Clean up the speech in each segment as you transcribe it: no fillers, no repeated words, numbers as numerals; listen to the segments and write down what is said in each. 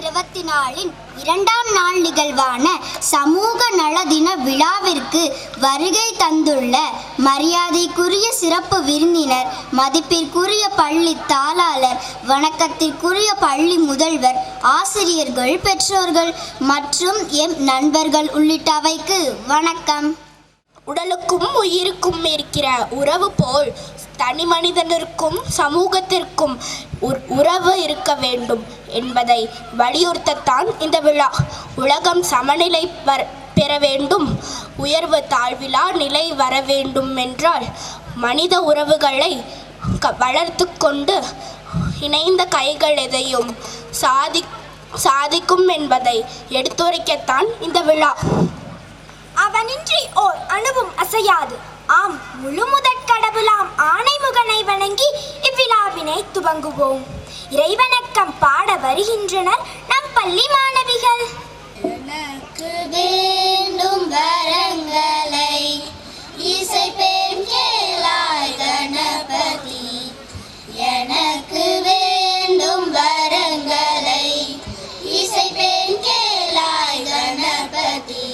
2024 இரண்டாம் நாள் நிகழ்வான சமூக நல தின விழாவிற்கு வருகை தந்துள்ள மரியாதைக்குரிய சிறப்பு விருந்தினர், மதிப்பிற்குரிய பள்ளி தாளாளர், வணக்கத்திற்குரிய பள்ளி முதல்வர், ஆசிரியர்கள், பெற்றோர்கள் மற்றும் எம் நண்பர்கள் உள்ளிட்டவைக்கு வணக்கம். உடலுக்கும் உயிருக்கும் இருக்கிற உறவு போல் தனி மனிதனிற்கும் சமூகத்திற்கும் உறவு இருக்க வேண்டும் என்பதை வலியுறுத்தத்தான் இந்த விழா. உலகம் சமநிலை பெற வேண்டும், உயர்வு தாழ்விலா நிலை வர வேண்டும் என்றால் மனித உறவுகளை வளர்த்து கொண்டு இணைந்த கைகள் எதையும் சாதிக்கும் என்பதை எடுத்துரைக்கத்தான் இந்த விழா. அவனின்றி ஓர் அணுவும் அசையாது. ஆம், முழு முதற் கடவுளாம் ஆணைமுகனை வணங்கி இவ்விழாவினை துவங்குவோம். இறைவணக்கம் பாட வருகின்றனர் நம் பள்ளி மாணவிகள். எனக்கு வேண்டும் வரங்களை இசைப்பேன் கேளாய் கணபதி, எனக்கு வேண்டும் வரங்களை இசைப்பேன் கேளாய் கணபதி,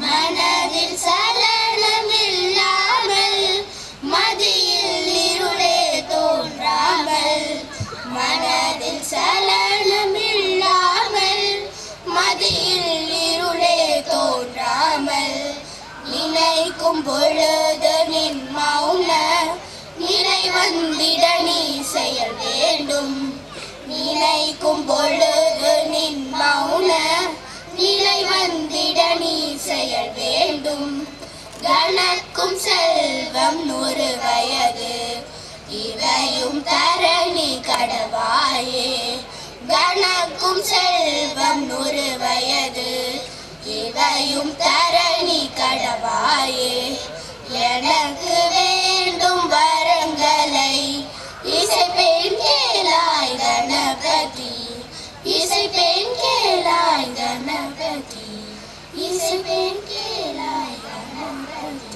மனதில் சலனமில்லாமல் மதியில் இருளே தோன்றாமல், மனதில் சலனமில்லாமல் மதியில் இருளே தோன்றாமல், நினைக்கும் பொழுது நின் மௌன நினை வந்திட நீ செயல் வேண்டும், நினைக்கும் பொழுது நின் மௌன நிலை வந்திட நீ செயல் வேண்டும், கணக்கும் செல்வம் 100 வயது இவையும் தரணி கடவாயே, கணக்கும் செல்வம் 100 வயது இவையும் தரணி கடவாயே, எனக்கு வேண்டும் வரங்களை இசைப்பேன் கேளாய் கணபதி, இசைப்பேன் கேளாய் கணபதி, இசைப்பேன் கேளாய் Ganapathi.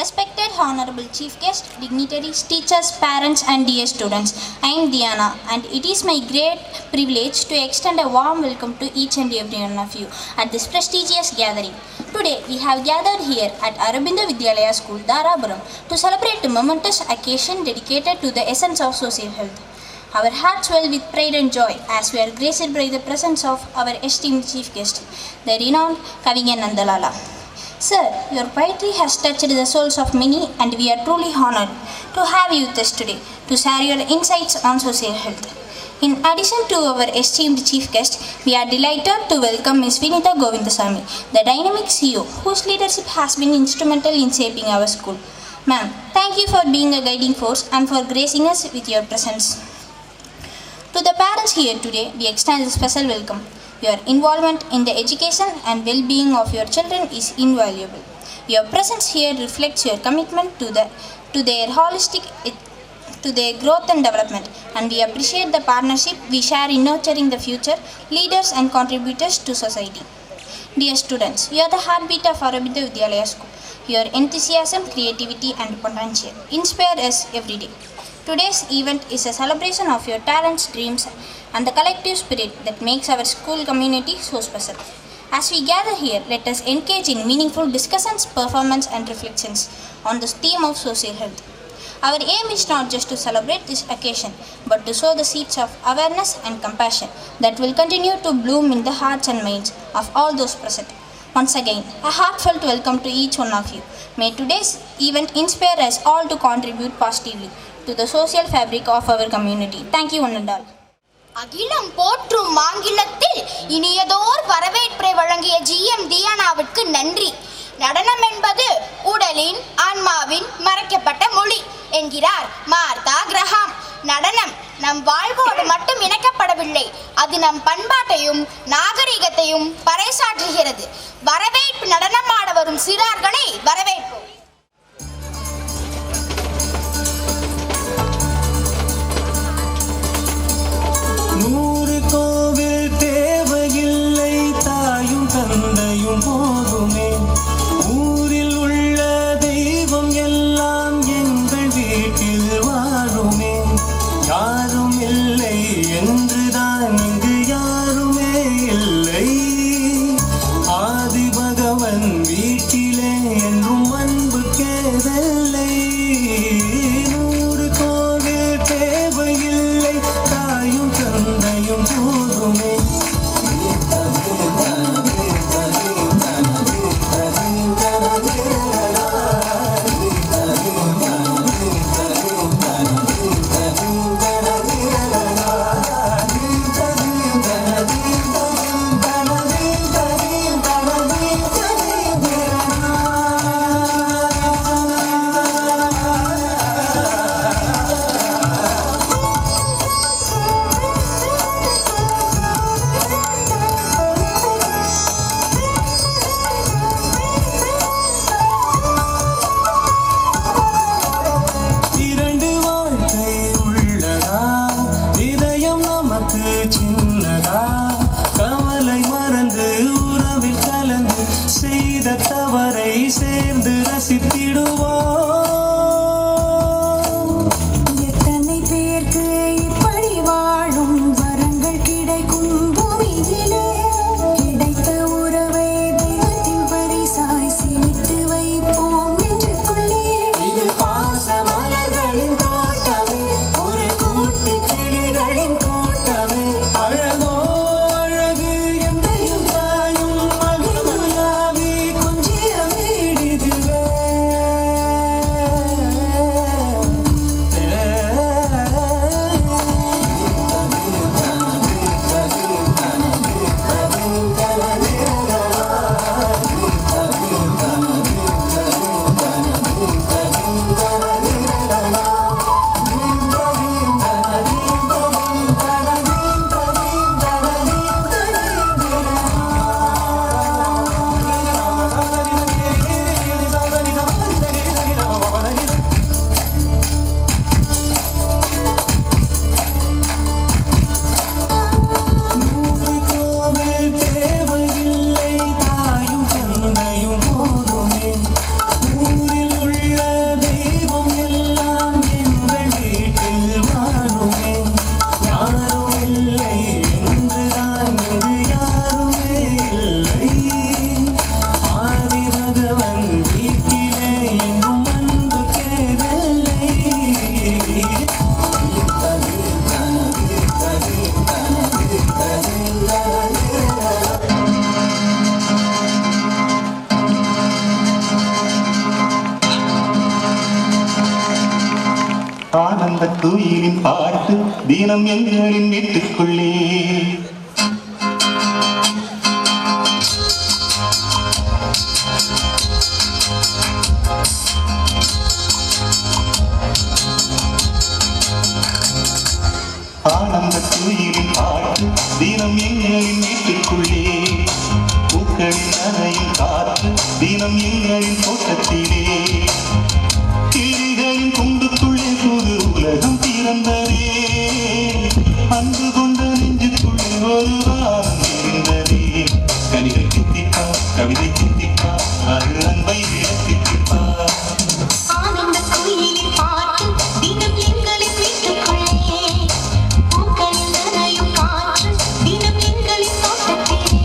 Respected Honorable Chief Guest, dignitaries, teachers, parents and dear students, I am Diana and it is my great privilege to extend a warm welcome to each and every one of you at this prestigious gathering. Today we have gathered here at Aurobindo Vidyalaya School, Dharapuram to celebrate a momentous occasion dedicated to the essence of social health. Our hearts swell with pride and joy as we are graced by the presence of our esteemed chief guest, the renowned Kavigan Nandalala. Sir, your poetry has touched the souls of many and we are truly honored to have you with us today to share your insights on social health. In addition to our esteemed chief guest, we are delighted to welcome Ms. Vinita Govindasamy, the dynamic CEO whose leadership has been instrumental in shaping our school. Ma'am, thank you for being a guiding force and for gracing us with your presence. To the parents here today, we extend a special welcome. Your involvement in the education and well-being of your children is invaluable. Your presence here reflects your commitment to their holistic to their growth and development, and we appreciate the partnership we share in nurturing the future leaders and contributors to society. Dear students, you are the heartbeat of Aurobindo Vidyalaya School. Your enthusiasm, creativity and potential inspire us every day. Today's event is a celebration of your talents, dreams and the collective spirit that makes our school community so special. As we gather here, let us engage in meaningful discussions, performance and reflections on the theme of social health. Our aim is not just to celebrate this occasion, but to sow the seeds of awareness and compassion that will continue to bloom in the hearts and minds of all those present. Once again, a heartfelt welcome to each one of you. May today's event inspire us all to contribute positively to the social fabric of our community. Thank you one and all. அகிலம் போற்றும் ஆங்கிலத்தில் இனியதோர் வரவேற்பை வழங்கிய GM தியானாவிற்கு நன்றி. நடனம் என்பது உடலின் ஆன்மாவின் மறைக்கப்பட்ட மொழி என்கிறார் மார்த்தா கிரஹாம். நடனம் நம் வாழ்வோடு மட்டும் இணைக்கப்படவில்லை, அது நம் பண்பாட்டையும் நாகரிகத்தையும் பறைசாற்றுகிறது. வரவேற்பு நடனமாட வரும் சிறார்களை வரவேற்போம். கோவில் தேவையில்லை, தாயும் தந்தையும் போதுமே, ஊரில் உள்ள தெய்வம் எல்லாம் எங்கள் வீட்டில் வாழுமே, யாரும் இல்லை என்றுதான் குயிலின் பாட்டு தினம் எங்களின் வீட்டுக்குள்ளே. ஆனந்த குயிலின் பாட்டு தினம் எங்களின் வீட்டுக்குள்ளே. பூக்களின் நனையும் காற்று தினம் எங்களின் தோட்டத்திலே. கிளிகளின் குண்டுக்குள்ளே புது உலகம் பிறந்ததே. அன்பு கொண்ட நெஞ்சுக்குள்ளே ஒரு வாரம் இருந்ததே. கனிகள் சித்திப்பா, கவிதை சித்திப்பா, அது அன்பை சித்திப்பா. ஆனந்த குயிலின் பாட்டு தினம் எங்களின் வீட்டுக்குள்ளே. பூக்களில் நனையும் காற்று தினம் எங்களின் தோட்டத்திலே.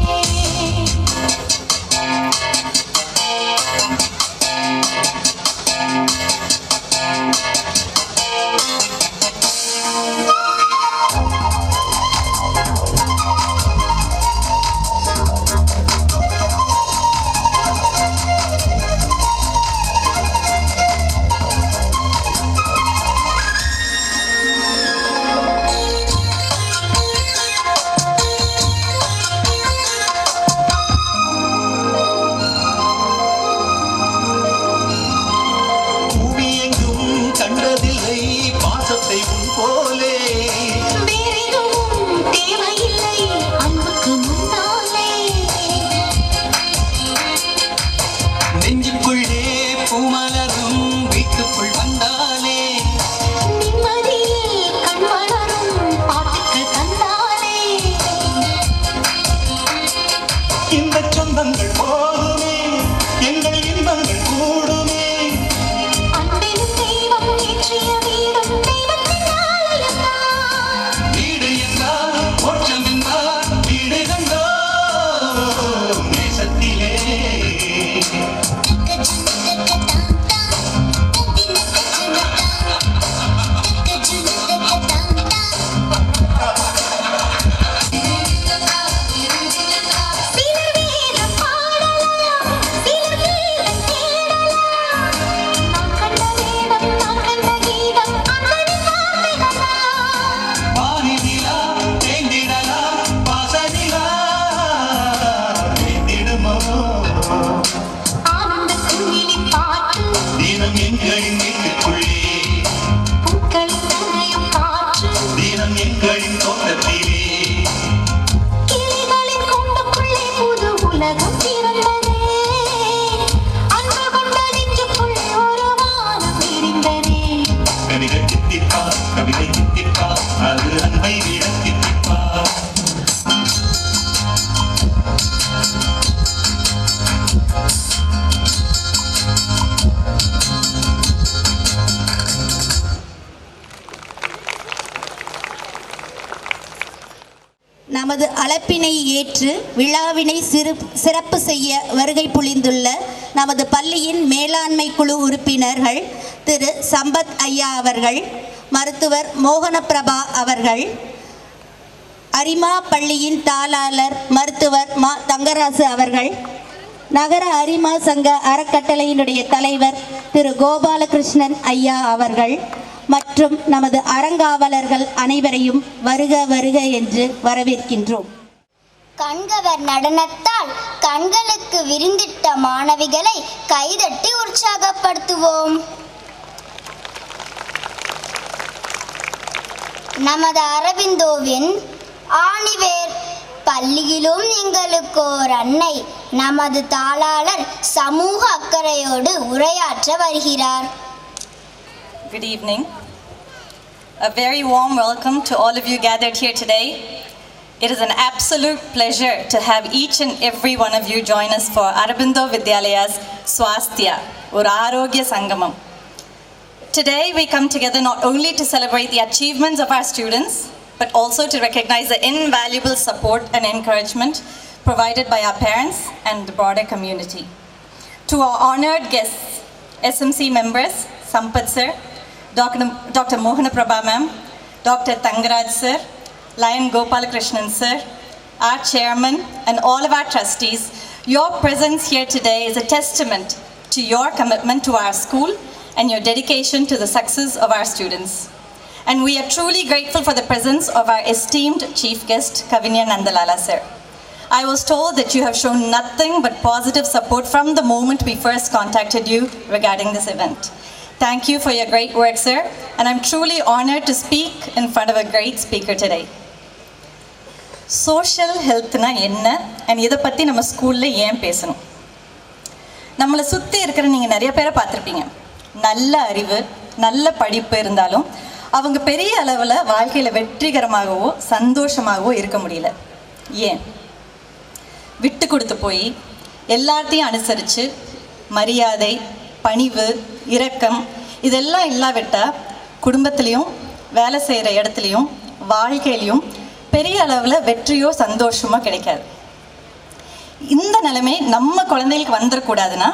நமது அழைப்பினை ஏற்று விழாவினை சிறப்பு செய்ய வருகை புரிந்துள்ள நமது பள்ளியின் மேலாண்மை குழு உறுப்பினர்கள் திரு சம்பத் ஐயா அவர்கள், மருத்துவர் மோகனபிரபா அவர்கள், அரிமா பள்ளியின் தாளாளர் மருத்துவர் மா தங்கராசு அவர்கள், நகர அரிமா சங்க அறக்கட்டளையினுடைய தலைவர் திரு கோபாலகிருஷ்ணன் ஐயா அவர்கள் மற்றும் நமது அறங்காவலர்கள் அனைவரையும் வருக வருக என்று வரவேற்கின்றோம். கண்கவர் நடனத்தால் கண்களுக்கு விரிந்திட்ட மாணவிகளை கைதட்டி உற்சாகப்படுத்துவோம். நமது அரவிந்தோவின் ஆணிவேர் பள்ளியிலும் எங்களுக்கோர் அன்னை நமது தாளாளர் சமூக அக்கறையோடு உரையாற்ற வருகிறார். Good evening. A very warm welcome to all of you gathered here today. It is an absolute pleasure to have each and every one of you join us for Aurobindo Vidyalayas Swasthya, or Arogya Sangamam. Today we come together not only to celebrate the achievements of our students, but also to recognize the invaluable support and encouragement provided by our parents and the broader community. To our honored guests, SMC members, Sampath sir, Dr. Mohanaprabha ma'am, Dr. Tangaraj sir, Lion Gopalakrishnan sir, our chairman and all of our trustees, your presence here today is a testament to your commitment to our school and your dedication to the success of our students. And we are truly grateful for the presence of our esteemed chief guest, Kavinya Nandalala sir. I was told that you have shown nothing but positive support from the moment we first contacted you regarding this event. Thank you for your great work, sir, and I'm truly honored to speak in front of a great speaker today. Social health na enna and இதை பற்றி நம்ம ஸ்கூலில் ஏன் பேசணும்? நம்மளை சுற்றி இருக்கிற நீங்கள் நிறைய பேரை பார்த்துருப்பீங்க. நல்ல அறிவு, நல்ல படிப்பு இருந்தாலும் அவங்க பெரிய அளவில் வாழ்க்கையில் வெற்றிகரமாகவோ சந்தோஷமாகவோ இருக்க முடியல. ஏன்? விட்டு கொடுத்து போய் எல்லாத்தையும் அனுசரித்து மரியாதை, பணிவு, இரக்கம் இதெல்லாம் இல்லாவிட்டால் குடும்பத்துலேயும் வேலை செய்கிற இடத்துலையும் வாழ்க்கையிலையும் பெரிய அளவில் வெற்றியோ சந்தோஷமோ கிடைக்காது. இந்த நிலைமை நம்ம குழந்தைகளுக்கு வந்துடக்கூடாதுன்னா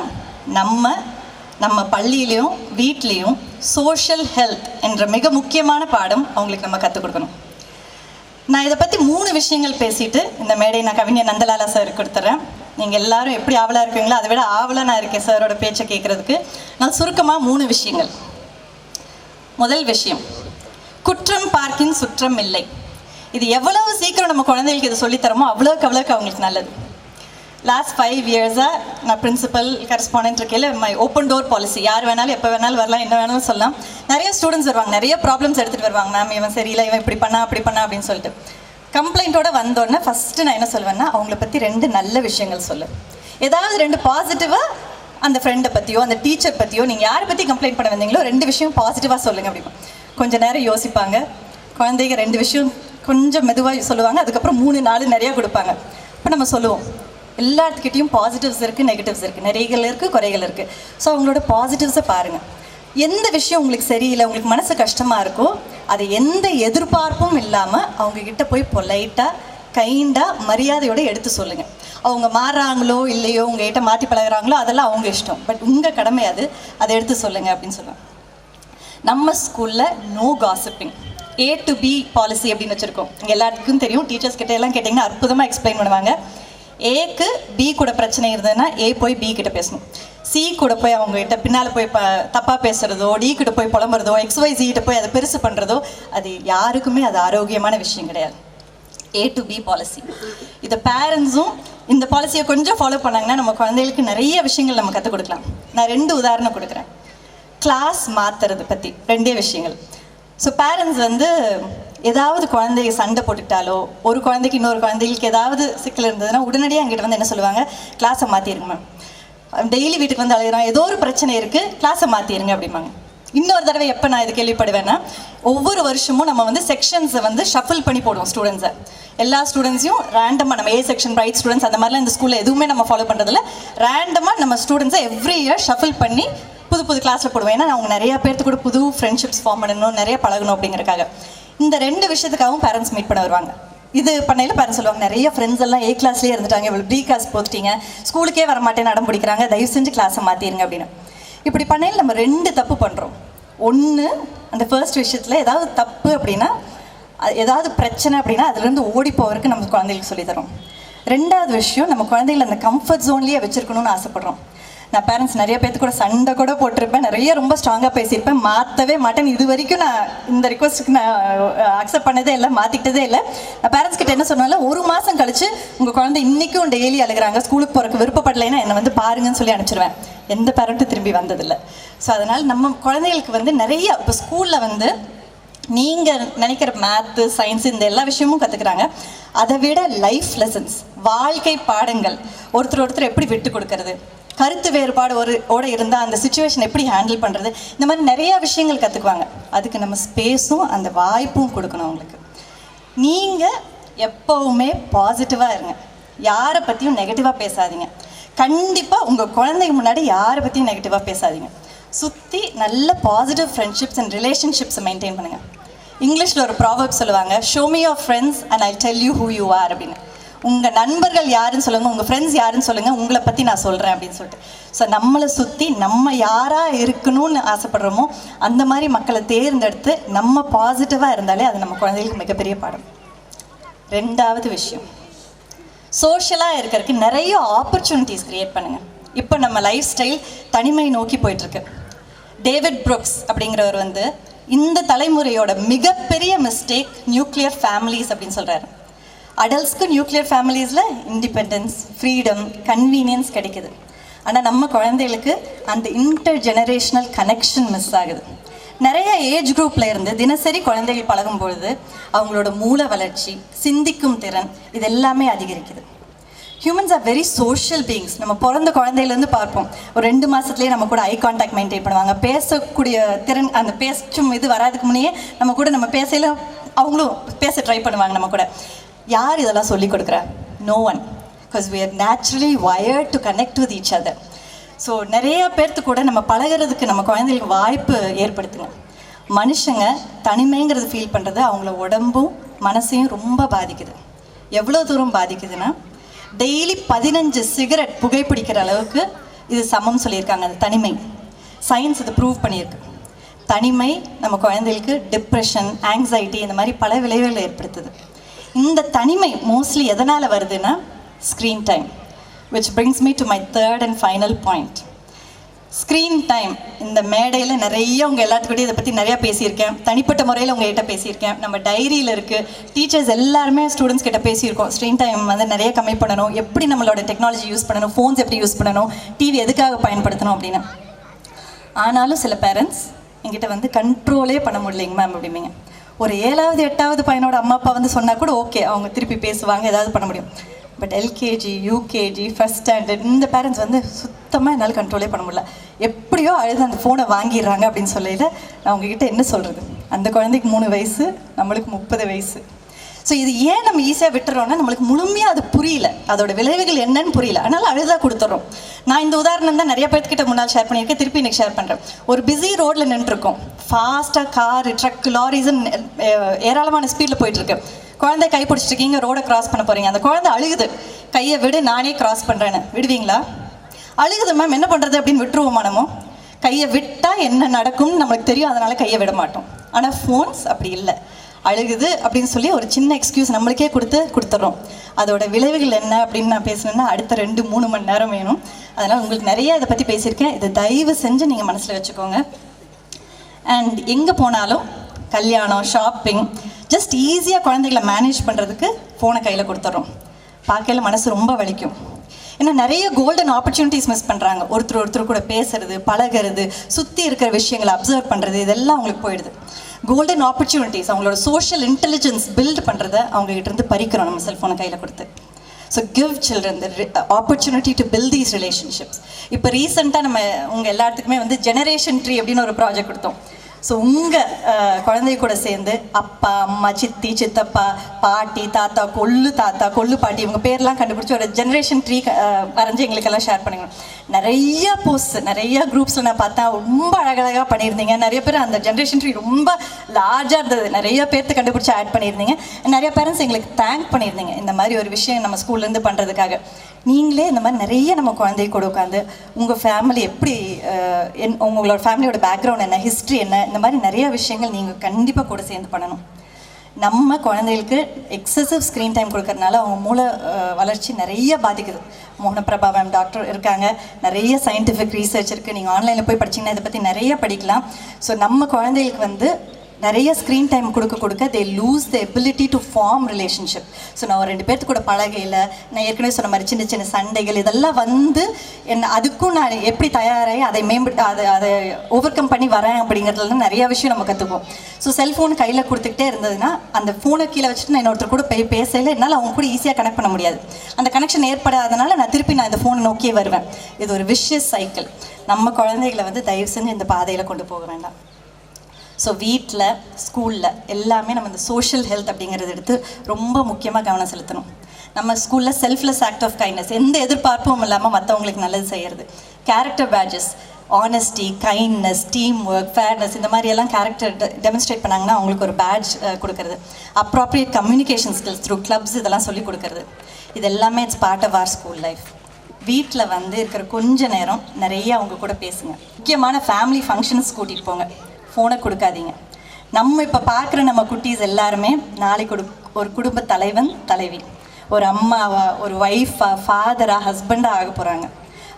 நம்ம பள்ளியிலையும் வீட்லேயும் சோஷியல் ஹெல்த் என்ற மிக முக்கியமான பாடம் அவங்களுக்கு நம்ம கற்றுக் கொடுக்கணும். நான் இதை பற்றி 3 விஷயங்கள் பேசிட்டு இந்த மேடை நான் கவிஞ நந்தலாலா சார் கொடுத்துட்றேன். நீங்கள் எல்லாரும் எப்படி ஆவலாக இருக்கீங்களோ அதை விட ஆவலாக நான் இருக்கேன் சாரோட பேச்சை கேட்குறதுக்கு. நான் சுருக்கமாக 3 விஷயங்கள். முதல் விஷயம், குற்றம் பார்க்கின் சுற்றம் இல்லை. இது எவ்வளவு சீக்கிரம் நம்ம குழந்தைகளுக்கு இது சொல்லித்தரமோ அவ்வளோக்கு அவங்களுக்கு நல்லது. லாஸ்ட் 5 இயர்ஸாக நான் பிரின்சிபல் கரஸ்பாண்டன்ட் இருக்கையில் மை ஓப்பன் டோர் பாலிசி, யார் வேணாலும் எப்போ வேணாலும் வரலாம், என்ன வேணாலும் சொல்லலாம். நிறைய ஸ்டூடெண்ட்ஸ் வருவாங்க, நிறைய ப்ராப்ளம்ஸ் எடுத்துகிட்டு வருவாங்க. மேம் இவன் சரியில்லை, இவன் இப்படி பண்ணா அப்படி பண்ணா அப்படின்னு சொல்லிட்டு கம்ப்ளைண்ட்டோட வந்தோடனே ஃபஸ்ட்டு நான் என்ன சொல்வேன்னா, அவங்கள பற்றி 2 நல்ல விஷயங்கள் சொல்லு. ஏதாவது 2 பாசிட்டிவாக அந்த ஃப்ரெண்டை பற்றியோ அந்த டீச்சர் பற்றியோ நீங்கள் யாரை பற்றி கம்ப்ளைண்ட் பண்ண வந்தீங்களோ 2 விஷயம் பாசிட்டிவாக சொல்லுங்கள் அப்படிமா. கொஞ்சம் நேரம் யோசிப்பாங்க குழந்தைங்க, 2 விஷயம் கொஞ்சம் மெதுவாக சொல்லுவாங்க, அதுக்கப்புறம் 3-4 நிறையா கொடுப்பாங்க. இப்போ நம்ம சொல்லுவோம் எல்லாத்துக்கிட்டையும் பாசிட்டிவ்ஸ் இருக்குது, நெகட்டிவ்ஸ் இருக்குது, நிறைகள் இருக்குது, குறைகள் இருக்குது. ஸோ அவங்களோட பாசிட்டிவ்ஸை பாருங்கள். எந்த விஷயம் உங்களுக்கு சரியில்லை, உங்களுக்கு மனசு கஷ்டமாக இருக்கோ அதை எந்த எதிர்பார்ப்பும் இல்லாமல் அவங்கக்கிட்ட போய் பொலைட்டாக கைண்டாக மரியாதையோடு எடுத்து சொல்லுங்கள். அவங்க மாறுறாங்களோ இல்லையோ, உங்கள்கிட்ட மாற்றி பழகிறாங்களோ அதெல்லாம் அவங்க இஷ்டம், பட் உங்கள் கடமை அது, அதை எடுத்து சொல்லுங்கள் அப்படின்னு சொல்லுவேன். நம்ம ஸ்கூலில் no gossiping, A to B policy அப்படின்னு வச்சுருக்கோம். இங்கே எல்லாத்துக்கும் தெரியும், டீச்சர்ஸ் கிட்ட எல்லாம் கேட்டிங்கன்னா அற்புதமாக எக்ஸ்பிளைன் பண்ணுவாங்க. ஏக்கு பி கூட பிரச்சனை இருந்ததுன்னா ஏ போய் பி கிட்ட பேசணும், சி கூட போய் அவங்ககிட்ட பின்னால் போய் தப்பாக பேசுகிறதோ, டி கிட்ட போய் புலம்புறதோ, XYZ கிட்ட போய் அதை பெருசு பண்ணுறதோ அது யாருக்குமே அது ஆரோக்கியமான விஷயம் கிடையாது. A to B policy. இதை பேரண்ட்ஸும் இந்த பாலிசியை கொஞ்சம் ஃபாலோ பண்ணாங்கன்னா நம்ம குழந்தைகளுக்கு நிறைய விஷயங்கள் நம்ம கற்றுக் கொடுக்கலாம். நான் 2 உதாரணம் கொடுக்குறேன். கிளாஸ் மாற்றுறது பற்றி 2 விஷயங்கள். ஸோ பேரண்ட்ஸ் ஏதாவது குழந்தைய சண்டை போட்டுக்கிட்டாலோ, ஒரு குழந்தைக்கு இன்னொரு குழந்தைகளுக்கு ஏதாவது சிக்கல் இருந்ததுன்னா உடனடியாக என்கிட்ட என்ன சொல்லுவாங்க, கிளாஸை மாற்றிருங்க மேம். டெய்லி வீட்டுக்கு அழுகிறான், ஏதோ ஒரு பிரச்சனை இருக்குது, கிளாஸை மாற்றிருங்க அப்படிம்பாங்க. இன்னொரு தடவை எப்போ நான் இது கேள்விப்படுவேன்னா, ஒவ்வொரு வருஷமும் நம்ம செக்ஷன்ஸை ஷஃபில் பண்ணி போடுவோம் ஸ்டூடெண்ட்ஸை. எல்லா ஸ்டூடெண்ட்ஸையும் ரேண்டமாக நம்ம A செக்ஷன் ரைட் ஸ்டூடெண்ட்ஸ் அந்த மாதிரிலாம் இந்த ஸ்கூலில் எதுவுமே நம்ம ஃபாலோ பண்ணுறதில்ல. ரேண்டமாக நம்ம ஸ்டூடெண்ட்ஸை எவ்ரி இயர் ஷஃபில் பண்ணி புது கிளாஸில் போடுவேன். ஏன்னா அவங்க நிறையா பேர்த்து கூட புது ஃப்ரெண்ட்ஷிப்ஸ் ஃபார்ம் பண்ணணும், நிறைய பழகணும் அப்படிங்கிறக்காக. இந்த 2 விஷயத்துக்காகவும் பேரண்ட்ஸ் மீட் பண்ண வருவாங்க. இது பண்ணையில் பேரண்ட்ஸ் சொல்லுவாங்க, நிறைய ஃப்ரெண்ட்ஸ் எல்லாம் A கிளாஸ்லேயே இருந்துட்டாங்க, இவ்வளோ B கிளாஸ் போட்டுட்டீங்க, ஸ்கூலுக்கே வரமாட்டேன்னு அடம் பிடிக்கிறாங்க, தயவு செஞ்சு கிளாஸை மாற்றிடுங்க அப்படின்னு. இப்படி பண்ணையில் நம்ம 2 தப்பு பண்ணுறோம். ஒன்று, அந்த ஃபர்ஸ்ட் விஷயத்தில் ஏதாவது தப்பு அப்படின்னா, ஏதாவது பிரச்சனை அப்படின்னா அதுலேருந்து ஓடி போகிறதுக்கு நம்ம குழந்தைகளுக்கு சொல்லித்தரோம். 2வது விஷயம், நம்ம குழந்தைகளை அந்த கம்ஃபர்ட் ஜோன்லேயே வச்சுருக்கணும்னு ஆசைப்பட்றோம். நான் பேரண்ட்ஸ் நிறைய பேர்த்து கூட சண்டை கூட போட்டிருப்பேன், நிறைய ரொம்ப ஸ்ட்ராங்காக பேசியிருப்பேன், மாற்றவே மாட்டேன். இது வரைக்கும் நான் இந்த ரிக்வஸ்ட்டுக்கு நான் அக்செப்ட் பண்ணதே இல்லை, மாற்றிக்கிட்டதே இல்லை. நான் பேரண்ட்ஸ் கிட்ட என்ன சொன்னாலும், 1 மாதம் கழிச்சு உங்கள் குழந்தை இன்றைக்கும் டெய்லி அழுகிறாங்க, ஸ்கூலுக்கு போகிறக்கு விருப்பப்படலைன்னா என்னை பாருங்கன்னு சொல்லி அனுப்பிச்சிடுவேன். எந்த பேரண்ட்டும் திரும்பி வந்ததில்லை. ஸோ அதனால் நம்ம குழந்தைகளுக்கு நிறைய இப்போ ஸ்கூலில் நீங்கள் நினைக்கிற மேத்து, சயின்ஸு இந்த எல்லா விஷயமும் கற்றுக்குறாங்க. அதை விட லைஃப் லெசன்ஸ், வாழ்க்கை பாடங்கள், ஒருத்தர் எப்படி விட்டு கொடுக்கறது, கருத்து வேறுபாடு ஓட இருந்தால் அந்த சுச்சுவேஷன் எப்படி ஹேண்டில் பண்ணுறது, இந்த மாதிரி நிறையா விஷயங்கள் கற்றுக்குவாங்க. அதுக்கு நம்ம ஸ்பேஸும் அந்த வாய்ப்பும் கொடுக்கணும் அவங்களுக்கு. நீங்கள் எப்போவுமே பாசிட்டிவாக இருங்க, யாரை பற்றியும் நெகட்டிவாக பேசாதீங்க. கண்டிப்பாக உங்கள் குழந்தைங்க முன்னாடி யாரை பற்றியும் நெகட்டிவாக பேசாதீங்க. சுற்றி நல்ல பாசிட்டிவ் ஃப்ரெண்ட்ஷிப்ஸ் அண்ட் ரிலேஷன்ஷிப்ஸை மெயின்டைன் பண்ணுங்கள். இங்கிலீஷில் ஒரு ப்ராவர்ப் சொல்லுவாங்க, show me your friends and I tell you who you are அப்படின்னு. உங்கள் நண்பர்கள் யாருன்னு சொல்லுங்கள், உங்கள் ஃப்ரெண்ட்ஸ் யாருன்னு சொல்லுங்கள், உங்களை பற்றி நான் சொல்கிறேன் அப்படின்னு சொல்லிட்டு. ஸோ நம்மளை சுற்றி நம்ம யாராக இருக்கணும்னு ஆசைப்படுறோமோ அந்த மாதிரி மக்களை தேர்ந்தெடுத்து நம்ம பாசிட்டிவாக இருந்தாலே அது நம்ம குழந்தைகளுக்கு மிகப்பெரிய பாடம். 2வது விஷயம், சோஷியலாக இருக்கிறதுக்கு நிறைய ஆப்பர்ச்சுனிட்டிஸ் க்ரியேட் பண்ணுங்கள். இப்போ நம்ம லைஃப் ஸ்டைல் தனிமை நோக்கி போயிட்டுருக்கு. டேவிட் புரூக்ஸ் அப்படிங்கிறவர் இந்த தலைமுறையோட மிகப்பெரிய மிஸ்டேக் நியூக்ளியர் ஃபேமிலிஸ் அப்படின்னு சொல்கிறாரு. அடல்ட்ஸ்க்கு நியூக்ளியர் ஃபேமிலிஸில் இண்டிபெண்டன்ஸ், ஃப்ரீடம், கன்வீனியன்ஸ் கிடைக்குது. ஆனால் நம்ம குழந்தைகளுக்கு அந்த இன்டர் ஜெனரேஷனல் கனெக்ஷன் மிஸ் ஆகுது. நிறைய ஏஜ் குரூப்பில் இருந்து தினசரி குழந்தைகள் பழகும் பொழுது அவங்களோட மூளை வளர்ச்சி, சிந்திக்கும் திறன் இது எல்லாமே அதிகரிக்குது. Humans are very social beings. நம்ம பிறந்த குழந்தையிலேருந்து பார்ப்போம், ஒரு 2 மாதத்துலேயே நம்ம கூட ஐ கான்டாக்ட் மெயின்டைன் பண்ணுவாங்க. பேசக்கூடிய திறன், அந்த பேசும் இது வராதுக்கு முன்னே நம்ம பேசையில் அவங்களும் பேச ட்ரை பண்ணுவாங்க நம்ம கூட. யார் இதெல்லாம் சொல்லி கொடுக்குறா? No one. Because we are naturally wired to connect with each other. So நிறைய பேர்த்து கூட நம்ம பழகிறதுக்கு நம்ம குழந்தைகளுக்கு வாய்ப்பு ஏற்படுத்துங்க. மனுஷங்க தனிமைங்கிறது ஃபீல் பண்ணுறது அவங்கள உடம்பும் மனசையும் ரொம்ப பாதிக்குது. எவ்வளோ தூரம் பாதிக்குதுன்னா, டெய்லி 15 சிகரெட் புகைப்பிடிக்கிற அளவுக்கு இது சமம் சொல்லியிருக்காங்க. அது தனிமை. சயின்ஸ் இது ப்ரூவ் பண்ணியிருக்கு. தனிமை நம்ம குழந்தைகளுக்கு டிப்ரெஷன், ஆங்ஸைட்டி இந்த மாதிரி பல விளைவுகளை ஏற்படுத்துது. இந்த தனிமை மோஸ்ட்லி எதனால் வருதுன்னா screen time. which brings me to my third and final point. Screen time. இந்த மேடையில் நிறைய உங்கள் எல்லாத்துக்கிட்டையும் இதை பற்றி நிறையா பேசியிருக்கேன். தனிப்பட்ட முறையில் உங்கள்கிட்ட பேசியிருக்கேன். நம்ம டைரியில் இருக்குது. டீச்சர்ஸ் எல்லாருமே ஸ்டூடெண்ட்ஸ் கிட்ட பேசியிருக்கோம். ஸ்க்ரீன் டைம் வந்து நிறைய கம்மி பண்ணணும், எப்படி நம்மளோட டெக்னாலஜி யூஸ் பண்ணணும், ஃபோன்ஸ் எப்படி யூஸ் பண்ணணும், டிவி எதுக்காக பயன்படுத்தணும் அப்படின்னு. ஆனாலும் சில பேரண்ட்ஸ் என்கிட்ட வந்து கண்ட்ரோலே பண்ண முடியலைங்க மேம் அப்படிம்பிங்க. ஒரு 7வது 8வது பையனோட அம்மா அப்பா வந்து சொன்னால் கூட ஓகே, அவங்க திருப்பி பேசுவாங்க, ஏதாவது பண்ண முடியும். But LKG, UKG, first standard இந்த பேரண்ட்ஸ் வந்து சுத்தமாக என்னால் கண்ட்ரோலே பண்ண முடியல. எப்படியோ அழுது அந்த ஃபோனை வாங்கிடுறாங்க அப்படின்னு சொல்லிட்டு நான் உங்ககிட்ட என்ன சொல்கிறது? அந்த குழந்தைக்கு 3 வயசு, நம்மளுக்கு 30 வயசு. ஸோ இது ஏன் நம்ம ஈஸியாக விட்டுறோன்னா, நம்மளுக்கு முழுமையாக அது புரியல, அதோட விளைவுகள் என்னன்னு புரியல, அதனால் அழுதாக கொடுத்துட்றோம். நான் இந்த உதாரணம் தான் நிறைய பேர்த்துக்கிட்ட முன்னால் ஷேர் பண்ணியிருக்கேன், திருப்பி எனக்கு ஷேர் பண்ணுறேன். ஒரு பிஸி ரோட்டில் நின்றுருக்கோம், ஃபாஸ்ட்டாக காரு, ட்ரக், லாரிஸ்ன்னு ஏராளமான ஸ்பீடில் போயிட்டுருக்கு. குழந்தை கை பிடிச்சிருக்கீங்க, ரோடை கிராஸ் பண்ண போகிறீங்க. அந்த குழந்தை அழுகுது, கையை விடு நானே கிராஸ் பண்ணுறேன்னு. விடுவீங்களா? அழுகுது மேம், என்ன பண்ணுறது அப்படின்னு விட்டுருவோமா? நம்ம கையை விட்டால் என்ன நடக்கும்னு நம்மளுக்கு தெரியும், அதனால் கையை விட மாட்டோம். ஆனால் ஃபோன்ஸ் அப்படி இல்லை. அழுகுது அப்படின்னு சொல்லி ஒரு சின்ன எக்ஸ்கியூஸ் நம்மளுக்கே கொடுத்துட்றோம். அதோட விளைவுகள் என்ன அப்படின்னு நான் பேசணுன்னா அடுத்த 2-3 மணி நேரம் வேணும். அதனால் உங்களுக்கு நிறைய இதை பற்றி பேசியிருக்கேன். இதை தயவு செஞ்சு நீங்கள் மனசில் வச்சுக்கோங்க. அண்ட் எங்கே போனாலும் கல்யாணம், ஷாப்பிங், ஜஸ்ட் ஈஸியாக குழந்தைகளை மேனேஜ் பண்ணுறதுக்கு ஃபோனை கையில் கொடுத்துட்றோம். பார்க்கையில் மனசு ரொம்ப வலிக்கும். ஏன்னா நிறைய கோல்டன் ஆப்பர்ச்சுனிட்டிஸ் மிஸ் பண்ணுறாங்க. ஒருத்தர் கூட பேசுறது, பழகிறது, சுற்றி இருக்கிற விஷயங்களை அப்சர்வ் பண்ணுறது, இதெல்லாம் அவங்களுக்கு போயிடுது. கோல்டன் ஆப்பர்ச்சுனிட்டிஸ், அவங்களோட சோஷியல் இன்டெலிஜென்ஸ் பில்ட் பண்ணுறதை அவங்ககிட்ட இருந்து பறிக்கிறோம் நம்ம செல்ஃபோனை கையில் கொடுத்து. So give children the opportunity to build these relationships. இப்போ ரீசெண்டாக நம்ம உங்கள் எல்லாத்துக்குமே வந்து ஜெனரேஷன் ட்ரீ அப்படின்னு ஒரு ப்ராஜெக்ட் கொடுத்தோம். ஸோ உங்கள் குழந்தை கூட சேர்ந்து அப்பா, அம்மா, சித்தி, சித்தப்பா, பாட்டி, தாத்தா, கொள்ளு பாட்டி இவங்க பேர்லாம் கண்டுபிடிச்சி ஒரு ஜெனரேஷன் ட்ரீ வரைஞ்சி எங்களுக்கெல்லாம் ஷேர் பண்ணிக்கணும். நிறைய போஸ்ட், நிறைய குரூப்ஸில் நான் பார்த்தா ரொம்ப அழகழகாக பண்ணியிருந்தீங்க. நிறைய பேர் அந்த ஜென்ரேஷன் ட்ரீ ரொம்ப லார்ஜாக இருந்தது. நிறைய பேர்த்து கண்டுபிடிச்சி ஆட் பண்ணியிருந்தீங்க. நிறைய பேரண்ட்ஸ் எங்களுக்கு தேங்க் பண்ணியிருந்தீங்க இந்த மாதிரி ஒரு விஷயம் நம்ம ஸ்கூல்லேருந்து பண்ணுறதுக்காக. நீங்களே இந்த மாதிரி நிறைய நம்ம குழந்தை கூட உட்காந்து உங்கள் ஃபேமிலி எப்படி, உங்களோட ஃபேமிலியோட பேக்ரவுண்ட் என்ன, ஹிஸ்ட்ரி என்ன, இந்த மாதிரி நிறைய விஷயங்கள் நீங்கள் கண்டிப்பாக கூட சேர்ந்து பண்ணணும். நம்ம குழந்தைகளுக்கு எக்ஸசிவ் ஸ்க்ரீன் டைம் கொடுக்கறதுனால அவங்க மூளை வளர்ச்சி நிறைய பாதிக்குது. மோகனபிரபா மேம் டாக்டர் இருக்காங்க, நிறைய சயின்டிஃபிக் ரீசர்ச் இருக்குது. நீங்கள் ஆன்லைனில் போய் படிச்சிங்கன்னா இதை பற்றி நிறைய படிக்கலாம். ஸோ நம்ம குழந்தைகளுக்கு வந்து நிறைய ஸ்க்ரீன் டைம் கொடுக்க they lose the ability to form relationship. So நான் ஒரு 2 பேர்த்து கூட பழகையில் நான் ஏற்கனவே சொன்ன மாதிரி சின்ன சின்ன சண்டைகள் இதெல்லாம் வந்து அதுக்கும் நான் எப்படி தயாராகி அதை ஓவர் கம் பண்ணி வரேன் அப்படிங்கிறதுல நிறைய விஷயம் நம்ம கற்றுக்குவோம். ஸோ செல்ஃபோன் கையில் கொடுத்துக்கிட்டே இருந்ததுன்னா அந்த ஃபோனை கீழே வச்சுட்டு நான் இன்னொருத்தர் கூட பேசல, என்னால் அவங்க கூட ஈஸியாக கனெக்ட் பண்ண முடியாது. அந்த கனெக்ஷன் ஏற்படாதனால நான் திருப்பி இந்த ஃபோனை நோக்கியே வருவேன். இது ஒரு விஷியஸ் சைக்கிள். நம்ம குழந்தைகளை வந்து தயவு செஞ்சு இந்த பாதையில் கொண்டு போக வேண்டாம். ஸோ வீட்டில், ஸ்கூலில் எல்லாமே நம்ம இந்த சோஷியல் ஹெல்த் அப்படிங்கிறது எடுத்து ரொம்ப முக்கியமாக கவனம் செலுத்தணும். நம்ம ஸ்கூலில் செல்ஃப்லெஸ் ஆக்ட் ஆஃப் கைண்ட்னஸ், எந்த எதிர்பார்ப்பும் இல்லாமல் மற்றவங்களுக்கு நல்லது செய்கிறது. Character badges, honesty, kindness, team work, fairness இந்த மாதிரியெல்லாம் கேரக்டர் டெமான்ஸ்ட்ரேட் பண்ணாங்கன்னா அவங்களுக்கு ஒரு பேட்ஜ் கொடுக்கறது. Appropriate communication skills through clubs இதெல்லாம் சொல்லி கொடுக்கறது. இது எல்லாமே it's part of our school life. வீட்டில் வந்து இருக்கிற கொஞ்ச நேரம் நிறைய அவங்க கூட பேசுங்க. முக்கியமான ஃபேமிலி ஃபங்க்ஷன்ஸ் கூட்டிகிட்டு போங்க. ஃபோனை கொடுக்காதீங்க. நம்ம இப்போ பார்க்குற நம்ம குட்டீஸ் எல்லாருமே நாளைக்கு ஒரு குடும்ப தலைவன், தலைவி, ஒரு அம்மாவா, ஒரு ஒய்ஃபா, ஃபாதரா, ஹஸ்பண்டாக ஆக போகிறாங்க.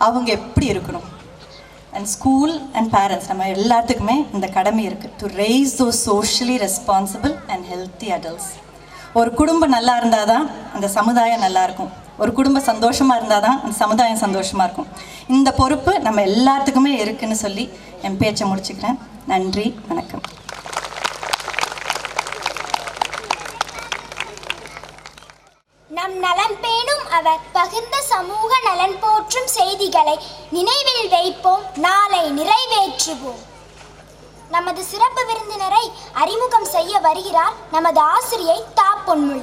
அவங்க எப்படி இருக்கணும்? அண்ட் ஸ்கூல் அண்ட் பேரண்ட்ஸ் நம்ம எல்லாத்துக்குமே இந்த கடமை இருக்குது to raise those socially responsible and healthy adults. ஒரு குடும்பம் நல்லா இருந்தால் தான் அந்த சமுதாயம் நல்லா இருக்கும். ஒரு குடும்பம் சந்தோஷமாக இருந்தால் தான் அந்த சமுதாயம் சந்தோஷமாக இருக்கும். இந்த பொறுப்பு நம்ம எல்லாத்துக்குமே இருக்குன்னு சொல்லி என் பேச்சை முடிச்சுக்கிறேன். நன்றி, வணக்கம். நம் நலன் பேணும் அவர் பகிர்ந்த சமூக நலன் போற்றும் செய்திகளை நினைவில் வைப்போம், நாளை நிறைவேற்றுவோம். நமது சிறப்பு விருந்தினரை அறிமுகம் செய்ய வருகிறார் நமது ஆசிரியை தா பொன்மொழி.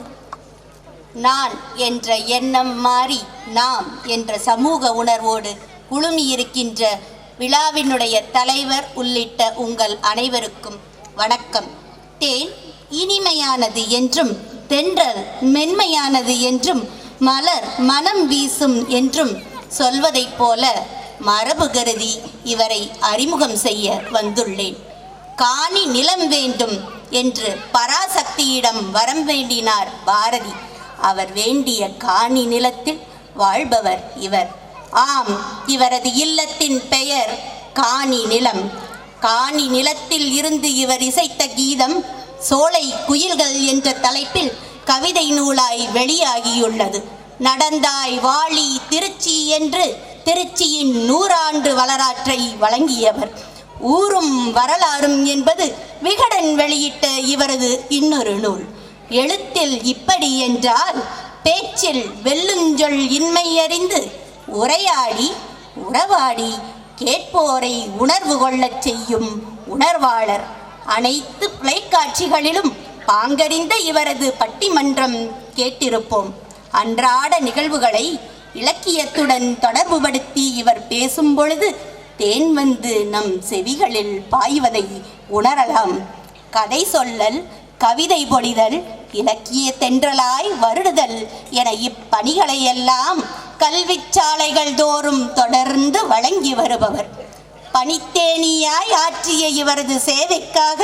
நான் என்ற எண்ணம் மாறி நாம் என்ற சமூக உணர்வோடு குழுமியிருக்கின்ற விழாவினுடைய தலைவர் உள்ளிட்ட உங்கள் அனைவருக்கும் வணக்கம். தேன் இனிமையானது என்றும், தென்றல் மென்மையானது என்றும், மலர் மனம் வீசும் என்றும் சொல்வதைப் போல மரபு கருதி இவரை அறிமுகம் செய்ய வந்துள்ளேன். காணி நிலம் வேண்டும் என்று பராசக்தியிடம் வரம் வேண்டினார் பாரதி. அவர் வேண்டிய காணி நிலத்தில் வாழ்பவர் இவர். ஆம், இவரது இல்லத்தின் பெயர் காணி நிலம். காணி நிலத்தில் இருந்து இவர் இசைத்த கீதம் சோலை குயில்கள் என்ற தலைப்பில் கவிதை நூலாய் வெளியாகியுள்ளது. நடந்தாய் வாழி திருச்சி என்று திருச்சியின் 100 ஆண்டு வரலாற்றை வழங்கியவர். ஊரும் வரலாறும் என்பது விகடன் வெளியிட்ட இவரது இன்னொரு நூல். எழுத்தில் இப்படி என்றால் பேச்சில் வெல்லுஞ்சொல் இன்மை அறிந்து உரையாடி உறவாடி கேட்போரை உணர்வு கொள்ளச் செய்யும் உணர்வாளர். அனைத்து தொலைக்காட்சிகளிலும் பாங்கறிந்த இவரது பட்டிமன்றம் கேட்டிருப்போம். அன்றாட நிகழ்வுகளை இலக்கியத்துடன் தொடர்புபடுத்தி இவர் பேசும் பொழுது தேன் வந்து நம் செவிகளில் பாய்வதை உணரலாம். கதை சொல்லல், கவிதை பொழிதல், இலக்கிய தென்றலாய் வருடுதல் என இப்பணிகளையெல்லாம் கல்விச்சாலைகள் தோறும் தொடர்ந்து வழங்கி வருபவர். பணித்தேனியாய் ஆற்றிய இவரது சேவைக்காக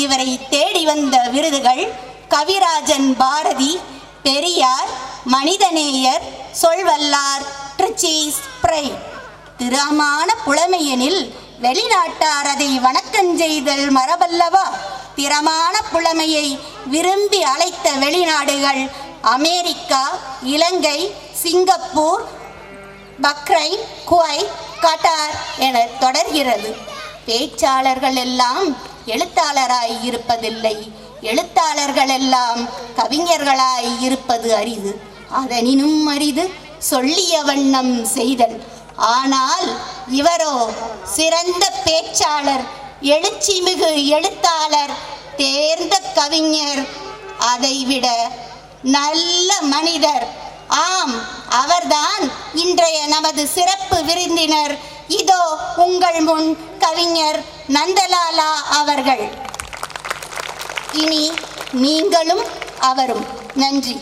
இவரை தேடி வந்த விருதுகள் கவிராஜன் பாரதி, பெரியார், மனிதநேயர், சொல்வல்லார், ட்ரிச்சீஸ் பிரைட். திறமான புலமையெனில் வெளிநாட்டார் அதை வணக்கஞ்செய்தல் மரபல்லவா. திறமான புலமையை விரும்பி அழைத்த வெளிநாடுகள் அமெரிக்கா, இலங்கை, சிங்கப்பூர், பக்ரைன், குவைத், கட்டார் என தொடர்கிறது. பேச்சாளர்கள் எல்லாம் எழுத்தாளராய் இருப்பதில்லை, எழுத்தாளர்கள் எல்லாம் கவிஞர்களாய் இருப்பது அரிது. அதனினும் அரிது சொல்லிய வண்ணம் செய்தல். ஆனால் இவரோ சிறந்த பேச்சாளர், எழுச்சிமிகு எழுத்தாளர், தேர்ந்த கவிஞர், அதைவிட நல்ல மனிதர். ஆம், அவர்தான் இன்றைய நமது சிறப்பு விருந்தினர். இதோ உங்கள் முன் கவிஞர் நந்தலாலா அவர்கள். இனி நீங்களும் அவரும். நன்றி.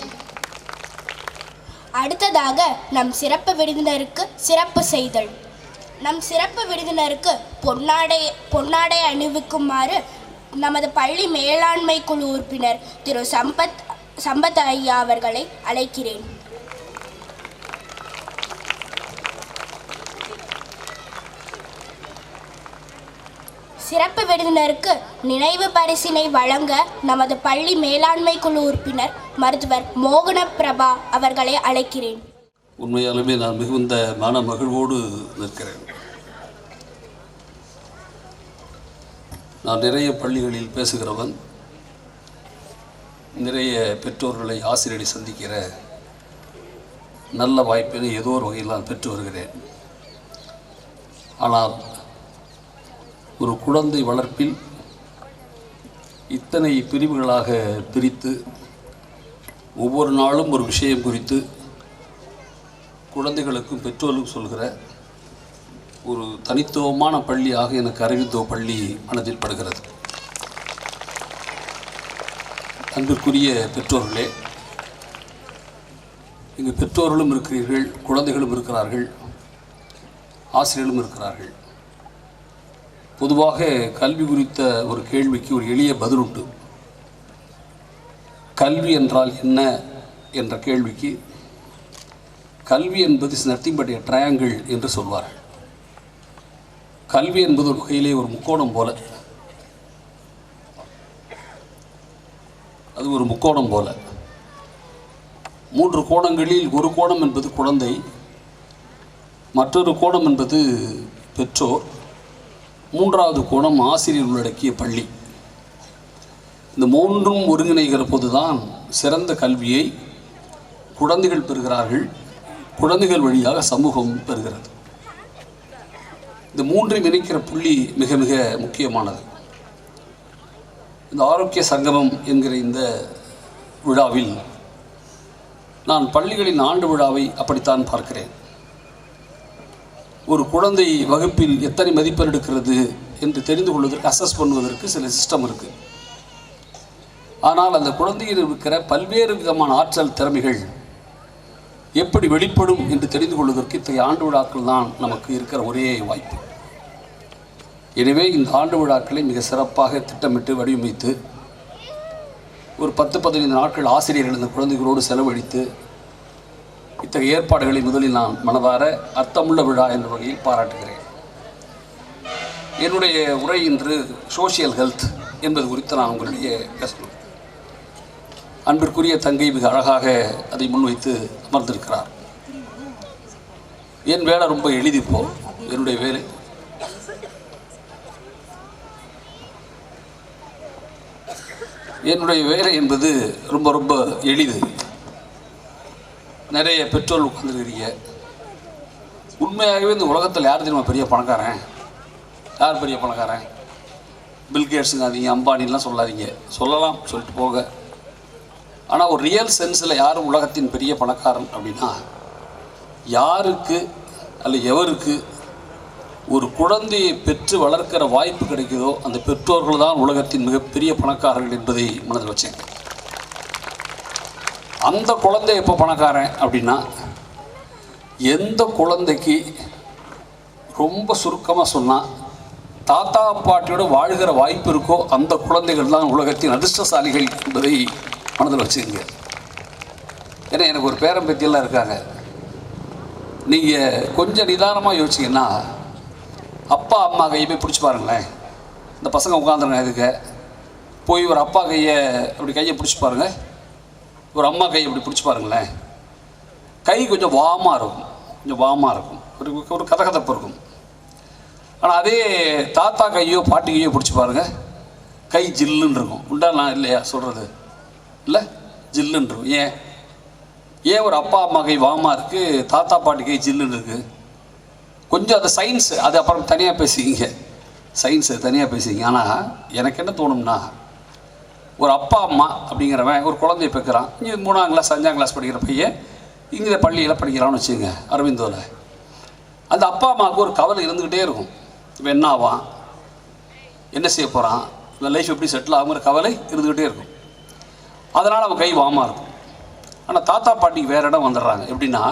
அடுத்ததாக நம் சிறப்பு விருந்தினருக்கு சிறப்பு செய்தல். நம் சிறப்பு விருந்தினருக்கு பொன்னாடை அணிவிக்குமாறு நமது பள்ளி மேலாண்மை குழு உறுப்பினர் திரு சம்பத் ஐயா அவர்களை அழைக்கிறேன். சிறப்பு விருந்தினருக்கு நினைவு பரிசினை வழங்க நமது பள்ளி மேலாண்மை குழு உறுப்பினர் மருத்துவர் மோகன பிரபா அவர்களை அழைக்கிறேன். உண்மையாலுமே நான் மிகுந்த மன மகிழ்வோடு நிற்கிறேன். நான் நிறைய பள்ளிகளில் பேசுகிறவன், நிறைய பெற்றோர்களை ஆசிரியரை சந்திக்கிற நல்ல வாய்ப்பினை ஏதோ ஒரு வகையில் நான் பெற்று வருகிறேன். ஆனால் ஒரு குழந்தை வளர்ப்பில் இத்தனை பிரிவுகளாக பிரித்து ஒவ்வொரு நாளும் ஒரு விஷயம் குறித்து குழந்தைகளுக்கும் பெற்றோர்களுக்கும் சொல்கிற ஒரு தனித்துவமான பள்ளியாக எனக்கு அரவிந்தோ பள்ளி மனதில் படுகிறது. அன்பிற்குரிய பெற்றோர்களே, இங்கு பெற்றோர்களும் இருக்கிறீர்கள், குழந்தைகளும் இருக்கிறார்கள், ஆசிரியர்களும் இருக்கிறார்கள். பொதுவாக கல்வி குறித்த ஒரு கேள்விக்கு ஒரு எளிய பதில் உண்டு. கல்வி என்றால் என்ன என்ற கேள்விக்கு கல்வி என்பது நத்திங் பட் எ ட்ரையாங்கிள் என்று சொல்வார்கள். கல்வி என்பது ஒரு வகையிலே ஒரு முக்கோணம் போல. அது ஒரு முக்கோணம் போல. 3 கோணங்களில் ஒரு கோணம் என்பது குழந்தை, மற்றொரு கோணம் என்பது பெற்றோர், 3வது கோணம் ஆசிரியர் உள்ளடக்கிய பள்ளி. இந்த 3ம் ஒருங்கிணைகிற போதுதான் சிறந்த கல்வியை குழந்தைகள் பெறுகிறார்கள். குழந்தைகள் வழியாக சமூகம் பெறுகிறது. இந்த 3ஐயும் இணைக்கிற புள்ளி மிக மிக முக்கியமானது. இந்த ஆரோக்கிய சங்கமம் என்கிற இந்த விழாவில் நான் பள்ளிகளின் ஆண்டு விழாவை அப்படித்தான் பார்க்கிறேன். ஒரு குழந்தை வகுப்பில் எத்தனை மதிப்பெண் எடுக்கிறது என்று தெரிந்து கொள்வதற்கு, அசஸ் பண்ணுவதற்கு சில சிஸ்டம் இருக்குது. ஆனால் அந்த குழந்தையில் இருக்கிற பல்வேறு விதமான ஆற்றல் திறமைகள் எப்படி வெளிப்படும் என்று தெரிந்து கொள்வதற்கு இத்தகைய ஆண்டு விழாக்கள் தான் நமக்கு இருக்கிற ஒரே வாய்ப்பு. எனவே இந்த ஆண்டு விழாக்களை மிக சிறப்பாக திட்டமிட்டு வடிவமைத்து ஒரு 10-15 நாட்கள் ஆசிரியர்கள் இந்த குழந்தைகளோடு செலவழித்து இத்தகைய ஏற்பாடுகளை முதலில் நான் மனதார அர்த்தமுள்ள விழா என்ற வகையில் பாராட்டுகிறேன். என்னுடைய உரை இன்று சோஷியல் ஹெல்த் என்பது குறித்து நான் உங்களிடையே பேசணும். அன்பிற்குரிய தங்கை மிக அழகாக அதை முன்வைத்து அமர்ந்திருக்கிறார். என் வேலை ரொம்ப எளிதிப்போ. என்னுடைய வேலை என்பது ரொம்ப ரொம்ப எளிது. நிறைய பெற்றோர் உட்கார்ந்துருக்கிறீங்க. உண்மையாகவே இந்த உலகத்தில் யார் தெரியுமா பெரிய பணக்காரன்? யார் பெரிய பணக்காரன்? பில்கேட்ஸுங்காதீங்க, அம்பானிலாம் சொல்லாதீங்க. சொல்லலாம், சொல்லிட்டு போக. ஆனால் ஒரு ரியல் சென்ஸில் யார் உலகத்தின் பெரிய பணக்காரன் அப்படின்னா, யாருக்கு அல்ல எவருக்கு ஒரு குழந்தையை பெற்று வளர்க்கிற வாய்ப்பு கிடைக்குதோ அந்த பெற்றோர்கள் தான் உலகத்தின் மிகப்பெரிய பணக்காரர்கள் என்பதை மனதில் வச்சேன். அந்த குழந்தை எப்போ பணக்காரன் அப்படின்னா, எந்த குழந்தைக்கு ரொம்ப சுருக்கமாக சொன்னால் தாத்தா பாட்டியோடு வாழ்கிற வாய்ப்பு இருக்கோ அந்த குழந்தைகள் தான் உலகத்தின் அதிர்ஷ்டசாலிகள் என்பதை மனதில் வச்சுக்கோங்க. ஏன்னா எனக்கு ஒரு பேரன் பேத்தியெல்லாம் இருக்காங்க. நீங்கள் கொஞ்சம் நிதானமாக யோசிச்சிங்கன்னா, அப்பா அம்மா கையை போய் பிடிச்சி பாருங்களேன். இந்த பசங்க உட்காந்துருங்க, இதுக்கு போய் ஒரு அப்பா கையை அப்படி கையை பிடிச்சி பாருங்கள், ஒரு அம்மா கையை இப்படி பிடிச்சி பாருங்களேன். கை கொஞ்சம் வாமாக இருக்கும், கொஞ்சம் வாமாக இருக்கும், ஒரு கதகதப்பு இருக்கும். ஆனால் அதே தாத்தா கையோ பாட்டி கையோ பிடிச்சி பாருங்கள், கை ஜில்லுன்னு இருக்கும். உண்டா நான் இல்லையா சொல்கிறது? இல்லை, ஜில்லுன்னு இருக்கும். ஏன் ஒரு அப்பா அம்மா கை வாமாக இருக்குது, தாத்தா பாட்டி கை ஜில்லுன்னு இருக்குது? கொஞ்சம் அது சயின்ஸு, அது அப்புறம் தனியாக பேசிக்கிங்க, சயின்ஸு தனியாக பேசிக்கிங்க. ஆனால் எனக்கு என்ன தோணும்னா, ஒரு அப்பா அம்மா அப்படிங்கிறவன் ஒரு குழந்தைய பெற்கிறான். இங்கே 3ஆம் கிளாஸ் 5ஆம் கிளாஸ் படிக்கிற பையன் இங்கே பள்ளியில் படிக்கிறான்னு வச்சுக்கோங்க, அரவிந்தோவில். அந்த அப்பா அம்மாவுக்கு ஒரு கவலை இருந்துக்கிட்டே இருக்கும். இப்போ என்ன ஆவான், என்ன செய்ய போகிறான், இந்த லைஃப் எப்படி செட்டில் ஆகுங்கிற கவலை இருந்துக்கிட்டே இருக்கும். அதனால் அவன் கை வாமாக இருக்கும். ஆனால் தாத்தா பாட்டிக்கு வேறு இடம் வந்துடுறாங்க. எப்படின்னா,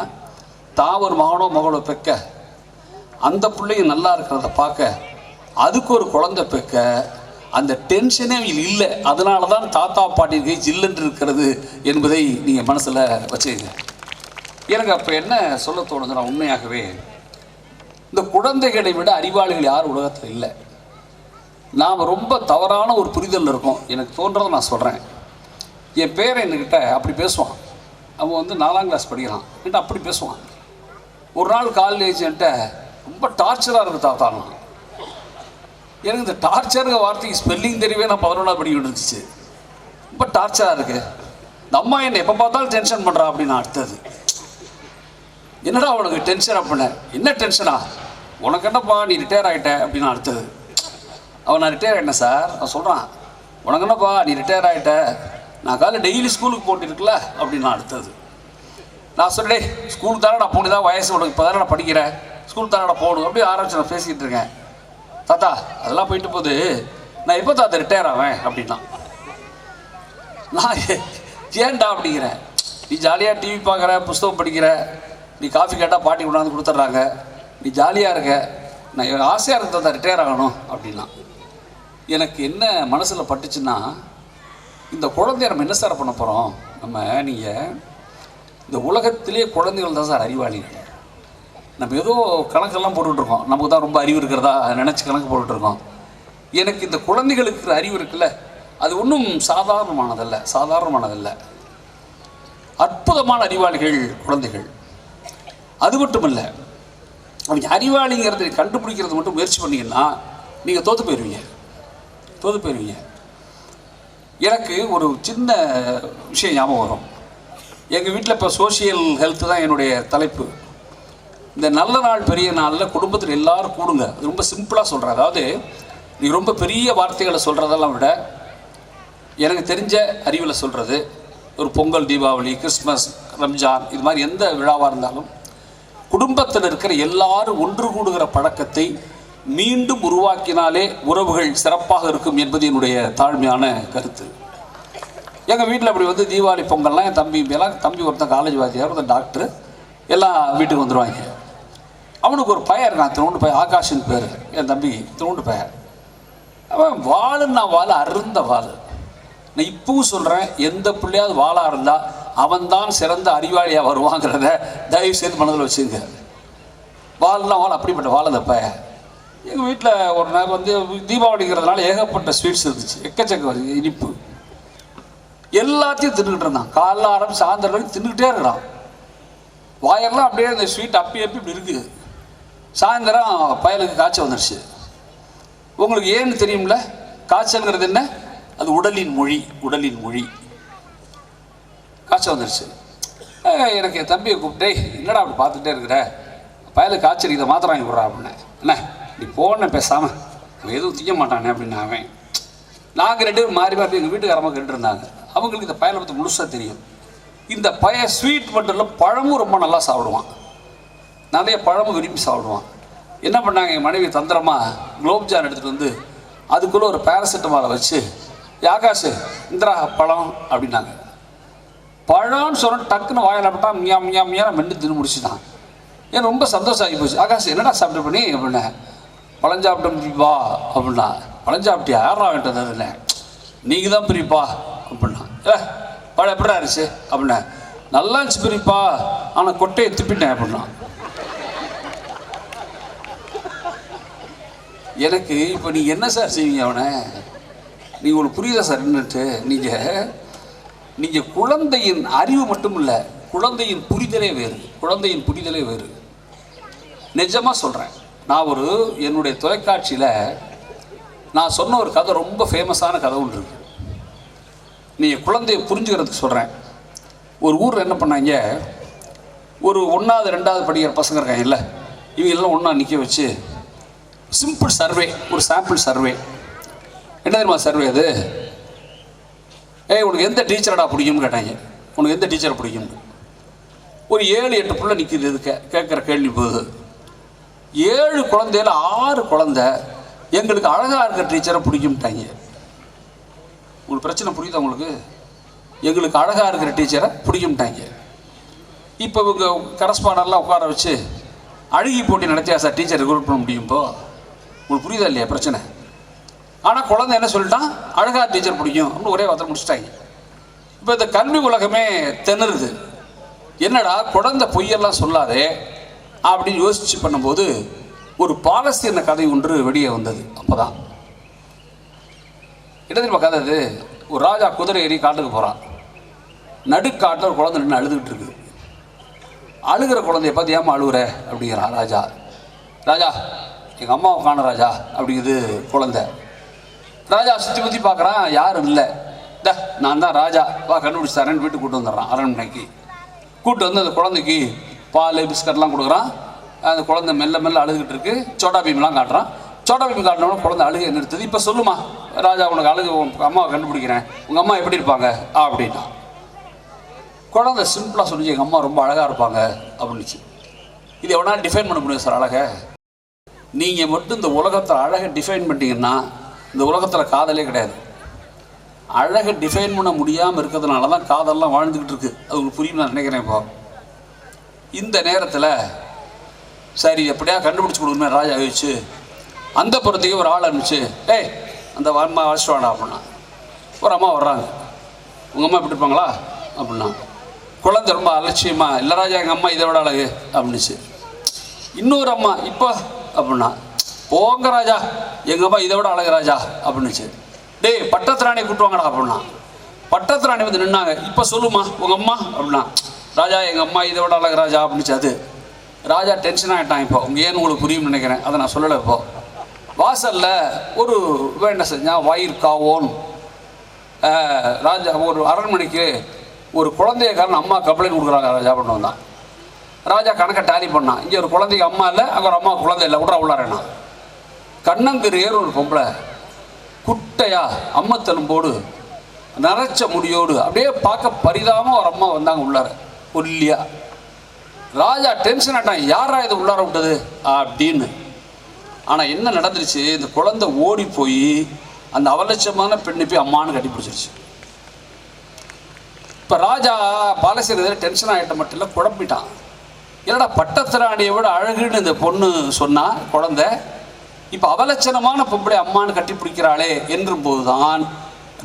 தான் ஒரு மகனோ மகளோ பெக்க அந்த பிள்ளைங்க நல்லா இருக்கிறத பார்க்க அதுக்கு ஒரு குழந்தை பெக்க அந்த டென்ஷனே இல்லை. அதனால தான் தாத்தா பாட்டி கை ஜில்லுன்று இருக்கிறது என்பதை நீங்கள் மனசில் வச்சுக்கங்க. எனக்கு அப்போ என்ன சொல்ல தோணுதுன்னா, உண்மையாகவே இந்த குழந்தைகளை விட அறிவாளிகள் யார் உலகத்தில் இல்லை. நாம் ரொம்ப தவறான ஒரு புரிதல் இருக்கோம். எனக்கு தோன்றதை நான் சொல்கிறேன். என் பேரை என்கிட்ட அப்படி பேசுவான். அவன் 4ஆம் கிளாஸ் படிக்கிறான், என்கிட்ட அப்படி பேசுவான். ஒரு நாள் காலேஜ் என்கிட்ட ரொம்ப டார்ச்சராக இருக்குது தாத்தானா. எனக்கு இந்த டார்ச்சருங்க வார்த்தைக்கு ஸ்பெல்லிங் தெரியவே நான் 11ஆவது படிக்கிட்டு இருந்துச்சு. ரொம்ப டார்ச்சராக இருக்குது. இந்த அம்மா என்னை எப்போ பார்த்தாலும் டென்ஷன் பண்ணுறா அப்படின்னு. அடுத்தது, என்னடா உனக்கு டென்ஷன் அப்படின்ன? என்ன டென்ஷனா? உனக்கு என்னப்பா, நீ ரிட்டையர் ஆகிட்ட அப்படின்னு. அடுத்தது, அவன் நான் ரிட்டையர் ஆகிட்டேன் சார். நான் சொல்கிறான், உனக்கு என்னப்பா நீ ரிட்டையர் ஆகிட்ட, நான் காலையில் டெய்லி ஸ்கூலுக்கு போட்டிருக்கல அப்படின்னு. அடுத்தது, நான் சொல்லிட்டே ஸ்கூலுக்கு தானடா போனி தான் வயசு உனக்கு இப்போ தானடா படிக்கிறேன், ஸ்கூலுக்கு தானடா போகணும் அப்படியே ஆரம்பிச்சு நான் பேசிக்கிட்டு இருக்கேன். தாத்தா அதெல்லாம் போயிட்டு போகுது, நான் எப்போ தாத்தா ரிட்டையர் ஆவேன் அப்படின்னா. நான் ஏன்டா அப்படிங்கிறேன். நீ ஜாலியாக டிவி பார்க்குற, புஸ்தகம் படிக்கிற, நீ காஃபி கேட்டால் பாட்டி கொண்டாந்து கொடுத்துட்றாங்க, நீ ஜாலியாக இருக்க, நான் ஆசையாக இருக்க தாத்தா ரிட்டையர் ஆகணும் அப்படின்னா. எனக்கு என்ன மனசில் பட்டுச்சுன்னா, இந்த குழந்தைய நம்ம என்ன சார் பண்ண போகிறோம்? நம்ம நீங்கள் இந்த உலகத்திலே குழந்தைகள் தான் சார் அறிவாளிகள். நம்ம ஏதோ கணக்கெல்லாம் போட்டுட்ருக்கோம், நமக்கு தான் ரொம்ப அறிவு இருக்கிறதா நினச்சி கணக்கு போட்டுட்ருக்கோம். எனக்கு இந்த குழந்தைகளுக்கு இருக்கிற அறிவு இருக்குல்ல, அது ஒன்றும் சாதாரணமானதல்ல. அற்புதமான அறிவாளிகள் குழந்தைகள். அது மட்டும் இல்லை, அவங்க அறிவாளிங்கிறத கண்டுபிடிக்கிறது மட்டும் முயற்சி பண்ணிங்கன்னா நீங்கள் தோற்று போயிடுவீங்க. எனக்கு ஒரு சின்ன விஷயம் ஞாபகம் வரும். எங்கள் வீட்டில் இப்போ சோஷியல் ஹெல்த்து தான் என்னுடைய தலைப்பு. இந்த நல்ல நாள் பெரிய நாளில் குடும்பத்தில் எல்லோரும் கூடுங்க. அது ரொம்ப சிம்பிளாக சொல்கிறேன். அதாவது நீ ரொம்ப பெரிய வார்த்தைகளை சொல்கிறதெல்லாம் விட எனக்கு தெரிஞ்ச அறிவில் சொல்கிறது, ஒரு பொங்கல், தீபாவளி, கிறிஸ்மஸ், ரம்ஜான், இது மாதிரி எந்த விழாவாக இருந்தாலும் குடும்பத்தில் இருக்கிற எல்லாரும் ஒன்று கூடுகிற பழக்கத்தை மீண்டும் உருவாக்கினாலே உறவுகள் சிறப்பாக இருக்கும் என்பது என்னுடைய தாழ்மையான கருத்து. எங்கள் வீட்டில் அப்படி வந்து தீபாவளி, பொங்கல்லாம் என் தம்பி ஒருத்தன் காலேஜ் வாத்தியார், ஒருத்தன் டாக்டர், எல்லாம் வீட்டுக்கு வந்துடுவாங்க. அவனுக்கு ஒரு பையன் இருக்கான், திருவுண்டு பையன், ஆகாஷின் பேர். என் தம்பி திருவுண்டு பையன். அவன் வாழ அருந்த வாள். நான் இப்பவும் சொல்கிறேன், எந்த பிள்ளையாவது வாழாக இருந்தால் அவன்தான் சிறந்த அறிவாளியாக வருவாங்கிறத தயவு செய்து மனதில் வச்சுங்க. வாள் அப்படிப்பட்ட வாள் அந்த பையன். எங்கள் வீட்டில் ஒரு நாள் வந்து தீபாவளிங்கிறதுனால ஏகப்பட்ட ஸ்வீட்ஸ் இருந்துச்சு, எக்கச்சக்க இனிப்பு. எல்லாத்தையும் தின்னுக்கிட்டு இருந்தான். காலைல ஆரம்பிச்சு சாயந்தரம் வரைக்கும் தின்னுக்கிட்டே இருக்கிறான். வாயெல்லாம் அப்படியே அந்த ஸ்வீட் அப்பி இப்படி இருக்குது. சாயந்தரம் பயலுக்கு காய்ச்சல் வந்துடுச்சு. உங்களுக்கு ஏன்னு தெரியும்ல, காய்ச்சல்ங்கிறது என்ன? அது உடலின் மொழி. காய்ச்சல் வந்துடுச்சு. எனக்கு என் தம்பியை கூப்பிட்டே, என்னடா அப்படி பார்த்துட்டே இருக்கிற, பயலுக்கு காய்ச்சல், இதை மாத்திரம் வாங்கி விட்றா அப்படின்னேன். என்ன நீ போன பேசாமல், அவன் எதுவும் திங்க மாட்டானே அப்படின்னு. அவன் நாங்கள் 2 பேரும் மாறி எங்கள் வீட்டுக்காரமாக கேட்டுருந்தாங்க. அவங்களுக்கு இந்த பயலை பற்றி முழுசாக தெரியும். இந்த பையன் ஸ்வீட் மட்டும் இல்லை, பழமும் ரொம்ப நல்லா சாப்பிடுவான். நிறைய பழமும் விரும்பி சாப்பிடுவான். என்ன பண்ணாங்க, என் மனைவி தந்திரமாக குலோப்ஜான் எடுத்துகிட்டு வந்து அதுக்குள்ளே ஒரு பேராசிட்டமாலை வச்சு, ஆகாஷ் இந்திரா பழம் அப்படின்னாங்க. பழம்னு சொன்ன டக்குன்னு வாயில் போட்டால் மியா மென்று தின்னு முடிச்சுட்டான். ஏன் ரொம்ப சந்தோஷம் ஆகி போச்சு. ஆகாஷ் என்னடா சாப்பிட்டு பண்ணி அப்படின்னா, பழம் சாப்பிட்டா அப்படின்னா. பழம் சாப்பிட்டியா, யாரா வேண்டது அதில், நீங்கள் தான் பிரிப்பா அப்படின்னா. பழம் எப்படா இருந்துச்சு அப்படின்னா, நல்லா இருந்துச்சு பிரிப்பா, ஆனால் கொட்டையை திப்பிட்டேன் அப்படின்னா. எனக்கு இப்போ நீங்கள் என்ன சார் செய்வீங்க அவனை? நீங்கள் உங்களுக்கு புரியுதா சார் என்னட்டு? நீங்கள் குழந்தையின் அறிவு மட்டும் இல்லை, குழந்தையின் புரிதலே வேறு. நிஜமாக சொல்கிறேன். நான் என்னுடைய தொலைக்காட்சியில் நான் சொன்ன ஒரு கதை, ரொம்ப ஃபேமஸான கதை ஒன்று இருக்குது. நீங்கள் குழந்தைய புரிஞ்சுக்கிறதுக்கு சொல்கிறேன். ஒரு ஊரில் என்ன பண்ணாங்க, ஒரு 1வது 2வது படிக்கிற பசங்க இருக்காங்க இல்லை, இவங்கெல்லாம் ஒன்றா நிற்க வச்சு சிம்பிள் சர்வே, ஒரு சாம்பிள் சர்வே. என்ன தெரியுமா சர்வே அது? உனக்கு எந்த டீச்சரடா பிடிக்கும்னு கேட்டாங்க. உனக்கு எந்த டீச்சரை பிடிக்கும்னு. ஒரு 7-8 பிள்ளை நிற்கிது. இது கேட்குற கேள்வி போகுது. 7 குழந்தையில 6 குழந்தை எங்களுக்கு அழகாக இருக்கிற டீச்சரை பிடிக்கும்ட்டாங்க. உங்களுக்கு பிரச்சனை புரியுதா உங்களுக்கு? எங்களுக்கு அழகாக இருக்கிற டீச்சரை பிடிக்கும்ட்டாங்க. இப்போ இவங்க கரஸ்பாண்டெல்லாம் உட்கார வச்சு அழகி போட்டி நடத்தியா சார் டீச்சர் ரெக்ரூட் பண்ண முடியும்? இப்போ உங்களுக்கு புரியுதா இல்லையா பிரச்சனை? ஆனால் குழந்தை என்ன சொல்லிட்டான், அழகாக டீச்சர் பிடிக்கும் அப்படின்னு ஒரே வார்த்தை முடிச்சிட்டாங்க. இப்போ இந்த கல்வி உலகமே திணறுது. என்னடா குழந்தை பொய்யெல்லாம் சொல்லாதே அப்படின்னு யோசிச்சு பண்ணும்போது ஒரு பாலஸ்தீன கதை ஒன்று வெளியே வந்தது. அப்போ தான் என்ன தெரியுமா கதை அது? ஒரு ராஜா குதிரை ஏறி காட்டுக்கு போகிறான். நடுக்காட்டில் ஒரு குழந்தை நின்று அழுதுகிட்டு இருக்குது. அழுகிற குழந்தைய பார்த்து ஏமா அழுகுற அப்படிங்கிறான் ராஜா. ராஜா எங்கள் அம்மாவை காண ராஜா அப்படிங்குது குழந்தை. ராஜா சுற்றி பார்க்குறான், யாரும் இல்லை. நான் தான் ராஜா, வா கண்டுபிடிச்சி தரேன்னு வீட்டுக்கு கூப்பிட்டு வந்துடுறான். அரண்மனைக்கு கூப்பிட்டு வந்து அந்த குழந்தைக்கு பால் பிஸ்கட்லாம் கொடுக்குறான். அந்த குழந்தை மெல்ல அழுதுகிட்டு இருக்கு. சோட்டா பீம்லாம் காட்டுறான். சோட்டா பீம் காட்டினோட குழந்தை அழுகை நிறுத்துது. இப்போ சொல்லுமா ராஜா, உனக்கு அழுகு உங்கள் அம்மாவை கண்டுபிடிக்கிறேன், உங்கள் அம்மா எப்படி இருப்பாங்க அப்படின்னா. குழந்தை சிம்பிளாக சொல்லிச்சு, எங்கள் அம்மா ரொம்ப அழகாக இருப்பாங்க அப்படின்னுச்சு. இது எவனா டிஃபைன் பண்ண முடியும் சார் அழகை? நீங்கள் மட்டும் இந்த உலகத்தில் அழகை டிஃபைன் பண்ணிட்டீங்கன்னா இந்த உலகத்தில் காதலே கிடையாது. அழகை டிஃபைன் பண்ண முடியாமல் இருக்கிறதுனால தான் காதல்லாம் வாழ்ந்துக்கிட்டு இருக்குது. அது உங்களுக்கு புரியும் நான் நினைக்கிறேன். இப்போ இந்த நேரத்தில் சரி எப்படியா கண்டுபிடிச்சி கொடுக்குமே ராஜா யோசிச்சு அந்த புறத்துக்கு ஒரு ஆள் அனுப்பிச்சு, அந்த அம்மா அழைச்சிட்டு வாடா அப்படின்னா. ஒரு அம்மா வர்றாங்க. உங்கள் அம்மா எப்படி இருப்பாங்களா அப்படின்னா. குழந்தை ரொம்ப அலட்சியமாக, இல்லை ராஜா எங்கள் அம்மா இதை விட அழகு அப்படின்னுச்சு. இன்னொரு அம்மா இப்போ அப்படின்னா, போங்க ராஜா, எங்கள் அம்மா இதை விட அழகு ராஜா அப்படின்னுச்சு. டேய் பட்டத்திராணியை கூப்பிட்டு வாங்கடா அப்படின்னா. பட்டத்திராணி வந்து நின்னாங்க. இப்போ சொல்லுமா உங்கள் அம்மா அப்படின்னா. ராஜா எங்கள் அம்மா இதை விட அழகு ராஜா அப்படின்னுச்சு. அது ராஜா டென்ஷன் ஆகிட்டான். இப்போ உங்க ஏன்னு உங்களுக்கு புரியும்னு நினைக்கிறேன், அதை நான் சொல்லலை. இப்போ வாசலில் ஒரு வேண்டை செஞ்சான். வாயிற்காவோன் ராஜா ஒரு அரண்மனைக்கு ஒரு குழந்தையக்காரன் அம்மா கம்ப்ளைண்ட் கொடுக்குறாங்க ராஜா அப்படின்னு வந்தான். ராஜா கணக்கை டேலி பண்ணான். இங்கே ஒரு குழந்தைக்கு அம்மா இல்லை, அங்கே ஒரு அம்மா குழந்தை இல்லை, விட்றா உள்ளாரேண்ணா. கண்ணங்கரியர் ஒரு பொம்பளை குட்டையா அம்மத்தெலும்போடு நரைச்ச முடியோடு அப்படியே பார்க்க பரிதாமல் ஒரு அம்மா வந்தாங்க உள்ளார ஒல்லியா. ராஜா டென்ஷன் ஆட்டான், யாரா இது உள்ளார விட்டது அப்படின்னு. ஆனால் என்ன நடந்துருச்சு, இந்த குழந்தை ஓடி போய் அந்த அவலட்சமான பெண்ணை போய் அம்மானு கட்டி பிடிச்சிருச்சு. இப்போ ராஜா பாலசீரத்தில் டென்ஷன் ஆகிட்ட மட்டும் இல்லை, குழப்பிட்டான். என்னடா பட்டத்திராணியை விட அழகுன்னு இந்த பொண்ணு சொன்னா குழந்தை, இப்போ அவலட்சணமான பொம்பளை அம்மானு கட்டி பிடிக்கிறாளே என்றும் போதுதான்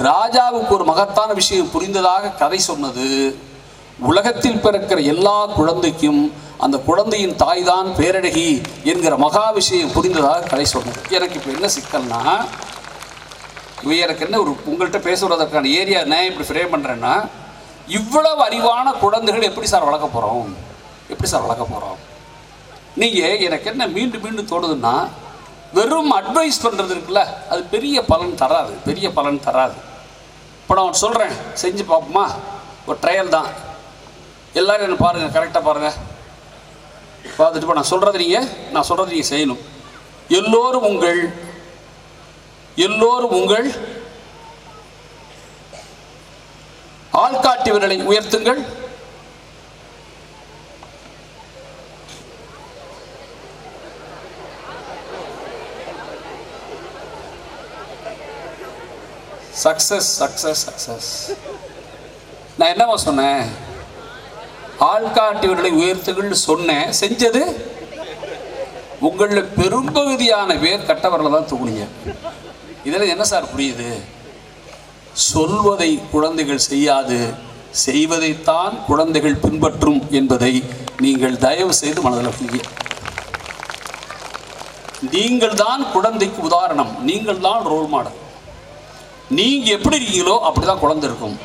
ராஜாவுக்கு ஒரு மகத்தான விஷயம் புரிந்ததாக கதை சொன்னது. உலகத்தில் பிறக்கிற எல்லா குழந்தைக்கும் அந்த குழந்தையின் தாய் தான் பேரழகி என்கிற மகா விஷயம் புரிந்ததாக கதை சொன்னது. எனக்கு இப்போ என்ன சிக்கல்னா, எனக்கு என்ன ஒரு உங்கள்கிட்ட பேசுவதற்கான ஏரியா நான் இப்படி ஃப்ரேம் பண்ணுறேன்னா, இவ்வளவு அறிவான குழந்தைகள் எப்படி சார் வளர்க்க போகிறோம், எப்படி சார் வளர்க்க போகிறோம்? நீங்கள் எனக்கு என்ன மீண்டும் மீண்டும் தோணுதுன்னா, வெறும் அட்வைஸ் பண்ணுறது இருக்குல்ல, அது பெரிய பலன் தராது, பெரிய பலன் தராது. இப்போ நான் சொல்கிறேன், செஞ்சு பார்ப்போமா? ஒரு ட்ரையல் தான். எல்லோரும் என்ன பாருங்கள், கரெக்டாக பாருங்கள். பார்த்துட்டு இப்போ நான் சொல்கிறது நீங்கள் செய்யணும். எல்லோரும் உங்கள் ஆள்காட்டி விரலை உயர்த்துங்கள். Success success success. நான் என்னவா சொன்னேன்? ஆள்காட்டி விரலை உயர்த்துகள்னு சொன்னேன். செஞ்சது உங்களில் பெரும்பகுதியான பேர் கட்டவரில் தான் தூங்குனீங்க. இதில் என்ன சார் புரியுது? சொல்வதை குழந்தைகள் செய்யாது, செய்வதைத்தான் குழந்தைகள் பின்பற்றும் என்பதை நீங்கள் தயவு செய்து மனதில் வைங்க. நீங்கள் தான் குழந்தைக்கு உதாரணம், நீங்கள் தான் ரோல் மாடல். நீங்கள் எப்படி இருக்கீங்களோ அப்படி தான் குழந்தை இருக்கும்.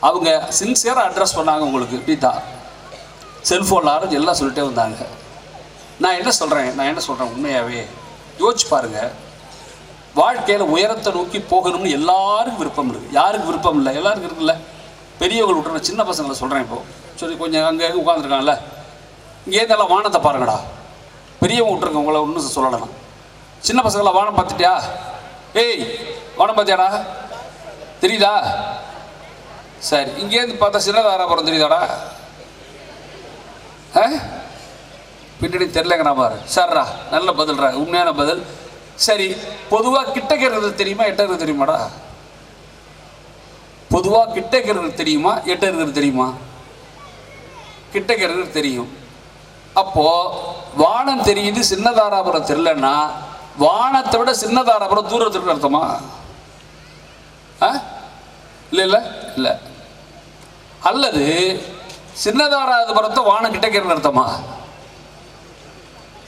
அவங்க சின்சியராக அட்ரஸ் பண்ணாங்க உங்களுக்கு, இப்படிதான் செல்ஃபோனில் ஆரஞ்சு எல்லாம் சொல்லிட்டே வந்தாங்க. நான் என்ன சொல்கிறேன் உண்மையாகவே யோசிச்சு பாருங்கள். வாழ்க்கையில் உயரத்தை நோக்கி போகணும்னு எல்லாருக்கும் விருப்பம் இருக்குது. யாருக்கு விருப்பம் இல்லை? எல்லாருக்கும் இருக்குல்ல. பெரியவங்க விட்டுற சின்ன பசங்களை சொல்கிறேன். இப்போது சொல்லி கொஞ்சம் அங்கே உட்காந்துருக்காங்கல்ல, இங்கேருந்தெல்லாம் வானத்தை பாருங்கடா. பெரியவங்க விட்டுருங்க, உங்களை ஒன்றும் சொல்லலாம். சின்ன பசங்களை வானம் பார்த்துட்டியா? ஏய் வானம் பார்த்தியாடா? தெரியுதா? சரி, இங்கேருந்து பார்த்தா சின்னதாராபுரம் தெரியுதாடா? பின்னாடி தெரிலங்கண்ணா பாரு. சரிடா, நல்ல பதில்ரா, உண்மையான பதில். சரி, பொதுவாக கிட்டக்க இருக்கிறது தெரியுமா, எட்ட இருக்கிறது தெரியுமாடா? பொதுவாக கிட்டக்க இருக்கிறது தெரியுமா, எட்ட இருக்கிறது தெரியுமா? கிட்டக்க இருக்கிறது தெரியும். அப்போது வானம் தெரியுது, சின்னதாராபுரம் தெரியலன்னா வானத்தை விட சின்னதாராபுரம் தூரத்துக்கு அர்த்தமா? இல்லை. அல்லது சின்னதாராபுரத்தை வானம் கிட்டக்க அர்த்தமா?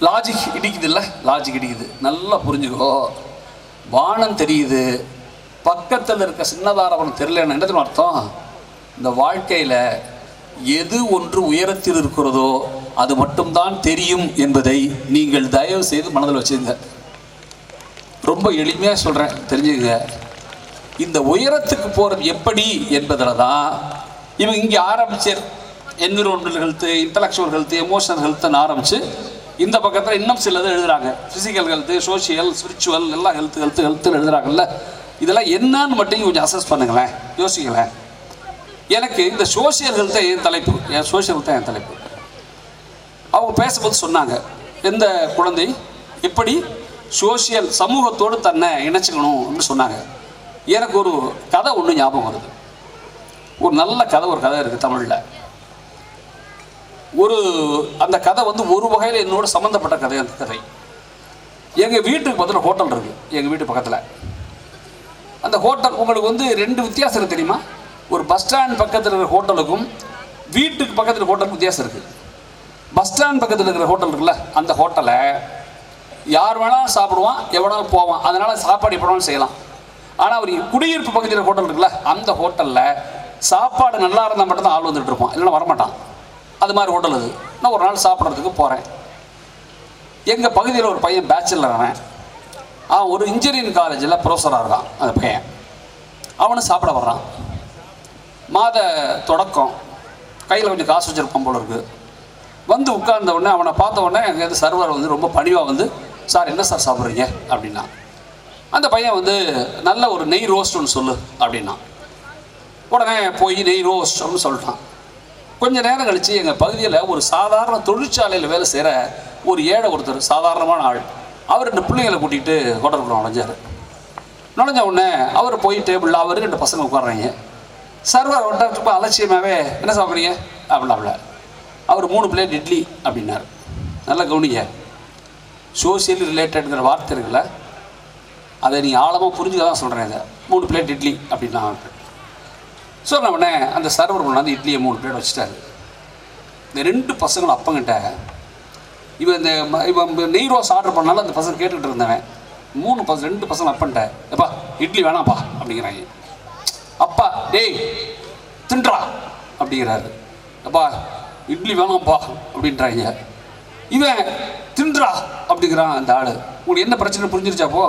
லாஜிக் இடிக்குது இல்லை? லாஜிக் இடிக்குது. நல்லா புரிஞ்சுக்கோ. வானம் தெரியுது, பக்கத்தில் இருக்க சின்னதாராபுரம் தெரியலன்னு என்ன தெரியுமா அர்த்தம்? இந்த வாழ்க்கையில் எது ஒன்று உயரத்தில் இருக்கிறதோ அது மட்டும்தான் தெரியும் என்பதை நீங்கள் தயவு செய்து மனதில் வச்சுங்க. ரொம்ப எளிமையாக சொல்கிறேன், தெரிஞ்சுங்க. இந்த உயரத்துக்கு போகிறது எப்படி என்பதில் தான் இவங்க இங்கே ஆரம்பிச்சு environmental health, intellectual health, emotional ஹெல்த்துன்னு ஆரம்பித்து இந்த பக்கத்தில் இன்னும் சிலது எழுதுகிறாங்க. ஃபிசிக்கல் ஹெல்த்து, சோஷியல், ஸ்பிரிச்சுவல் எல்லாம் ஹெல்த்துன்னு எழுதுகிறாங்கல்ல. இதெல்லாம் என்னன்னு மட்டும் கொஞ்சம் அசஸ் பண்ணுங்களேன், யோசிங்களேன். எனக்கு இந்த சோஷியல் ஹெல்த்தை என் தலைப்பு, சோஷியல் ஹெல்த்தை என் தலைப்பு. அவங்க பேசும்போது சொன்னாங்க, எந்த குழந்தை எப்படி சோஷியல் சமூகத்தோடு தன்னை இணைச்சிக்கணும் அப்படின்னு சொன்னாங்க. எனக்கு ஒரு கதை ஒன்று ஞாபகம் வருது. ஒரு நல்ல கதை, ஒரு கதை இருக்குது தமிழில். அந்த கதை ஒரு வகையில் என்னோட சம்மந்தப்பட்ட கதை. அந்த கதை எங்கள் வீட்டுக்கு பக்கத்தில் ஹோட்டல் இருக்குது, எங்கள் வீட்டு பக்கத்தில். அந்த ஹோட்டல் உங்களுக்கு 2 வித்தியாசம் இருக்குது தெரியுமா? ஒரு பஸ் ஸ்டாண்ட் பக்கத்தில் இருக்கிற ஹோட்டலுக்கும் வீட்டுக்கு பக்கத்தில் ஹோட்டலுக்கும் வித்தியாசம் இருக்குது. பஸ் ஸ்டாண்ட் பக்கத்தில் இருக்கிற ஹோட்டல் இருக்குல்ல, அந்த ஹோட்டலை யார் வேணாலும் சாப்பிடுவான், எவனாலும் போவான். அதனால் சாப்பாடு எப்போ வேணாலும் செய்யலாம். ஆனால் ஒரு குடியிருப்பு பகுதியில் ஹோட்டல் இருக்குல்ல, அந்த ஹோட்டலில் சாப்பாடு நல்லா இருந்தால் மட்டும்தான் ஆள் வந்துட்டு இருப்பான், இல்லைன்னா வரமாட்டான். அது மாதிரி ஹோட்டல் அது. நான் ஒரு நாள் சாப்பிட்றதுக்கு போகிறேன். எங்கள் பகுதியில் ஒரு பையன் பேச்சுலர், அவன் ஒரு இன்ஜினியரிங் காலேஜில் ப்ரொஃபஸராக இருக்கான். அந்த பையன் அவனும் சாப்பிட வர்றான். மாத தொடக்கம், கையில் கொஞ்சம் காசு வச்சுருப்பான் போல இருக்குது. வந்து உட்கார்ந்த உடனே அவனை பார்த்த உடனே எங்கள் சர்வர் வந்து ரொம்ப பணிவாக வந்து, சார் என்ன சார் சாப்பிட்றீங்க அப்படின்னா. அந்த பையன் வந்து நல்ல ஒரு நெய் ரோஸ்ட் ஒன்று சொல்லு அப்படின்னா. உடனே போய் நெய் ரோஸ்ட் அப்படின்னு சொல்லிட்டான். கொஞ்சம் நேரம் கழித்து எங்கள் பகுதியில் ஒரு சாதாரண தொழிற்சாலையில் வேலை செய்கிற ஒரு ஏழை ஒருத்தர், சாதாரணமான ஆள், அவர் 2 பிள்ளைங்களை கூட்டிகிட்டு ஹோட்டலுக்குள்ள நுழைஞ்ச உடனே அவர் போய் டேபிளில் அவர் 2 பசங்க உட்காடுறாங்க. சர்வர் ரொம்ப அலட்சியமாகவே என்ன சாப்பிட்றீங்க அப்படின்னாப்ல. அவர் 3 பிளேட் இட்லி அப்படின்னார். நல்லா கவனிங்க, சோசியல் ரிலேட்டடுங்கிற வார்த்தை இருக்குல்ல, அதை நீங்கள் ஆழமாக புரிஞ்சுக்க தான் சொல்கிறேன். இதை 3 பிளேட் இட்லி அப்படின்னா சொன்ன உடனே அந்த சர்வர் கொண்டாந்து இட்லியை 3 பிளேட் வச்சுட்டாரு. இந்த 2 பசங்களும் அப்பங்கிட்ட இவன் நெய் ரோஸ் ஆர்டர் பண்ணாலும் அந்த பசங்க கேட்டுக்கிட்டு இருந்தவன் 2 பசங்க அப்பன்ட்ட, எப்பா இட்லி வேணாம்ப்பா அப்படிங்கிறாங்க. அப்பா டேய் தின்றா அப்படிங்கிறாரு. அப்பா இட்லி வேணாம்ப்பா அப்படின்றாங்க. இவன் தின்றா அப்படிங்கிறான் அந்த ஆள். உங்களுக்கு என்ன பிரச்சனை புரிஞ்சிருச்சாப்போ?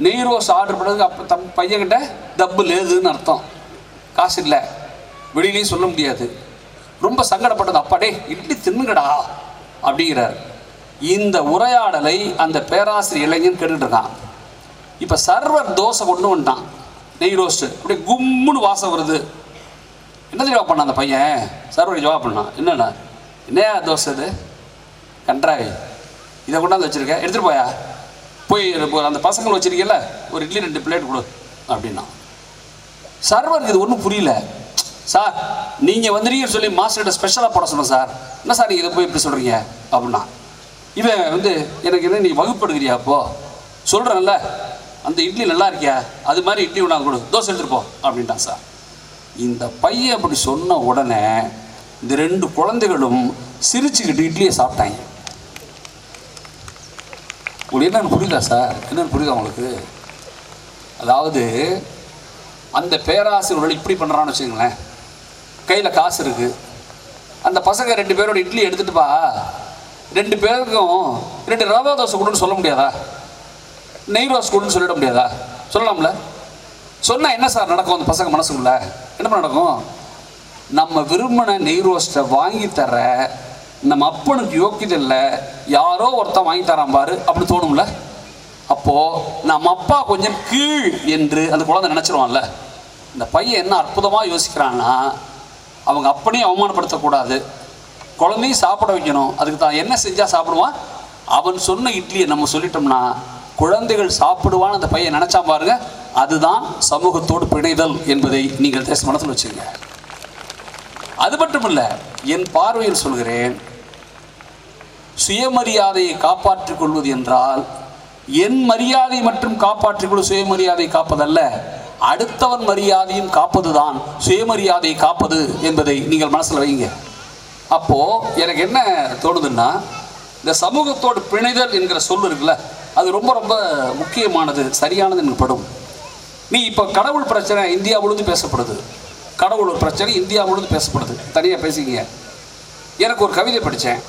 நெய் ரோஸ் ஆர்டர் பண்ணதுக்கு அப்போ பையன்கிட்ட டப்பு லேதுன்னு அர்த்தம். காசு இல்லை, வெளியிலையும் சொல்ல முடியாது. ரொம்ப சங்கடப்பட்டது. அப்பா டே இட்லி தின்னுங்கடா அப்படிங்கிறார். இந்த உரையாடலை அந்த பேராசிரியர் இளைஞன் கேட்டுட்டு இருக்கான். இப்போ சர்வர் தோசை கொண்டு வந்துட்டான், நெய் ரோஸ்ட்டு, அப்படியே கும்முன்னு வாசம் வருது. என்ன ஜவாப் பண்ணான் அந்த பையன்? சர்வர் ஜவாப் பண்ணான், என்னண்ணா என்னையா தோசை இது, கன்றாவி, இதை கொண்டாந்து வச்சுருக்கேன், எடுத்துகிட்டு போயா, போய் அந்த பசங்களை வச்சுருக்கல ஒரு இட்லி 2 பிளேட் கொடு அப்படின்னா. சர்வருக்கு இது ஒன்றும் புரியல. சார் நீங்கள் வந்துடுறீங்கன்னு சொல்லி மாஸ்டர்கிட்ட ஸ்பெஷலாக போட சொன்னேன் சார், என்ன சார் நீங்கள் இதை போய் இப்படி சொல்கிறீங்க அப்படின்னா. இவன் வந்து எனக்கு என்ன நீ வகுப்பு எடுக்கிறியா? அப்போது சொல்கிறேன்ல அந்த இட்லி நல்லா இருக்கியா, அது மாதிரி இட்லி ஒன்றா கொடு, தோசை எடுத்துகிட்டு போ அப்படின்ட்டான் சார். இந்த பையன் அப்படி சொன்ன உடனே இந்த 2 குழந்தைகளும் சிரிச்சுக்கிட்டு இட்லியை சாப்பிட்டாங்க. உங்களுக்கு என்னென்னு புரியுதா சார்? என்னென்னு புரியுதா உங்களுக்கு? அதாவது அந்த பேராசிரியர்கள் இப்படி பண்ணுறான்னு வச்சுக்கங்களேன், கையில் காசு இருக்குது, அந்த பசங்க 2 பேரோட இட்லி எடுத்துகிட்டுப்பா 2 பேருக்கும் 2 ரவா தோசை கொடுன்னு சொல்ல முடியாதா? நெய் ரோஸ் கொடுன்னு சொல்லிட முடியாதா? சொல்லலாம்ல? சொன்னால் என்ன சார் நடக்கும்? அந்த பசங்க மனசுக்குள்ள என்ன நடக்கும்? நம்ம விரும்பின நெய் ரோஸ்ட்டை வாங்கி தர நம்ம அப்பனுக்கு யோக்கியது இல்லை, யாரோ ஒருத்தன் வாங்கி தரான் பாரு அப்படி தோணும்ல. அப்போது நம்ம அப்பா கொஞ்சம் கீழ் என்று அந்த குழந்தை நினச்சிருவான்ல. இந்த பையன் என்ன அற்புதமாக யோசிக்கிறான்னா, அவங்க அப்பனையும் அவமானப்படுத்தக்கூடாது, குழந்தையும் சாப்பிட வைக்கணும், அதுக்கு தான் என்ன செஞ்சால் சாப்பிடுவான். அவன் சொன்ன இட்லியை நம்ம சொல்லிட்டோம்னா குழந்தைகள் சாப்பிடுவான்னு அந்த பையன் நினச்சான் பாருங்க. அதுதான் சமூகத்தோடு பிணைதல் என்பதை நீங்கள் தேச மனத்தில் வச்சுங்க. அது மட்டும் இல்லை, என் பார்வையில் சொல்கிறேன், சுயமரியாதையை காப்பாற்றிக் கொள்வது என்றால் என் மரியாதை மற்றும் காப்பாற்றிக் கொள்வது சுயமரியாதை காப்பதல்ல, அடுத்தவன் மரியாதையும் காப்பதுதான் சுயமரியாதையை காப்பது என்பதை நீங்கள் மனசில் வைங்க. அப்போது எனக்கு என்ன தோணுதுன்னா, இந்த சமூகத்தோடு பிணைதல் என்கிற சொல் இருக்குல்ல, அது ரொம்ப ரொம்ப முக்கியமானது, சரியானது எனக்கு படும். நீ இப்போ கடவுள் பிரச்சனை இந்தியா முழுவதும் பேசப்படுது, கடவுள் ஒரு பிரச்சனை இந்தியா முழுவதும் பேசப்படுது, தனியாக பேசிக்கிங்க. எனக்கு ஒரு கவிதை படித்தேன்,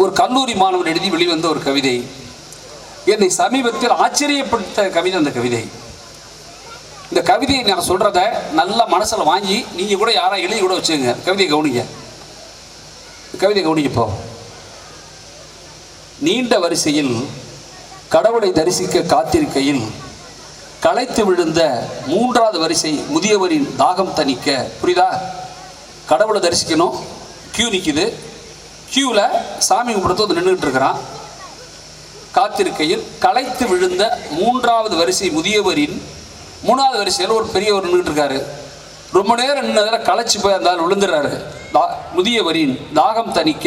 ஒரு கல்லூரி மாணவன் எழுதி வெளிவந்த ஒரு கவிதை, என்னை சமீபத்தில் ஆச்சரியப்படுத்த கவிதை. அந்த கவிதை, இந்த கவிதையை நான் சொல்கிறத நல்லா மனசில் வாங்கி நீங்கள் கூட யாராவது எழுதி கூட வச்சுங்க. கவிதையை கவனிங்க, கவிதை கவனிக்கப்போ. நீண்ட வரிசையில் கடவுளை தரிசிக்க காத்திருக்கையில் களைத்து விழுந்த 3வது வரிசை முதியவரின் தாகம் தணிக்க. புரியுதா? கடவுளை தரிசிக்கணும், கியூ நிற்கிது, கியூவில் சாமி கும்பிடுத்து நின்றுட்டு இருக்கிறான். காத்திருக்கையில் களைத்து விழுந்த 3வது வரிசை முதியவரின் 3வது வரிசையில் ஒரு பெரியவர் நின்றுட்டு இருக்காரு. ரொம்ப நேரம் நின்னதில் களைச்சி போய் அந்த விழுந்துடுறாரு. முதியவரின் தாகம் தணிக்க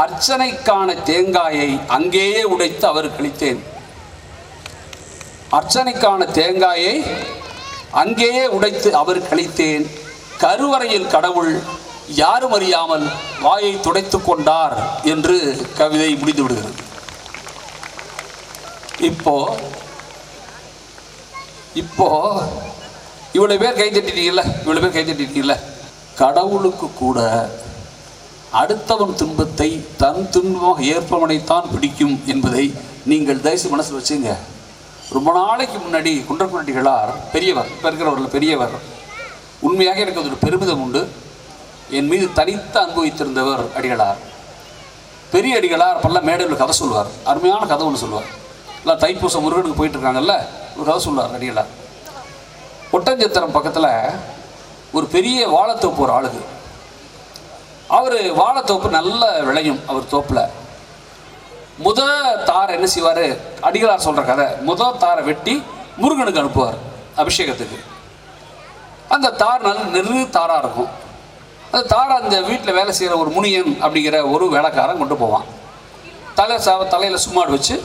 அர்ச்சனைக்கான தேங்காயை அங்கேயே உடைத்து அவர் கழித்தேன். அர்ச்சனைக்கான தேங்காயை அங்கேயே உடைத்து அவர் கழித்தேன். கருவறையில் கடவுள் யாரும் அறியாமல் வாயை துடைத்து கொண்டார் என்று கவிதை முடிந்து விடுகிறது. இப்போ இவ்வளோ பேர் கைத்தட்டிட்டீங்கல்ல, கடவுளுக்கு கூட அடுத்தவன் துன்பத்தை தன் துன்பமாக ஏற்பவனைத்தான் பிடிக்கும் என்பதை நீங்கள் தயவுசெய்து மனசில் வச்சுங்க. ரொம்ப நாளைக்கு முன்னாடி குன்றக்குடிகளார் பெரியவர், இப்போ இருக்கிறவர்கள் பெரியவர், உண்மையாக எனக்கு ஒரு பெருமிதம் உண்டு. என் மீது தனித்து அனுபவித்திருந்தவர் அடிகளார். பெரிய அடிகளார் அப்பெல்லாம் மேடையில் கதை சொல்லுவார். அருமையான கதை ஒன்று சொல்லுவார். இல்லை தைப்பூசம் முருகனுக்கு போயிட்டு இருக்காங்கல்ல, ஒரு கதை சொல்லுவார் அடிகளார். ஒட்டஞ்சத்திரம் பக்கத்தில் ஒரு பெரிய வாழைத்தோப்பு ஒரு ஆளுக்கு. அவர் வாழைத்தோப்பு நல்ல விளையும். அவர் தோப்பில் தாரை என்ன செய்வார், அடிகளார் சொல்கிற கதை, தாரை வெட்டி முருகனுக்கு அனுப்புவார் அபிஷேகத்துக்கு. அந்த தார் நல்ல நெரு தாராக இருக்கும். அந்த தாரை அந்த வீட்டில் வேலை செய்கிற ஒரு முனியன் அப்படிங்கிற ஒரு வேலைக்காரன் கொண்டு போவான். தலையில் சும்மாடு வச்சு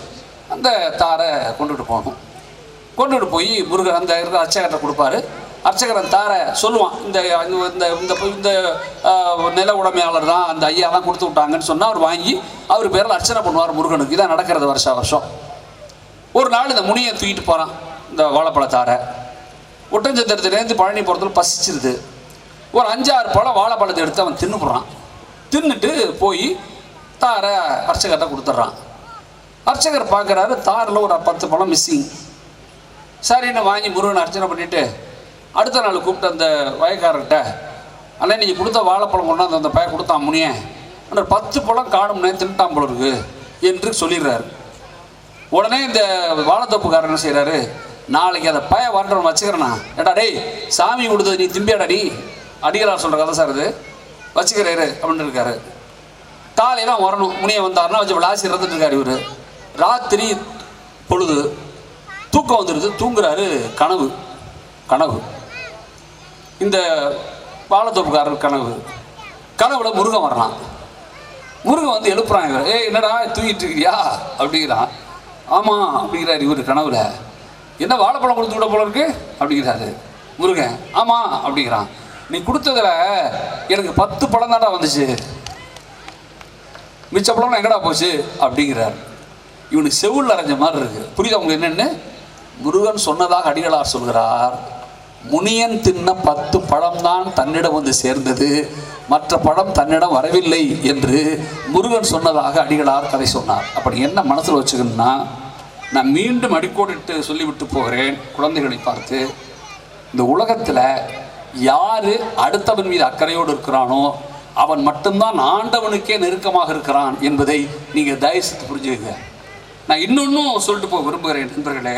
அந்த தாரை கொண்டுட்டு போகணும். கொண்டுட்டு போய் முருகன் அந்த இருக்கிற அர்ச்சகர்கிட்ட கொடுப்பாரு. அர்ச்சகர் அந்த தாரை சொல்லுவான், இந்த இந்த நில உடைமையாளர் தான், அந்த ஐயா தான் கொடுத்து விட்டாங்கன்னு சொன்னால் அவர் வாங்கி அவர் பேரில் அர்ச்சனை பண்ணுவார் முருகனுக்கு. இதான் நடக்கிறது வருஷம். ஒரு நாள் இந்த முனியை தூக்கிட்டு போகிறான் இந்த வாழைப்பழத்தாரை. ஒட்டஞ்சத்திரத்துலேருந்து பழனி போகிறதுல பசிச்சிருது. ஒரு 5-6 பழம் வாழைப்பழத்தை எடுத்து அவன் தின்னுடுறான். தின்னுட்டு போய் தாரை அர்ச்சகர்கிட்ட கொடுத்துட்றான். அர்ச்சகர் பார்க்குறாரு, தாரில் ஒரு 10 பழம் மிஸ்ஸிங். சரின்னு வாங்கி முருகனை அர்ச்சனை பண்ணிவிட்டு அடுத்த நாள் கூப்பிட்டு அந்த வயக்காரர்கிட்ட, அண்ணே நீங்கள் கொடுத்த வாழைப்பழம் கொண்டாந்து அந்த பையன் கொடுத்தான் முனியே, அந்த 10 பழம் காணும்னே தின்ட்டான் போல இருக்கு என்று சொல்லிடுறாரு. உடனே இந்த வாழைத்தோப்புக்காரர் என்ன செய்கிறாரு, நாளைக்கு அதை பய வரணும் வச்சுக்கிறேண்ணா. ஏடா டேய், சாமி கொடுத்தது நீ திம்பியாடா நீ, அடிகளார் சொல்கிற கதை சார் இது, வச்சுக்கிறாரு அப்படின்னு இருக்காரு. காலையில் வரணும், முனியை வந்தாருன்னா வச்சு விளாசி இறந்துட்டு இருக்காரு இவர். ராத்திரி பொழுது தூக்கம் வந்துடுது. தூங்குறாரு. கனவு இந்த வாழைத்தோப்புக்காரர் கனவுல முருகன் வர்றான். முருகன் வந்து எழுப்புறான் இவர். என்னடா தூங்கிட்டு இருக்கிறியா அப்படிங்கிறான். ஆமாம் அப்படிங்கிறார் இவர் கனவுல. என்ன வாழைப்பழம் கொடுத்து விட போல இருக்கு அப்படிங்கிறாரு முருகன். ஆமாம் அப்படிங்கிறான். நீ கொடுத்ததில் எனக்கு 10 பழம் தாண்டா வந்துச்சு, மிச்ச பழம் எங்கடா போச்சு அப்படிங்கிறார். இவனுக்கு செவுள் அரைஞ்ச மாதிரி இருக்கு. புரியுதா உங்களுக்கு என்னென்னு? முருகன் சொன்னதாக அடிகளார் சொல்கிறார். முனியன் தின்ன 10 பழம் தான் தன்னிடம் வந்து சேர்ந்தது, மற்ற பழம் தன்னிடம் வரவில்லை என்று முருகன் சொன்னதாக அடிகளார் கதை சொன்னார். அப்படி என்ன மனசில் வச்சுக்கணும்னா, நான் மீண்டும் அடிக்கோடிட்டு சொல்லிவிட்டு போகிறேன் குழந்தைகளை பார்த்து, இந்த உலகத்தில் யார் அடுத்தவன் மீது அக்கறையோடு இருக்கிறானோ அவன் மட்டும்தான் ஆண்டவனுக்கே நெருக்கமாக இருக்கிறான் என்பதை நீங்கள் தயவுசெய்து புரிஞ்சுக்க. நான் இன்னொன்னும் சொல்லிட்டு போக விரும்புகிறேன் நண்பர்களே.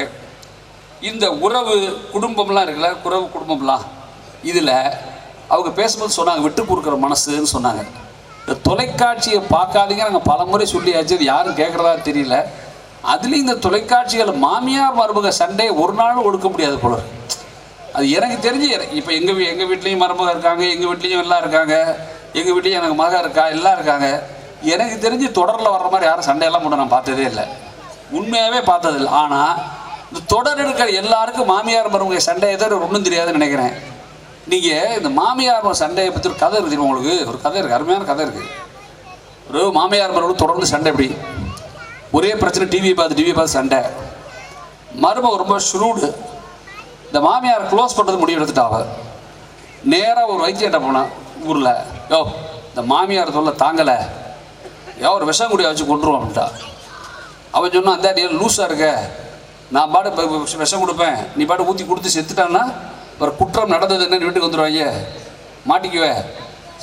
இந்த உறவு குடும்பம்லாம் இருக்குல்ல, குடும்பம்லாம், இதில் அவங்க பேசும்போது சொன்னாங்க விட்டு கொடுக்குற மனசுன்னு சொன்னாங்க. இந்த தொலைக்காட்சியை பார்க்காதீங்க நாங்கள் பல முறை சொல்லியாச்சு, அது யாரும் கேட்குறதா தெரியல. அதுலேயும் இந்த தொலைக்காட்சிகள் மாமியார் மருமக சண்டையை ஒரு நாளும் ஒடுக்க முடியாது போல. அது எனக்கு தெரிஞ்சு இப்போ எங்கள் வீட்லேயும் மருமக இருக்காங்க, எங்கள் வீட்லேயும் எல்லாம் இருக்காங்க, எங்கள் வீட்லேயும் எனக்கு மக இருக்கா, எல்லாம் இருக்காங்க. எனக்கு தெரிஞ்சு தொடரில் வர்ற மாதிரி யாரும் சண்டையெல்லாம் கூட நான் பார்த்ததே இல்லை, உண்மையாகவே பார்த்ததில்லை. ஆனால் இந்த தொடர் இருக்கிற எல்லாருக்கும் மாமியார் மருமக சண்டை எதோ ஒன்றும் தெரியாதுன்னு நினைக்கிறேன். நீங்கள் இந்த மாமியார் சண்டையை பற்றி ஒரு கதை இருக்குது, உங்களுக்கு ஒரு கதை இருக்குது, அருமையான கதை இருக்குது. ஒரு மாமியார் மருமகளும் தொடர்ந்து சண்டை. எப்படி ஒரே பிரச்சனை, டிவியை பார்த்து சண்டை. மருமக ரொம்ப ஷ்ரூடு. இந்த மாமியார் க்ளோஸ் பண்ணுறது முடிவு எடுத்துட்டாவ. நேராக ஒரு வைத்தியர்கிட்ட போனான் ஊரில். இந்த மாமியார் சொல்ல தாங்கலை, ஒரு விஷம் குடியை வச்சு கொண்டுருவோம் அப்படின்ட்டா. அவன் சொன்னான், அந்த லூஸாக இருக்க, நான் பாட்டு விஷம் கொடுப்பேன், நீ பாட்டு ஊற்றி கொடுத்து செத்துட்டான்னா ஒரு குற்றம் நடந்தது என்னன்னு வீட்டுக்கு வந்துடுவாங்க, மாட்டிக்குவே.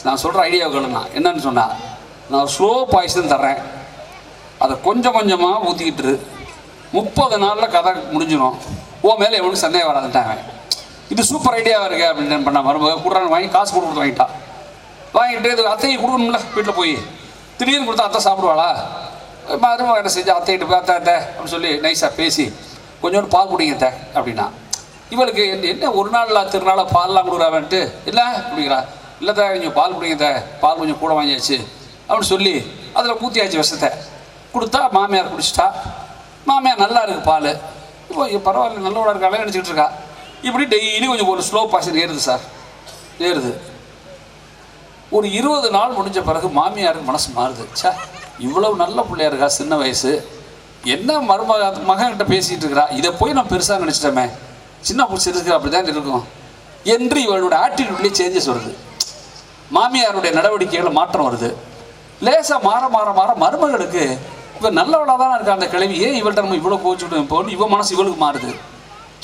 நான் சொல்கிற ஐடியாவை கேளுண்ணா. என்னன்னு சொன்னால், நான் ஸ்லோ பாய்சன் தர்றேன், அதை கொஞ்சம் கொஞ்சமாக ஊற்றிக்கிட்டு 30 நாளில் கதை முடிஞ்சிடும், மேலே எவனுக்கு சந்தேகம் வராதுட்டாங்க. இது சூப்பர் ஐடியாவாக இருக்கு அப்படின்னு பண்ண மருமக கொடுறான்னு வாங்கி காசு கொடுத்து வாங்கிட்டான். வாங்கிட்டு இது அத்தையை கொடுக்கணும்ல, வீட்டில் போய் திடீர்னு கொடுத்தா அத்தை சாப்பிடுவாளா? மருமக என்ன செஞ்சு அத்தைகிட்ட போய் அத்தை அப்படின்னு சொல்லி நைஸாக பேசி கொஞ்சோண்டு பால் குடிங்க அத்தை அப்படின்னா. இவளுக்கு என்ன ஒரு நாளில் திருநாளாக பால்லாம் கொடுக்குறாவன்ட்டு, இல்லை அப்படிங்கிறா. இல்லை தான் நீங்கள் பால் குடிங்க, பால் கொஞ்சம் கூட வாங்கியாச்சு அப்படின்னு சொல்லி அதில் ஊற்றியாச்சு விஷத்தை கொடுத்தா. மாமியார் குடிச்சிட்டா. மாமியார் நல்லா இருக்குது பால், இப்போ பரவாயில்ல நல்லோட இருக்காளே நினச்சிக்கிட்டு இருக்கா. இப்படி டெய்லி கொஞ்சம் ஒரு ஸ்லோ பாய்சன் ஏறுது சார், ஏறுது. ஒரு 20 நாள் முடிஞ்ச பிறகு மாமியாருக்கு மனசு மாறுது. சே, இவ்வளவு நல்ல பிள்ளையா இருக்கா, சின்ன வயசு, என்ன மகன்கிட்ட பேசிகிட்டு இருக்கிறா, இதை போய் நான் பெருசாக நினச்சிட்டோமே, சின்ன பிடிச்சி இருக்கிற அப்படி தான் இருக்கும் என்று இவளுடைய ஆட்டிடியூட்லேயே சேஞ்சஸ் வருது. மாமியாருடைய நடவடிக்கைகள் மாற்றம் வருது. லேசாக மாற மாற மாற மருமகளுக்கு இவன் நல்லவளாக தானே இருக்கா அந்த கிழவி, ஏன் இவள்கிட்ட நம்ம இவ்வளோ கோச்சுட்டு போகணும், இவன் மனசு இவளுக்கு மாறுது.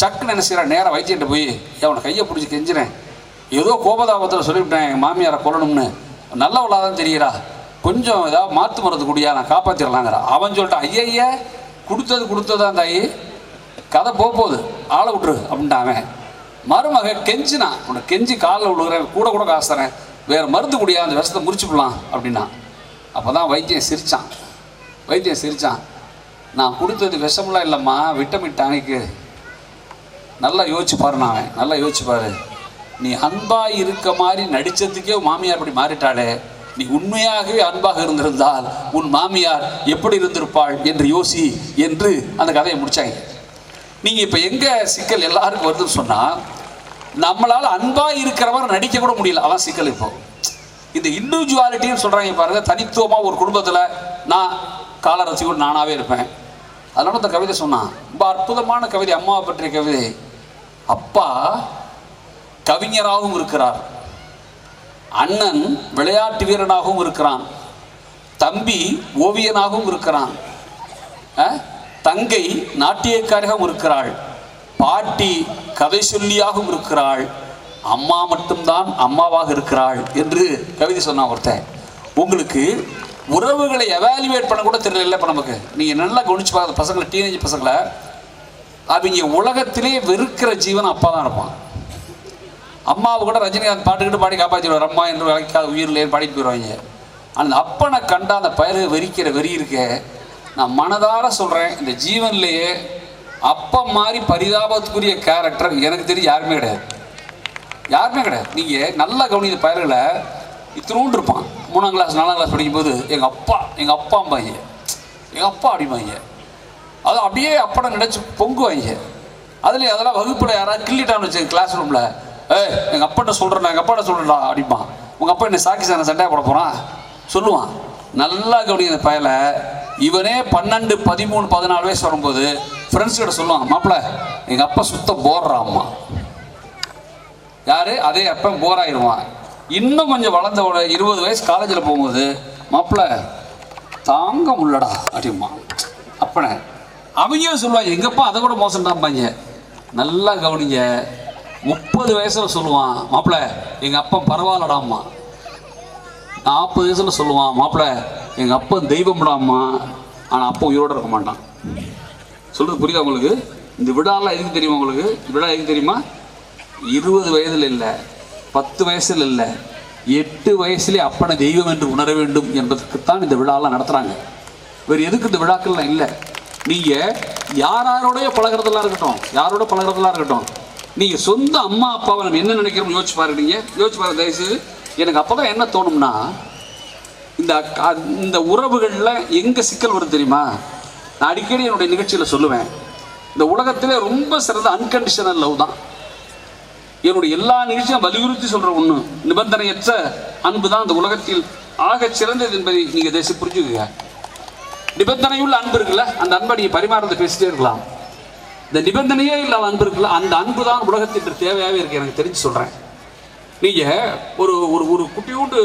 சக்குன்னு என்ன செய்கிறான், நேராக வைத்தியன்ட்ட போய் அவனை கையை பிடிச்சி கெஞ்சிறேன், ஏதோ கோபதாபத்தில் சொல்லிவிட்டேன் எங்கள் மாமியாரை கொல்லணும்னு, நல்லவளாக தான் தெரிகிறா, கொஞ்சம் ஏதாவது மாற்று மருந்து குடியா, நான் காப்பாற்றிடலாங்கிறா. அவன் சொல்லிட்டான், ஐயா கொடுத்ததான் தாயி, கதை போகுது, ஆளை விட்டுரு அப்படின்ட்டான். மருமக கெஞ்சினான், உன்னை கெஞ்சி காலில் விழுகிறேன், கூட காசு தரேன், வேறு மருந்து குடியா, அந்த விஷத்தை முறிச்சுக்கலாம் அப்படின்னா. அப்போ தான் வைத்தியம் சிரித்தான். நான் கொடுத்தது விஷமெல்லாம் இல்லைம்மா, விட்டமின் டானிக்கு. நல்லா யோசிச்சு பாரு, நல்லா யோசிச்சு பாரு, நீ அன்பாக இருக்க மாதிரி நடித்ததுக்கே மாமியார் அப்படி மாறிட்டாளே, நீ உண்மையாகவே அன்பாக இருந்திருந்தால் உன் மாமியார் எப்படி இருந்திருப்பாள் என்று யோசி என்று அந்த கதையை முடித்தாங்க. நீங்கள் இப்போ எங்கே சிக்கல் எல்லாருக்கும் வருதுன்னு சொன்னால், நம்மளால் அன்பாக இருக்கிறவரை நடிக்க கூட முடியல, அதான் சிக்கல். இப்போ இந்த இண்டிவிஜுவாலிட்டின்னு சொல்கிறாங்க பாருங்கள், தனித்துவமாக ஒரு குடும்பத்தில் நான் காலரசி கூட நானாகவே இருப்பேன். அதனால இந்த கவிதை சொன்னான், ரொம்ப அற்புதமான கவிதை, அம்மாவை பற்றிய கவிதை. அப்பா கவிஞராகவும் இருக்கிறார், அண்ணன் விளையாட்டு வீரனாகவும் இருக்கிறான், தம்பி ஓவியனாகவும் இருக்கிறான், தங்கை நாட்டியக்காரியாகவும் இருக்கிறாள், பாட்டி கதை சொல்லியாகவும் இருக்கிறாள், அம்மா மட்டும்தான் அம்மாவாக இருக்கிறாள் என்று கவிதை சொன்னான் ஒருத்தன். உங்களுக்கு உறவுகளை எவாலுவேட் பண்ண கூட தெரியல. இப்போ நமக்கு நீங்கள் நல்லா கவனிச்சு பார்க்க பசங்களை, டீனேஜ் பசங்களை, அவங்க உலகத்திலே வெறுக்கிற ஜீவன் அப்பா தான் இருப்பான். அம்மாவை கூட ரஜினிகாந்த் பாட்டுக்கிட்டு பாடி காப்பாற்றிடுவார், அம்மா என்று விளக்காத உயிரிலேன்னு பாடிட்டு போயிடுவாங்க. அந்த அப்பனை கண்டா அந்த பயலுக வெறிக்கிற வெறி இருக்க, நான் மனதார சொல்கிறேன், இந்த ஜீவன்லேயே அப்பா மாதிரி பரிதாபத்துக்குரிய கேரக்டர் எனக்கு தெரியும் யாருமே கிடையாது. நீங்கள் நல்லா கவனித்த பயல்களை இத்தினூண்டு இருப்பான். 3ஆம் கிளாஸ் 4ஆம் கிளாஸ் படிக்கும்போது எங்கள் அப்பாம்பாங்க, எங்கள் அப்பா அப்படிம்பாங்க. அது அப்படியே அப்பனை நினச்சி பொங்குவாங்க. அதுலேயே அதெல்லாம் வகுப்பில் யாராவது கிள்ளிட்டான்னு வச்சு கிளாஸ் ரூமில், எங்கள் அப்பாட்ட சொல்கிறேன்டா அப்படிம்பான். உங்கள் அப்பா என்ன சாக்கி சாணம் சண்டையாக போட போகிறான் சொல்லுவான். நல்லா கவனிக்கிற பயலை இவனே 12, 13, 14 வயசு வரும்போது ஃப்ரெண்ட்ஸ் கிட்ட சொல்லுவான், மாப்பிள்ள எங்கள் அப்பா சுத்தம் போடுறான் அம்மா. யார்? அதே அப்போ போராயிருவான். இன்னும் கொஞ்சம் வளர்ந்த 20 வயசு காலேஜில் போகும்போது, மாப்பிள்ள தாங்க முள்ளடா அப்படிமா அப்பனே. அவங்க சொல்லுவாங்க, எங்கப்பா அதை கூட மோசம்டாம்பாங்க. நல்லா கவனிங்க, 30 வயசில் சொல்லுவான், மாப்பிள்ள எங்கள் அப்பா பரவாயில்லடாம்மா. 40 வயசில் சொல்லுவான், மாப்பிள்ள எங்கள் அப்பா தெய்வம்டாம்மா, ஆனால் அப்பா உயிரோடு இருக்க மாட்டான். சொல்கிறது புரியுதா உங்களுக்கு? இந்த விழாலாம் எதுக்கு தெரியுமா உங்களுக்கு? விழா எதுக்கு தெரியுமா? 20 வயதில் இல்லை, 10 வயசில் இல்லை, 8 வயசுலேயே அப்பனை தெய்வம் என்று உணர வேண்டும் என்பதற்குத்தான் இந்த விழாலாம் நடத்துகிறாங்க. வேறு எதுக்கு இந்த விழாக்கள்லாம் இல்லை. நீங்கள் யாரோடைய பழகிறதெல்லாம் இருக்கட்டும், நீங்கள் சொந்த அம்மா அப்பாவை நம்ம என்ன நினைக்கிறோம் யோசிச்சு பாருங்க. யோசிச்சு பாருங்க தயவுசெய்து. எனக்கு அப்போ தான் என்ன தோணும்னா, இந்த உறவுகளில் எங்கே சிக்கல் வருது தெரியுமா? நான் அடிக்கடி என்னுடைய நிகழ்ச்சியில் சொல்லுவேன், இந்த உலகத்திலே ரொம்ப சிறந்த அன்கண்டிஷனல் லவ் தான். என்னுடைய எல்லா நிகழ்ச்சியும் வலியுறுத்தி சொல்கிற ஒன்று, நிபந்தனையற்ற அன்பு தான் இந்த உலகத்தில் ஆக சிறந்தது என்பதை நீங்கள் தேசி புரிஞ்சுக்குங்க. நிபந்தனையுள்ள அன்பு இருக்குல்ல, அந்த அன்பை நீங்கள் பரிமாறதை பேசிட்டே இருக்கலாம். இந்த நிபந்தனையே இல்லாத அன்பு இருக்குல்ல, அந்த அன்பு தான் உலகத்திற்கு தேவையாகவே இருக்குது. எனக்கு தெரிஞ்சு சொல்கிறேன். நீங்கள் ஒரு குட்டியூண்டு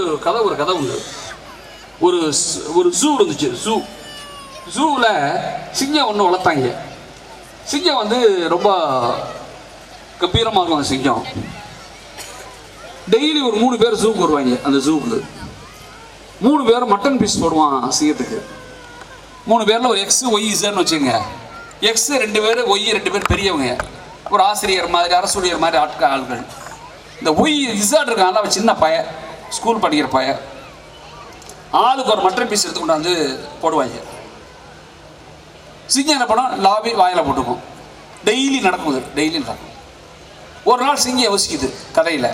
ஒரு கதை உண்டு. ஒரு ஜூ இருந்துச்சு. ஜூவில் சிங்கம் ஒன்று வளர்த்தாங்க. சிங்கம் வந்து ரொம்ப கம்பீரமாக இருக்கும். அந்த சிங்கம் டெய்லி ஒரு 3 பேர் ஜூக்கு வருவாங்க. அந்த ஜூக்கு 3 பேர் மட்டன் பீஸ் போடுவான் சிங்கத்துக்கு. 3 பேரில் ஒரு எக்ஸ் ஒய் இசன்னு வச்சுங்க. எக்ஸ் 2 பேர், ஒய் 2 பேர் பெரியவங்க, ஒரு ஆசிரியர் மாதிரி, அரசுடையர் மாதிரி ஆட்கள். இந்த ஒய் இசாட் இருக்காங்களா, அவன் சின்ன பையன், ஸ்கூல் படிக்கிற பையன். ஆளுக்கு ஒரு மட்டன் பீஸ் எடுத்து கொண்டாந்து போடுவாங்க. சிங்கம் என்ன பண்ணோம், லாபி வாயில் போட்டுக்கும். டெய்லி நடக்கும். ஒரு நாள் சிங்கம் யோசிக்குது கதையில்,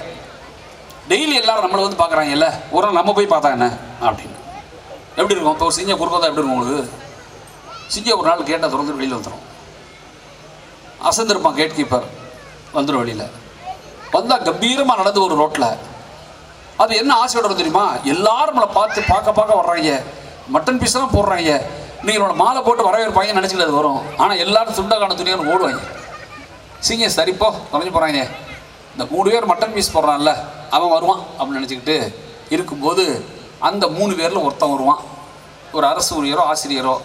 டெய்லி எல்லாரும் நம்மளை வந்து பார்க்குறாங்கல்ல, ஒரு நாள் நம்ம போய் பார்த்தா என்ன அப்படின்னு. எப்படி இருக்கும் இப்போ? ஒரு சிங்கம் குறுக்க தான் எப்படி இருக்கும் உங்களுக்கு? சிங்கம் ஒரு நாள் கேட்டால் திறந்து வெளியில் வந்துடும். அசந்திருப்பான் கேட் கீப்பர், வந்துடும் வெளியில். வந்தால் கம்பீரமாக நடந்து ஒரு ரோட்டில் அது என்ன ஆசையோட வரும் தெரியுமா? எல்லாரும் நம்மளை பார்க்க வர்றாங்க, மட்டன் பீஸ்லாம் போடுறாங்க, நீங்களோட மாலை போட்டு வரவேற்பாங்க நினச்சிட்டு அது வரும். ஆனால் எல்லாரும் துண்டக்கான துணியான்னு ஓடுவாங்க. சிங்கம் சரிப்போ தொலைஞ்சு போகிறாங்க, இந்த 3 பேர் மட்டன் பீஸ் போடுறான்ல அவன் வருவான் அப்படின்னு நினச்சிக்கிட்டு இருக்கும்போது அந்த 3 பேரில் ஒருத்தன் வருவான், ஒரு அரசு ஊழியரோ ஆசிரியரோ.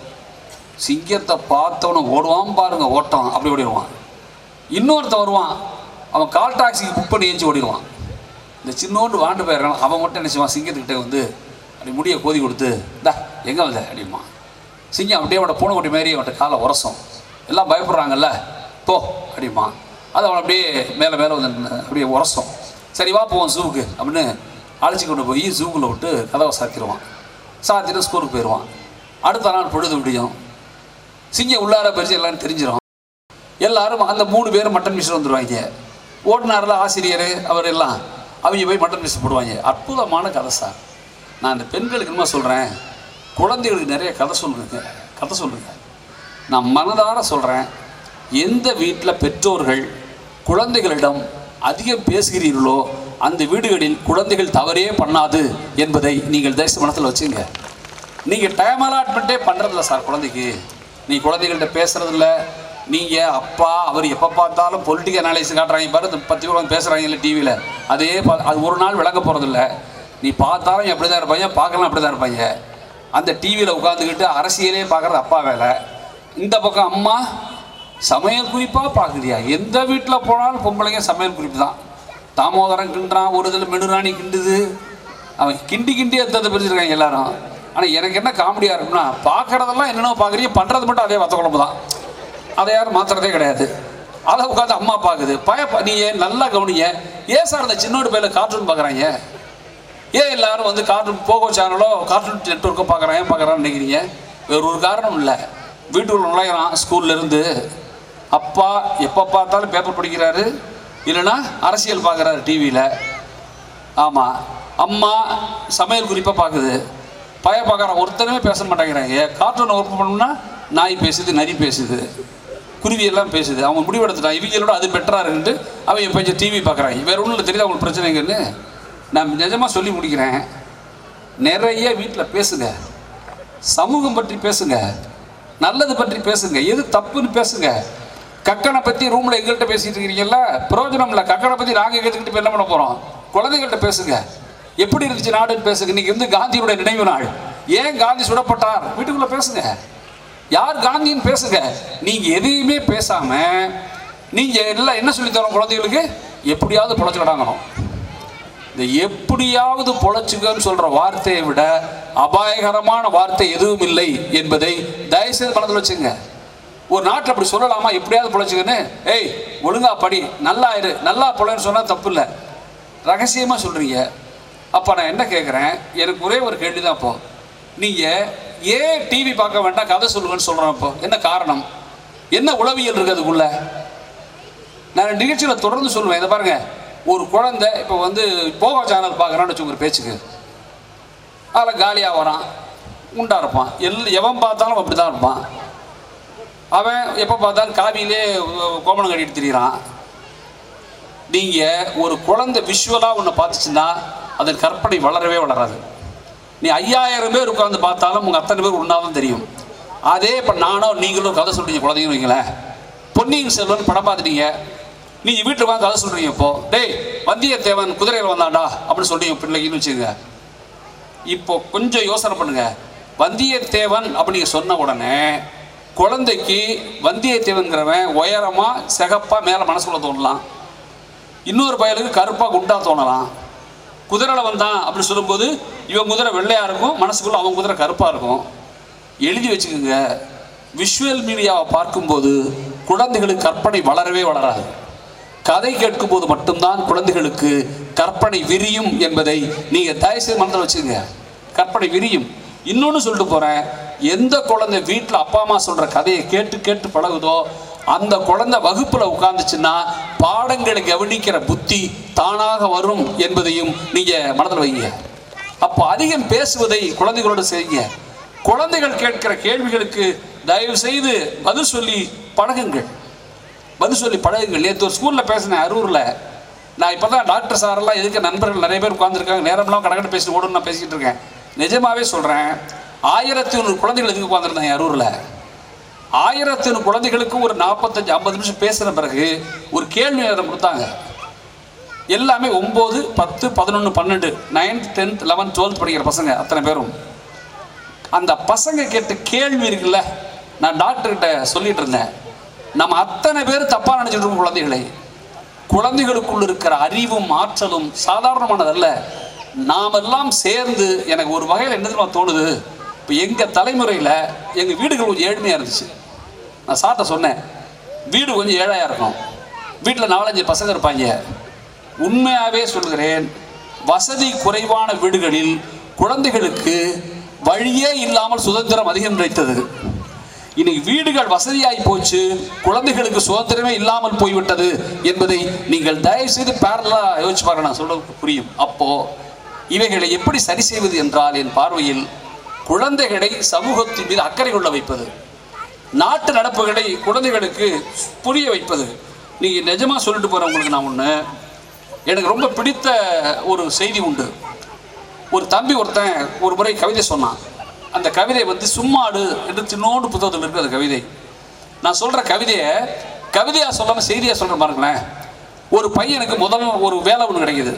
சிங்கத்தை பார்த்தவனை ஓடுவான் பாருங்க, ஓட்டம் அப்படி ஓடிடுவான். இன்னொருத்தன் வருவான், அவன் கால் டாக்ஸிக்கு புக் பண்ணி ஏஞ்சி ஓடிடுவான். இந்த சின்னோண்டு வாண்டு போயிருக்கான், அவன் மட்டும் என்ன செய்வான், சிங்கத்துக்கிட்டே வந்து அப்படி முடியை கோதி கொடுத்து இந்தா எங்கே வந்த அப்படிமா. சிங்கம் அப்படியே அவட பூனைக்குட்டி மாரி அவன்கிட்ட காலை உரசும். எல்லாம் பயப்படுறாங்கல்ல, போ அப்படிமா. அது அவன் அப்படியே மேலே வந்து அப்படியே உரசும். சரி வா போவோம் ஜூவுக்கு அப்படின்னு அழைச்சி கொண்டு போய் ஜூக்குள்ளே விட்டு கதவை சாத்திடுவான். சாத்திட்டு ஸ்கூலுக்கு போயிடுவான். அடுத்த நாள் பொழுது விடியும், சிங்கம் உள்ளார பறிச்சு எல்லாரும் தெரிஞ்சிடும். எல்லாரும் அந்த 3 பேர் மட்டன் பீஸ் வந்துடுவாங்க. ஓட்டுனாரில் ஆசிரியர் அவர் எல்லாம் அவங்க போய் மட்டன் பீஸ் போடுவாங்க. அற்புதமான கதை சார். நான் இந்த பெண்களுக்கு என்ன சொல்கிறேன், குழந்தைகளுக்கு நிறைய கதை சொல்லுங்க. நான் மனதார சொல்கிறேன், எந்த வீட்டில் பெற்றோர்கள் குழந்தைகளிடம் அதிகம் பேசுகிறீர்களோ அந்த வீடுகளில் குழந்தைகள் தவறே பண்ணாது என்பதை நீங்கள் தேச மனத்தில் வச்சுங்க. நீங்கள் டைம் அலாட்மெண்ட்டே பண்ணுறதில்ல சார் குழந்தைக்கு. நீ குழந்தைகள்கிட்ட பேசுகிறதில்ல. நீங்கள் அப்பா அவர் எப்போ பார்த்தாலும் பொலிட்டிக்கல் அனாலிசிஸ் காட்டுறாங்க பாரு, 10 பேர் பேசுகிறாங்க இல்லை டிவியில், அது ஒரு நாள் விளங்க போகிறதில்ல. நீ பார்த்தாலும் அப்படி தான் இருப்பாங்க, பார்க்கலாம் அப்படி தான் இருப்பாங்க. அந்த டிவியில் உட்காந்துக்கிட்டு அரசியலே பார்க்குறது அப்பா வேலை. இந்த பக்கம் அம்மா சமையல் குறிப்பாக பார்க்குறியா? எந்த வீட்டில் போனாலும் பொம்பளைங்க சமையல் குறிப்பு தான். தாமோதரம் கிண்டுறான், ஒரு இதில் மெனுராணி கிண்டுது, அவன் கிண்டி எத்தனை பிரிச்சுருக்காங்க எல்லாரும். ஆனால் எனக்கு என்ன காமெடியாக இருக்குன்னா, பார்க்குறதெல்லாம் என்னென்ன பார்க்குறீங்க, பண்ணுறது மட்டும் அதே வத்த குழம்பு தான். அதை யாரும் மாற்றுறதே கிடையாது. அதை உட்காந்து அம்மா பார்க்குது. நீ நல்லா கவனிங்க. ஏன் சார் இந்த சின்னோடு பையில கார்ட்டூன் பார்க்குறாங்க? ஏன் எல்லாரும் வந்து கார்ட்டூன் போகோ சேனலோ கார்ட்டூன் நெட்வொர்க்கோ பார்க்குறான்னு நினைக்கிறீங்க? வேறு ஒரு காரணம் இல்லை. வீட்டுக்குள்ள நுழையிறான் ஸ்கூல்லேருந்து, அப்பா எப்போ பார்த்தாலும் பேப்பர் படிக்கிறாரு, இல்லைன்னா அரசியல் பார்க்குறாரு டிவியில். ஆமாம், அம்மா சமையல் குறிப்பாக பார்க்குது. பார்க்குறான், ஒருத்தருமே பேச மாட்டேங்கிறாங்க. கார்ட்டூனை ஒர்க் பண்ணோம்னா நாய் பேசுது, நரி பேசுது, குருவியெல்லாம் பேசுது. அவங்க முடிவெடுத்துட்டான் இவங்களோட அது பெட்டராக இருக்குன்ட்டு அவங்க இப்போ டிவி பார்க்குறாங்க. வேறு ஒன்றும் தெரியுது அவங்களுக்கு பிரச்சனைங்கன்னு. நான் நிஜமாக சொல்லி முடிக்கிறேன். நிறைய வீட்டில் பேசுங்க, சமூகம் பற்றி பேசுங்க, நல்லது பற்றி பேசுங்க, எது தப்புன்னு பேசுங்க. கக்கனை பற்றி ரூமில் எங்கள்கிட்ட பேசிகிட்டு இருக்கிறீங்கல்ல, பிரயோஜனம் இல்லை. கக்கனை பற்றி நாங்கள் கேட்டுக்கிட்டு இப்போ என்ன பண்ண போகிறோம்? குழந்தைகள்கிட்ட பேசுங்க. எப்படி இருந்துச்சு நாடுன்னு பேசுங்க. இன்றைக்கி வந்து காந்தியோட நினைவு நாள், ஏன் காந்தி சுடப்பட்டார் வீட்டுக்குள்ளே பேசுங்க. யார் காந்தின்னு பேசுங்க. நீங்கள் எதையுமே பேசாமல் நீங்கள் எல்லாம் என்ன சொல்லித்தரோம் குழந்தைகளுக்கு? எப்படியாவது பொழைச்சிக்கிடாங்கணும். இந்த எப்படியாவது பொழைச்சுக்கன்னு சொல்கிற வார்த்தையை விட அபாயகரமான வார்த்தை எதுவும் இல்லை என்பதை தயவுசெய்து மனதில் வச்சுங்க. ஒரு நாட்டில் அப்படி சொல்லலாமா? எப்படியாவது பொழைச்சுக்கன்னு. ஏய் ஒழுங்கா படி, நல்லா இரு, நல்லா பொழைன்னு சொன்னால் தப்பு இல்லை. ரகசியமாக சொல்கிறீங்க. அப்போ நான் என்ன கேட்குறேன், எனக்கு ஒரே ஒரு கேள்வி தான். அப்போ நீங்கள் ஏன் டிவி பார்க்க வேண்டாம், கதை சொல்லுங்கன்னு சொல்கிறோம்? இப்போ என்ன காரணம்? என்ன உளவியல் இருக்குது அதுக்குள்ள? நான் நிகழ்ச்சியில் தொடர்ந்து சொல்லுவேன். இதை பாருங்கள், ஒரு குழந்தை இப்போ வந்து போகோ சேனல் பார்க்குறான்னு வச்சு ஒரு பேச்சுக்கு, அதில் காலியாக வரான், உண்டா இருப்பான், எவன் பார்த்தாலும் அப்படி தான் இருப்பான். அவன் எப்போ பார்த்தாலும் காவியிலே கோமணம் கட்டிட்டு திரிகிறான். நீங்கள் ஒரு குழந்தை விஷுவலாக ஒன்று பார்த்துச்சுன்னா அதன் கற்பனை வளரவே வளராது. நீ 5000 பேர் உட்காந்து பார்த்தாலும் உங்கள் அத்தனை பேர் ஒன்றா தான் தெரியும். அதே இப்போ நானோ நீங்களும் கதை சொல்கிறீங்க குழந்தைங்கன்னு வைங்களேன். பொன்னியின் செல்வன் படம் பார்த்துட்டீங்க, நீங்கள் வீட்டில் உட்காந்து கதை சொல்கிறீங்க. இப்போது டேய் வந்தியத்தேவன் குதிரையில் வந்தாண்டா அப்படின்னு சொல்கிறீங்க பிள்ளைங்கன்னு வச்சுங்க. இப்போ கொஞ்சம் யோசனை பண்ணுங்கள். வந்தியத்தேவன் அப்படின்னு சொன்ன உடனே குழந்தைக்கு வந்தியத்தேவன்கிறவன் உயரமாக சிகப்பாக மேலே மனசுக்குள்ள தோணலாம். இன்னொரு பயலுக்கு கருப்பாக குண்டாக தோணலாம். குதிரையில் வந்தான் அப்படின்னு சொல்லும்போது இவன் குதிரை வெள்ளையாக இருக்கும், மனசுக்குள்ள அவன் குதிரை கருப்பாக இருக்கும். எழுதி வச்சுக்கோங்க, விஷுவல் மீடியாவை பார்க்கும்போது குழந்தைகளுக்கு கற்பனை வளரவே வளராது. கதை கேட்கும்போது மட்டும்தான் குழந்தைகளுக்கு கற்பனை விரியும் என்பதை நீங்கள் தயவுசெய்து மனதில் வச்சுக்கோங்க. கற்பனை விரியும். இன்னொன்று சொல்லிட்டு போகிறேன், எந்த குழந்தை வீட்டில் அப்பா அம்மா சொல்கிற கதையை கேட்டு கேட்டு பழகுதோ அந்த குழந்தை வகுப்பில் உட்கார்ந்துச்சுன்னா பாடங்களை கவனிக்கிற புத்தி தானாக வரும் என்பதையும் நீங்கள் மனதில் வைங்க. அப்போ அதிகம் பேசுவதை குழந்தைகளோடு செய்யுங்க. குழந்தைகள் கேட்கிற கேள்விகளுக்கு தயவு செய்து பதில் சொல்லி பழகுங்கள். நேற்று ஒரு ஸ்கூலில் பேசினேன், அரூரில். நான் இப்போ தான் டாக்டர் சாரெல்லாம் எதுக்கு நண்பர்கள் நிறைய பேர் உட்காந்துருக்காங்க, நேரம்லாம் கடற்கடை பேசிட்டு ஓடுன்னு நான் பேசிக்கிட்டு இருக்கேன். நிஜமாகவே சொல்கிறேன், 1100 குழந்தைகள் எதுக்கு உட்காந்துருந்தாங்க அரூரில். 1100 குழந்தைகளுக்கு ஒரு 45-50 நிமிஷம் பேசுகிற பிறகு ஒரு கேள்வி நேரம் கொடுத்தாங்க. எல்லாமே 9, 10, 11, 12 9th 10th 11th 12th படிக்கிற பசங்க அத்தனை பேரும். அந்த பசங்க கேட்ட கேள்வி இருக்குல்ல, நான் டாக்டர்கிட்ட சொல்லிட்டு இருந்தேன், நம்ம அத்தனை பேர் தப்பாக நினச்சிட்டு இருக்கோம் குழந்தைகளை. குழந்தைகளுக்குள் இருக்கிற அறிவும் ஆற்றலும் சாதாரணமானதல்ல. நாமெல்லாம் சேர்ந்து எனக்கு ஒரு வகையில் என்ன தெரியுமா தோணுது, இப்போ எங்கள் தலைமுறையில் எங்கள் வீடுகள் கொஞ்சம் ஏழ்மையாக இருந்துச்சு. நான் சார்ட்ட சொன்னேன், வீடு கொஞ்சம் ஏழையாக இருக்கும், வீட்டில் 4-5 பசங்க இருப்பாங்க. உண்மையாகவே சொல்கிறேன், வசதி குறைவான வீடுகளில் குழந்தைகளுக்கு வழியே இல்லாமல் சுதந்திரம் அதிகம் கிடைத்தது. இன்னைக்கு வீடுகள் வசதியாகி போச்சு, குழந்தைகளுக்கு சுதந்திரமே இல்லாமல் போய்விட்டது என்பதை நீங்கள் தயவுசெய்து பேரலாக யோசிச்சு பாருங்க, நான் சொல்றது புரியும். அப்போ இவைகளை எப்படி சரி செய்வது என்றால், என் பார்வையில் குழந்தைகளை சமூகத்தின் மீது அக்கறை கொள்ள வைப்பது, நாட்டு நடப்புகளை குழந்தைகளுக்கு புரிய வைப்பது. நீங்கள் நிஜமாக சொல்லிட்டு போகிற உங்களுக்கு நான் ஒன்று, எனக்கு ரொம்ப பிடித்த ஒரு செய்தி உண்டு. ஒரு தம்பி ஒருத்தன் ஒரு முறை கவிதை சொன்னான். அந்த கவிதை சும்மாடு என்று சின்னோண்டு புத்தகத்தில் இருக்குது அந்த கவிதை. நான் சொல்கிற கவிதையை கவிதையாக சொல்லாமல் செய்தியாக சொல்கிற பாருங்களேன். ஒரு பையனுக்கு முதல் ஒரு வேலை ஒன்று கிடைக்குது.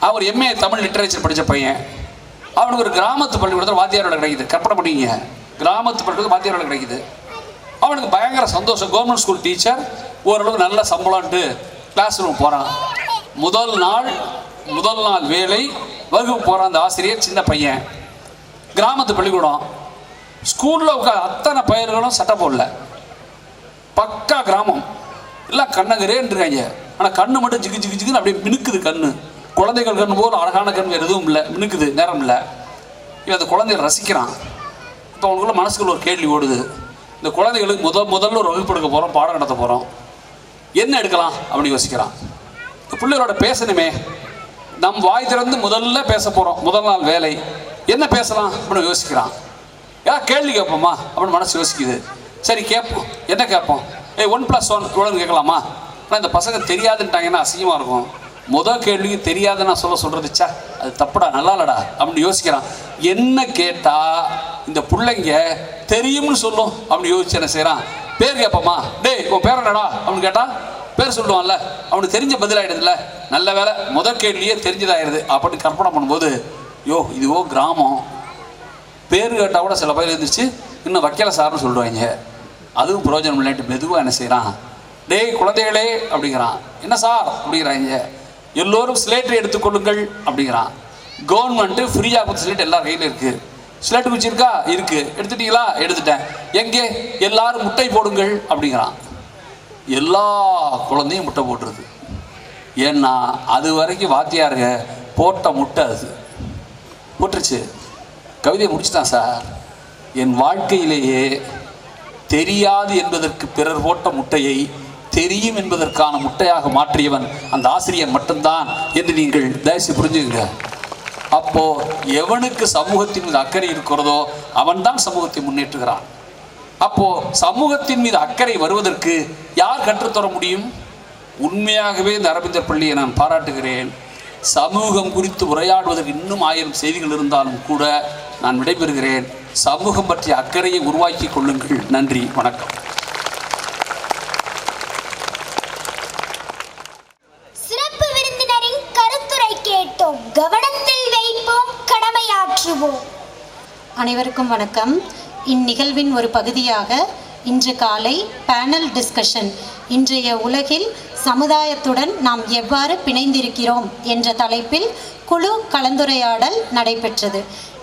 அவர் MA தமிழ் லிட்ரேச்சர் படித்த பையன். அவனுக்கு ஒரு கிராமத்து பள்ளிக்கூடத்தில் வாத்தியார் வேலை கிடைக்குது. கற்பனை பண்ணிங்க, கிராமத்து பள்ளிக்கூடத்தில் வாத்தியார் வேலை கிடைக்குது. அவனுக்கு பயங்கர சந்தோஷம். கவர்மெண்ட் ஸ்கூல் டீச்சர், ஓரளவு நல்ல சம்பளம்ட்டு கிளாஸ் ரூம் போகிறான். முதல் நாள் வேலை, வகுப்பு போகிற அந்த ஆசிரியர் சின்ன பையன், கிராமத்து பள்ளிக்கூடம், ஸ்கூலில் அத்தனை பயிர்களும் சட்டை போடல, பக்கா கிராமம், எல்லாம் கண்ணகரேன்னு இருக்காங்க. ஆனால் கண்ணு மட்டும் ஜிகு ஜிகு ஜிகுன்னு அப்படியே மினுக்குது. கண்ணு குழந்தைகள் கண்ணு போல் அழகான கண் வேறு எதுவும் இல்லை, மினுக்குது, நேரம் இல்லை. இவன் அந்த குழந்தைகள் ரசிக்கிறான். இப்போ அவனுக்குள்ள மனசுக்குள்ள ஒரு கேள்வி ஓடுது, இந்த குழந்தைகளுக்கு முதல்ல ஒரு வகுப்பு எடுக்க போகிறோம், பாடம் நடத்த போகிறோம், என்ன எடுக்கலாம் அப்படின்னு யோசிக்கிறான். இந்த பிள்ளைகளோட பேசணுமே, நம் வாய் திறந்து முதல்ல பேச போகிறோம், முதல் நாள் வேலை, என்ன பேசலாம் அப்படின்னு யோசிக்கிறான். கேள்வி கேட்போமா அப்படின்னு மனசு யோசிக்குது. சரி கேட்போம், என்ன கேட்போம், 1+1 இவ்வளோன்னு கேட்கலாமா? ஆனால் இந்த பசங்க தெரியாதுன்ட்டாங்கன்னா அசிங்கமாக இருக்கும். முதல் கேள்விக்கு தெரியாதுன்னு சொல்கிறதுச்சா அது தப்புடா, நல்லா இல்லடா அப்படின்னு யோசிக்கிறான். என்ன கேட்டால் இந்த பிள்ளைங்க தெரியும்னு சொல்லும் அப்படின்னு யோசிச்சு என்ன செய்கிறான், பேர் கேட்போமா, டேய் உன் பேர் என்னடா அப்படின்னு கேட்டால் பேர் சொல்லுவான்ல, அவனுக்கு தெரிஞ்ச பதிலாகிடுதுல்ல. நல்ல வேலை முதல் கேள்வியே தெரிஞ்சதாகிடுது அப்படின்னு கற்பனை பண்ணும்போது, இதுவோ கிராமம், பேர் கேட்டால் கூட சில பேர் இருந்துச்சு, இன்னும் வைக்கல சார்னு சொல்லுவாங்க, அதுவும் பிரயோஜனம் இல்லைன்ட்டு மெதுவாக என்ன செய்கிறான், டேய் குழந்தைகளே அப்படிங்கிறான். என்ன சார் அப்படிங்கிறாங்க. எல்லோரும் ஸ்லேட்டை எடுத்துக்கொள்ளுங்கள் அப்படிங்கிறான். கவர்மெண்ட்டு ஃப்ரீயாக கொடுத்த ஸ்லேட் எல்லார் கையில் இருக்குது. ஸ்லேட்டு குச்சிருக்கா இருக்குது, எடுத்துட்டீங்களா, எடுத்துட்டேன், எங்கே எல்லாரும் முட்டை போடுங்கள் அப்படிங்கிறான். எல்லா குழந்தையும் முட்டை போட்டுருது. ஏன்னா அது வரைக்கும் வாத்தியாருங்க போட்ட முட்டை அது போட்டுருச்சு. கவிதையை முடிச்சுட்டான் சார். என் வாழ்க்கையிலேயே தெரியாது என்பதற்கு பிறர் போட்ட முட்டையை தெரியும் என்பதற்கான முட்டையாக மாற்றியவன் அந்த ஆசிரியர் மட்டும்தான் என்று நீங்கள் தயவுசெய்து புரிஞ்சுங்க. அப்போ எவனுக்கு சமூகத்தின் மீது அக்கறை இருக்கிறதோ அவன்தான் சமூகத்தை முன்னேற்றுகிறான். அப்போ சமூகத்தின் மீது அக்கறை வருவதற்கு யார் கற்றுத்தர முடியும்? உண்மையாகவே இந்த அரவிந்தர் பள்ளியை நான் பாராட்டுகிறேன். சமூகம் குறித்து உரையாடுவதற்கு இன்னும் 1000 செய்திகள் இருந்தாலும் கூட நான் விடைபெறுகிறேன். சமூகம் பற்றிய அக்கறையை உருவாக்கி கொள்ளுங்கள். நன்றி, வணக்கம். சிறப்பு விருந்தினரின் கருத்துரை கேட்டோம், கவனத்தில் வைப்போம், கடமையாற்றுவோம். அனைவருக்கும் வணக்கம். இந்நிகழ்வின் ஒரு பகுதியாக இன்று காலை பேனல் டிஸ்கஷன், இன்றைய உலகில் சமுதாயத்துடன் நாம் எவ்வாறு பிணைந்திருக்கிறோம் என்ற தலைப்பில் குழு கலந்துரையாடல் நடைபெற்றது.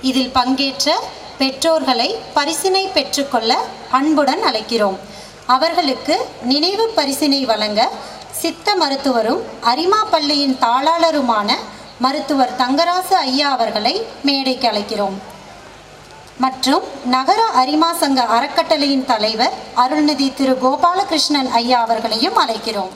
இதில் பங்கேற்ற பெற்றோர்களை பரிசினை பெற்றுக்கொள்ள அன்புடன் அழைக்கிறோம். அவர்களுக்கு நினைவு பரிசினை வழங்க சித்த மருத்துவரும் அரிமா பள்ளியின் தாளாளருமான மருத்துவர் தங்கராசு ஐயா அவர்களை மேடைக்கு அழைக்கிறோம். மற்றும் நகர அரிமா சங்க அறக்கட்டளையின் தலைவர் அருள்நிதி திரு கோபாலகிருஷ்ணன் ஐயா அவர்களையும் அழைக்கிறோம்.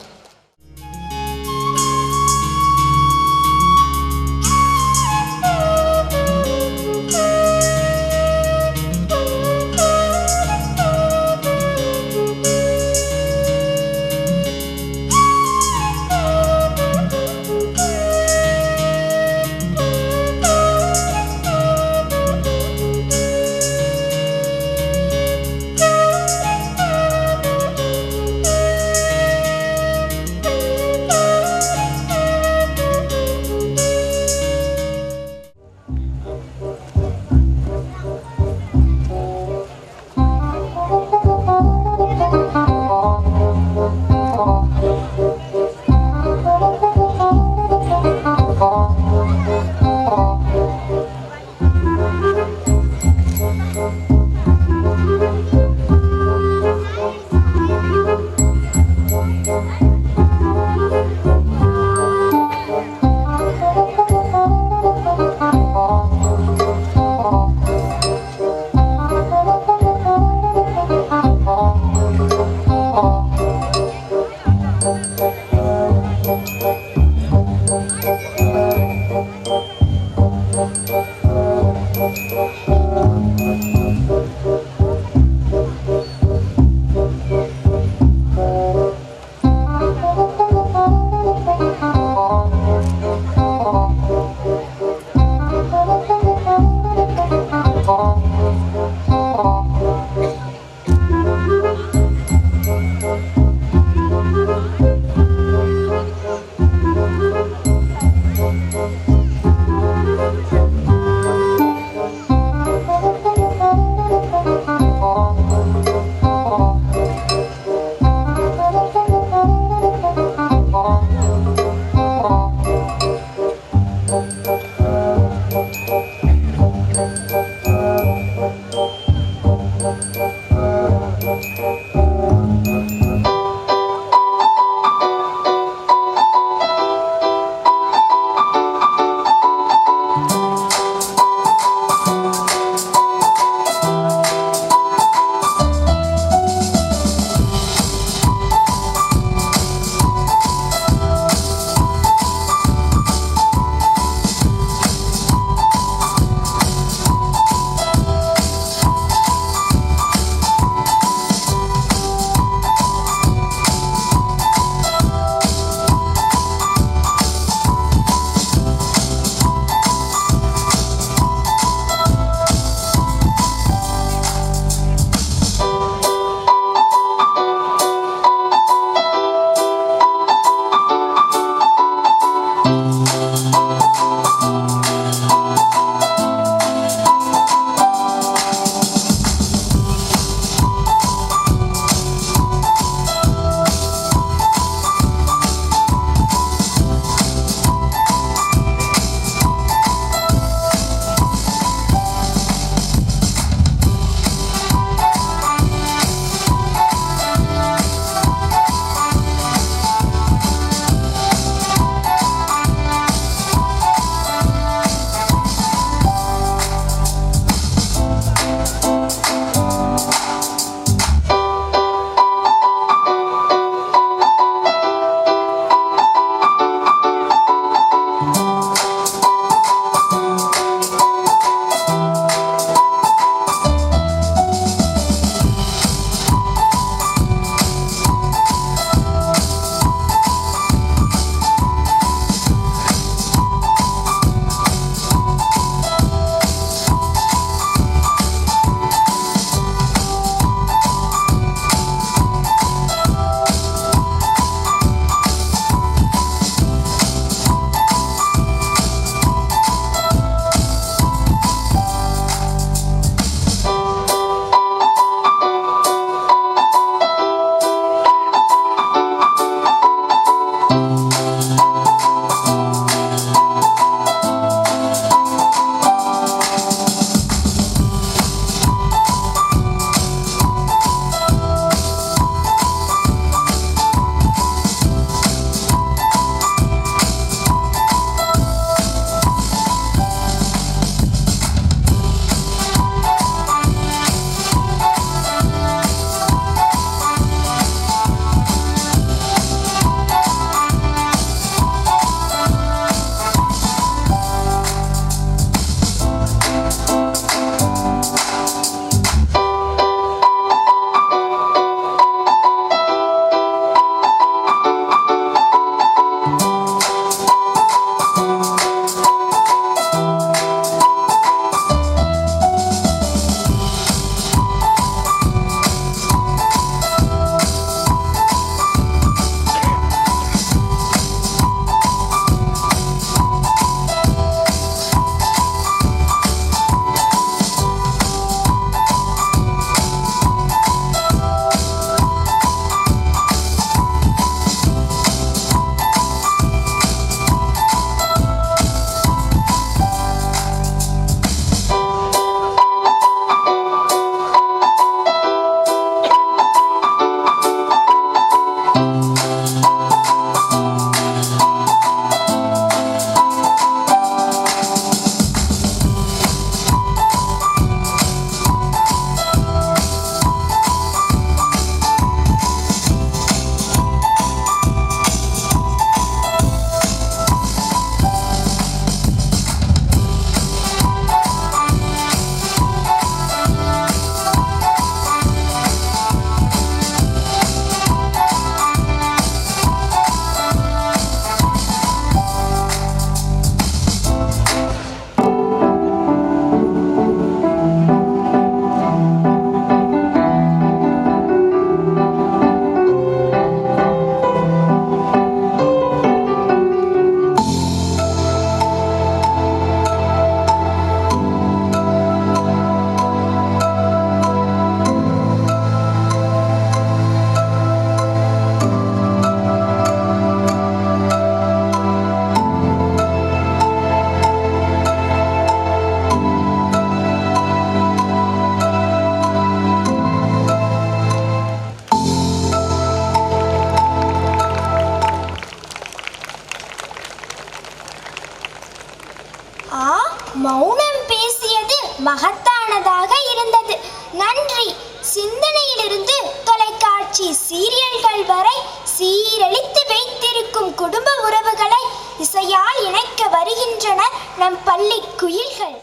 மகத்தானதாக இருந்தது. நன்றி. சிந்தனையிலிருந்து தொலைக்காட்சி சீரியல்கள் வரை சீரழித்து வைத்திருக்கும் குடும்ப உறவுகளை இசையால் இணைக்க வருகின்றனர் நம் பள்ளி குயில்கள்.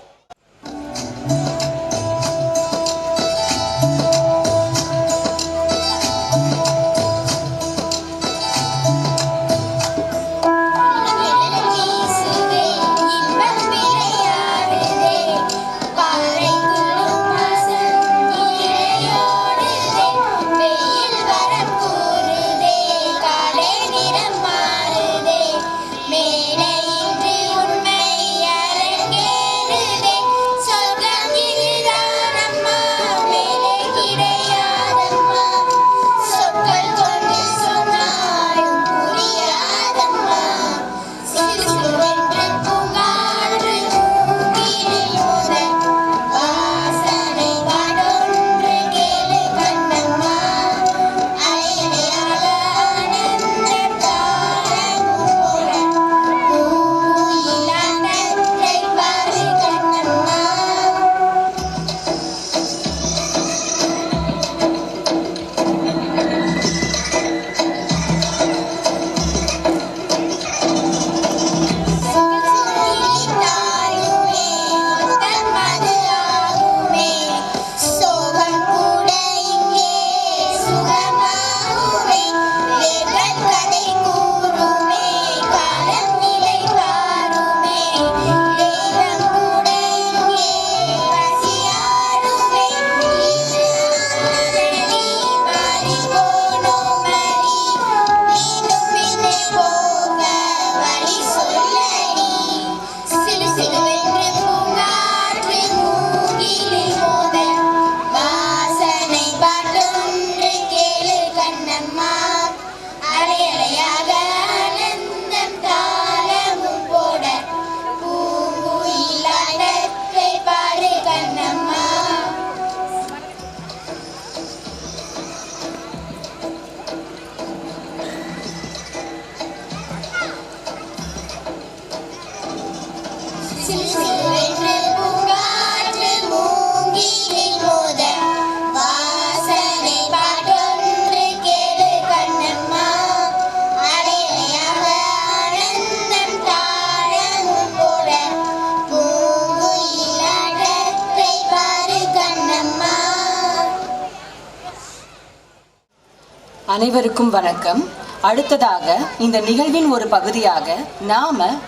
அனைவருக்கும் வணக்கம். அடுத்ததாக இந்த நிகழ்வின் ஒரு பகுதியாக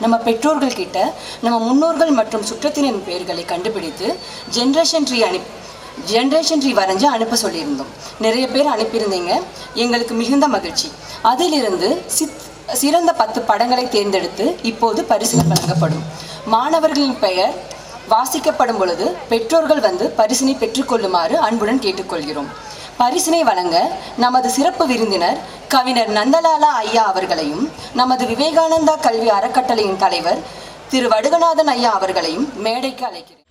நம்ம பெற்றோர்கள் கிட்ட நம்ம முன்னோர்கள் மற்றும் சுற்றத்தினின் பெயர்களை கண்டுபிடித்து ஜென்ரேஷன் ட்ரீ வரைஞ்சு அனுப்ப சொல்லியிருந்தோம். நிறைய பேர் அனுப்பியிருந்தீங்க, எங்களுக்கு மிகுந்த மகிழ்ச்சி. அதிலிருந்து சிறந்த 10 படங்களை தேர்ந்தெடுத்து இப்போது பரிசினை வழங்கப்படும். மாணவர்களின் பெயர் வாசிக்கப்படும் பொழுது பெற்றோர்கள் வந்து பரிசினை பெற்றுக்கொள்ளுமாறு அன்புடன் கேட்டுக்கொள்கிறோம். பரிசினை வழங்க நமது சிறப்பு விருந்தினர் கவிஞர் நந்தலாலா ஐயா அவர்களையும் நமது விவேகானந்தா கல்வி அறக்கட்டளையின் தலைவர் திரு வடுகநாதன் ஐயா அவர்களையும் மேடைக்கு அழைக்கிறேன்.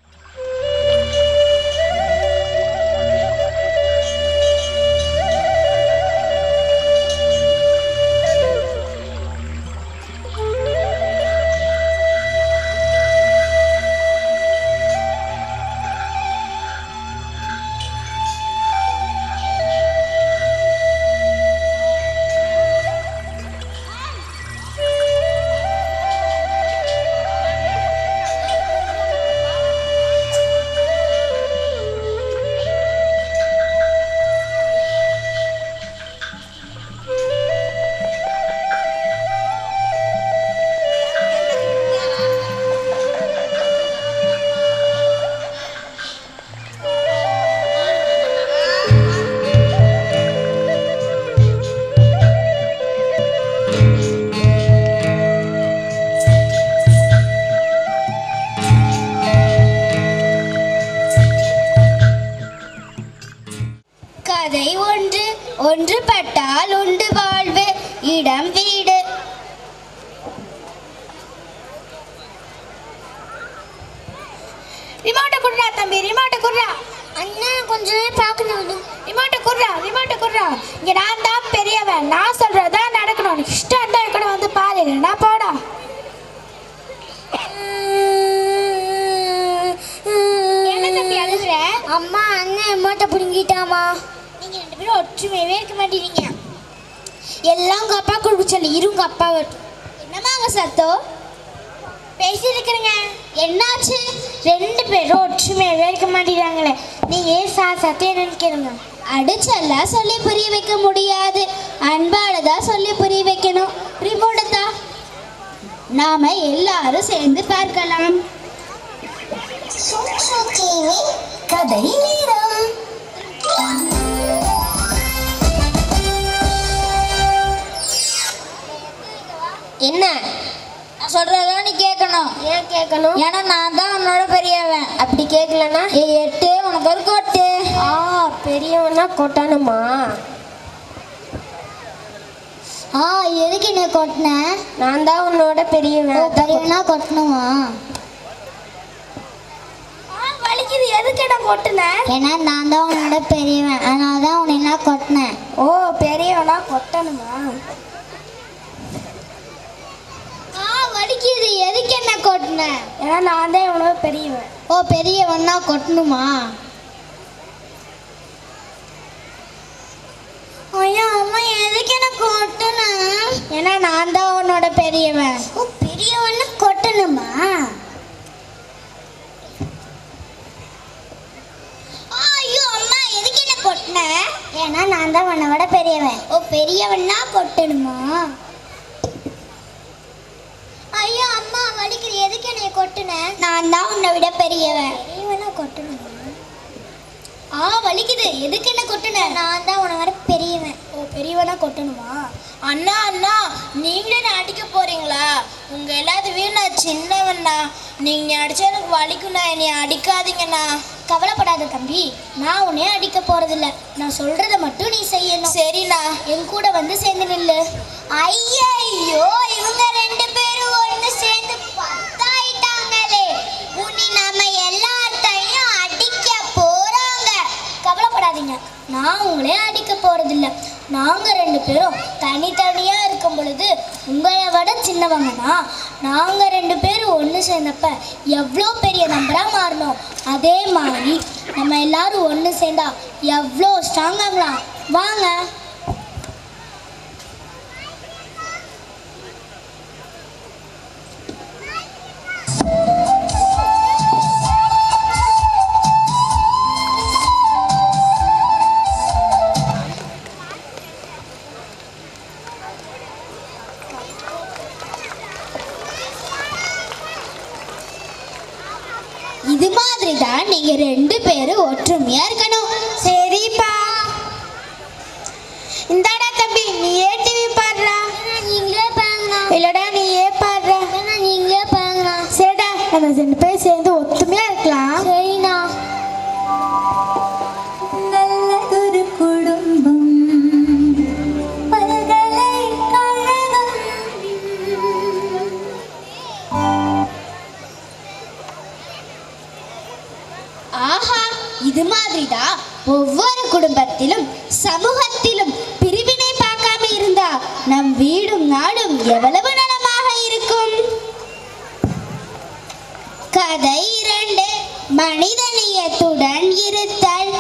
கதை ஒன்றுபட்டால் உண்டு வாழ்வு இடம் வீடு. ரிமோட்டை குடுறா தம்பி, ரிமோட்டை குடுறா. அண்ணா கொஞ்சம் பார்க்கணும். ரிமோட்டை குடுறா. இங்க நான் தான் பெரியவன், நான் சொல்றதான் நடக்கணும். உனக்கு இஷ்டம் இருந்தா கூட வந்து பாரு, நான் போடா. என்னது அழுகுற? அம்மா அண்ணன் அம்மாட்ட பிடுங்கிட்டாமா. நீங்க ரெண்டு பேரும் ஒற்றுமையவே இருக்க மாட்டேறீங்க. எல்லாம் உங்க அப்பா கொடுக்க சொல்லி இருங்க அப்பா. என்னம்மா அங்க சத்தம் பேசியிருக்கிறேங்க? என்னாச்சு? ரெண்டு பேரும் ஒற்றுமையாவே இருக்க மாட்டேங்கிறாங்களே. நீங்க ஏன் சத்தம் என்னன்னு கேளுங்க. அடிச்செல்லாம் சொல்லி புரிய வைக்க முடியாது, அன்பாலதான் சொல்லி புரிய வைக்கணும். ரிமோட்டா நாம எல்லாரும் சேர்ந்து பார்க்கலாம். கதை நேரம். என்ன நான் சொல்றதெல்லாம் நீ கேட்கணும். ஏன் கேட்கணும்? ஏன்னா நான் தான் உன்னோட பெரியவன். அப்படி கேட்கலன்னா எட்டு உனக்கு ஒரு கொட்டு. பெரியவனா கொட்டணுமா? எதுக்கு என்ன கொட்டின? நான் தான் உன்னோட பெரியவன். பெரியவனா கொட்டணுமா? வலிக்குது. எதுக்கு என்ன கொட்டின? ஏன்னா நான் தான் உன்னோட பெரியவன், அதனால தான் உன்னை என்ன கொட்டினேன். ஓ, பெரியவனா கொட்டணுமா? வலிக்குது. எதுக்கு என்ன கொட்டின? ஏன்னா நான் தான் உன்னோட பெரியவன். ஓ, பெரியவனா கொட்டணுமா? ஐயா அம்மா எதுக்கு என்ன கொட்டன? ஏன்னா நான் தான் உன்னோட பெரியவன். ஓ, பெரியவனா கொட்டணுமா? ஐயோ அம்மா எதுக்கு என்ன கொட்டின? ஏன்னா நான் தான் உன்னோட பெரியவன். ஓ, பெரியவனா கொட்டணுமா? ஐயோ அம்மா வலிக்குது. எதுக்கு என்னை கொட்டுன? நான் தான் உன்னை விட பெரியவன். பெரியவனா கொட்டணுமா? வலிக்குது. எதுக்கு என்ன கொட்டுன? நான் தான் உன்னை விட பெரியவன். ஓ, பெரியவனா கொட்டணுமா? அண்ணா அண்ணா நீங்களே அடிக்க போறீங்களா? உங்க எல்லாத்தையும் நான் சின்னவண்ணா. நீங்க அடிச்சா எனக்கு வலிக்குண்ணா. என்னை அடிக்காதீங்கண்ணா. கவலைப்படாத தம்பி, நான் உன்னை அடிக்க போறதில்ல. நான் சொல்றத மட்டும் நீ செய்யணும். சரிண்ணா. என் கூட வந்து சேர்ந்து நில்லு. ஐயோ இவங்க ரெண்டு பேரும் ஒன்று சேர்ந்து பத்தாயிட்டாங்களே. உன்னை நாம எல்லாத்தையும் அடிக்க போறாங்க. கவலைப்படாதீங்க, நான் உங்களே அடிக்க போறதில்ல. நாங்க ரெண்டு பேரும் தனித்தனியா இருக்கும் பொழுது உங்களை விட சின்னவங்கன்னா நாங்க ரெண்டு பேரும் ஒன்று சேர்ந்தப்ப எவ்வளோ பெரிய நம்பரா மாறணும். அதே மாதிரி நம்ம எல்லாரும் ஒன்று சேர்ந்தா எவ்வளோ ஸ்ட்ராங்காகலாம். வாங்க. இது மாதிரி தான் நீங்க ரெண்டு பேரும் ஒற்றுமையா இருக்கணும். சரிப்பா. இந்தாடா தம்பி, நீயே டிவி பாடுறா. நீங்களே பாருங்க. இல்லடா நீயே பாடுறா. நீங்களே பாருங்க. சரிடா, நம்ம ரெண்டு பேரும் சேர்ந்து ஒற்றுமையா இருக்கலாம். சரிண்ணா. நல்லதொரு குடும்பம் இது மாதிரிதான் ஒவ்வொரு குடும்பத்திலும் சமூகத்திலும் பிரிவினை பார்க்காம இருந்தா நம் வீடும் நாடும் எவ்வளவு நலமாக இருக்கும். கதை 2. மனிதநேயத்துடன் இருத்தல்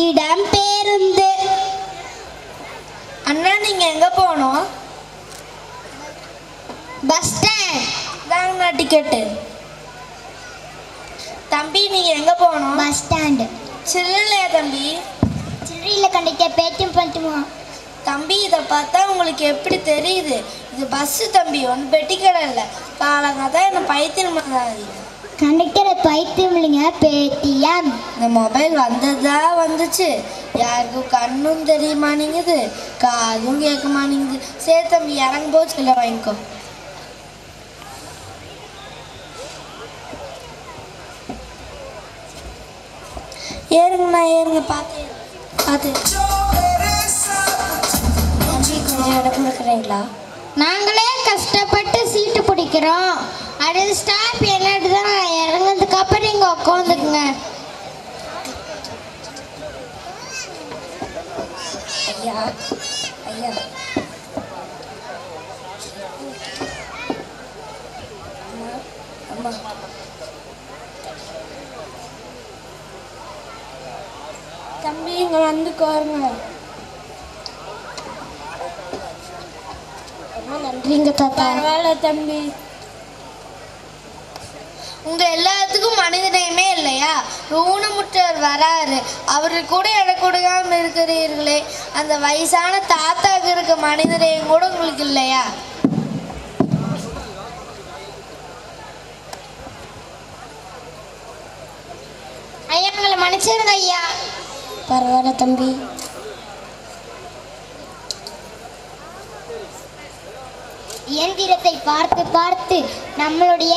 இடம் பேருந்து. அண்ணா நீங்க எங்க போனோம்? Bus stand. தாங்க டிக்கெட்டு. தம்பி நீங்க எங்க போனோம்? Bus stand. சில்லறையா தம்பி? சில்லறையில கண்டிக்க பேட்டியம் பண்ணிட்டுமா? தம்பி இதை பார்த்தா உங்களுக்கு எப்படி தெரியுது? இது பஸ்ஸு தம்பி, ஒன்று பெட்டிக்கடை இல்லை. காலங்காதான் என்ன பைத்தியம் பண்ணாதீங்க. கண்டக்டரை பைத்தியம் இல்லைங்க, பேட்டியம். இந்த மொபைல் வந்ததா வந்துச்சு. யாருக்கும் கண்ணும் தெரிய மாட்டேங்குது, காதும் கேட்க மாட்டேங்குது. சரி தம்பி இறங்கும் போது சொல்ல வாங்கிக்கோ. ஏறுங்கண்ணா ஏறுங்க. பார்த்து பார்த்து தம்பி கொஞ்சம் இடம் கொடுக்குறீங்களா? நாங்களே கஷ்டப்பட்டு சீட்டு பிடிக்கிறோம். அடுத்த ஸ்டாப் என்னட்டு தான் இறங்கினதுக்கு அப்புறம் நீங்கள் உட்காந்துக்குங்க. ஐயா ஐயா அம்மா தம்பி இங்க வந்து கோருங்க. நன்றிங்க தாத்தா. பரவாயில்ல தம்பி. உங்க எல்லாத்துக்கும் மனிதனையுமே இல்லையா? ஊனமுற்றவர் வராரு, அவரு கூட எனக்கு கொடுக்காம இருக்கிறீர்களே, அந்த வயசான தாத்தாக்கு இருக்க மனிதனையும் கூட உங்களுக்கு இல்லையா? ஐயா எங்களை மன்னிச்சிருங்க ஐயா. பரவாயில்ல தம்பி. இயந்திரத்தை பார்த்து பார்த்து நம்மளுடைய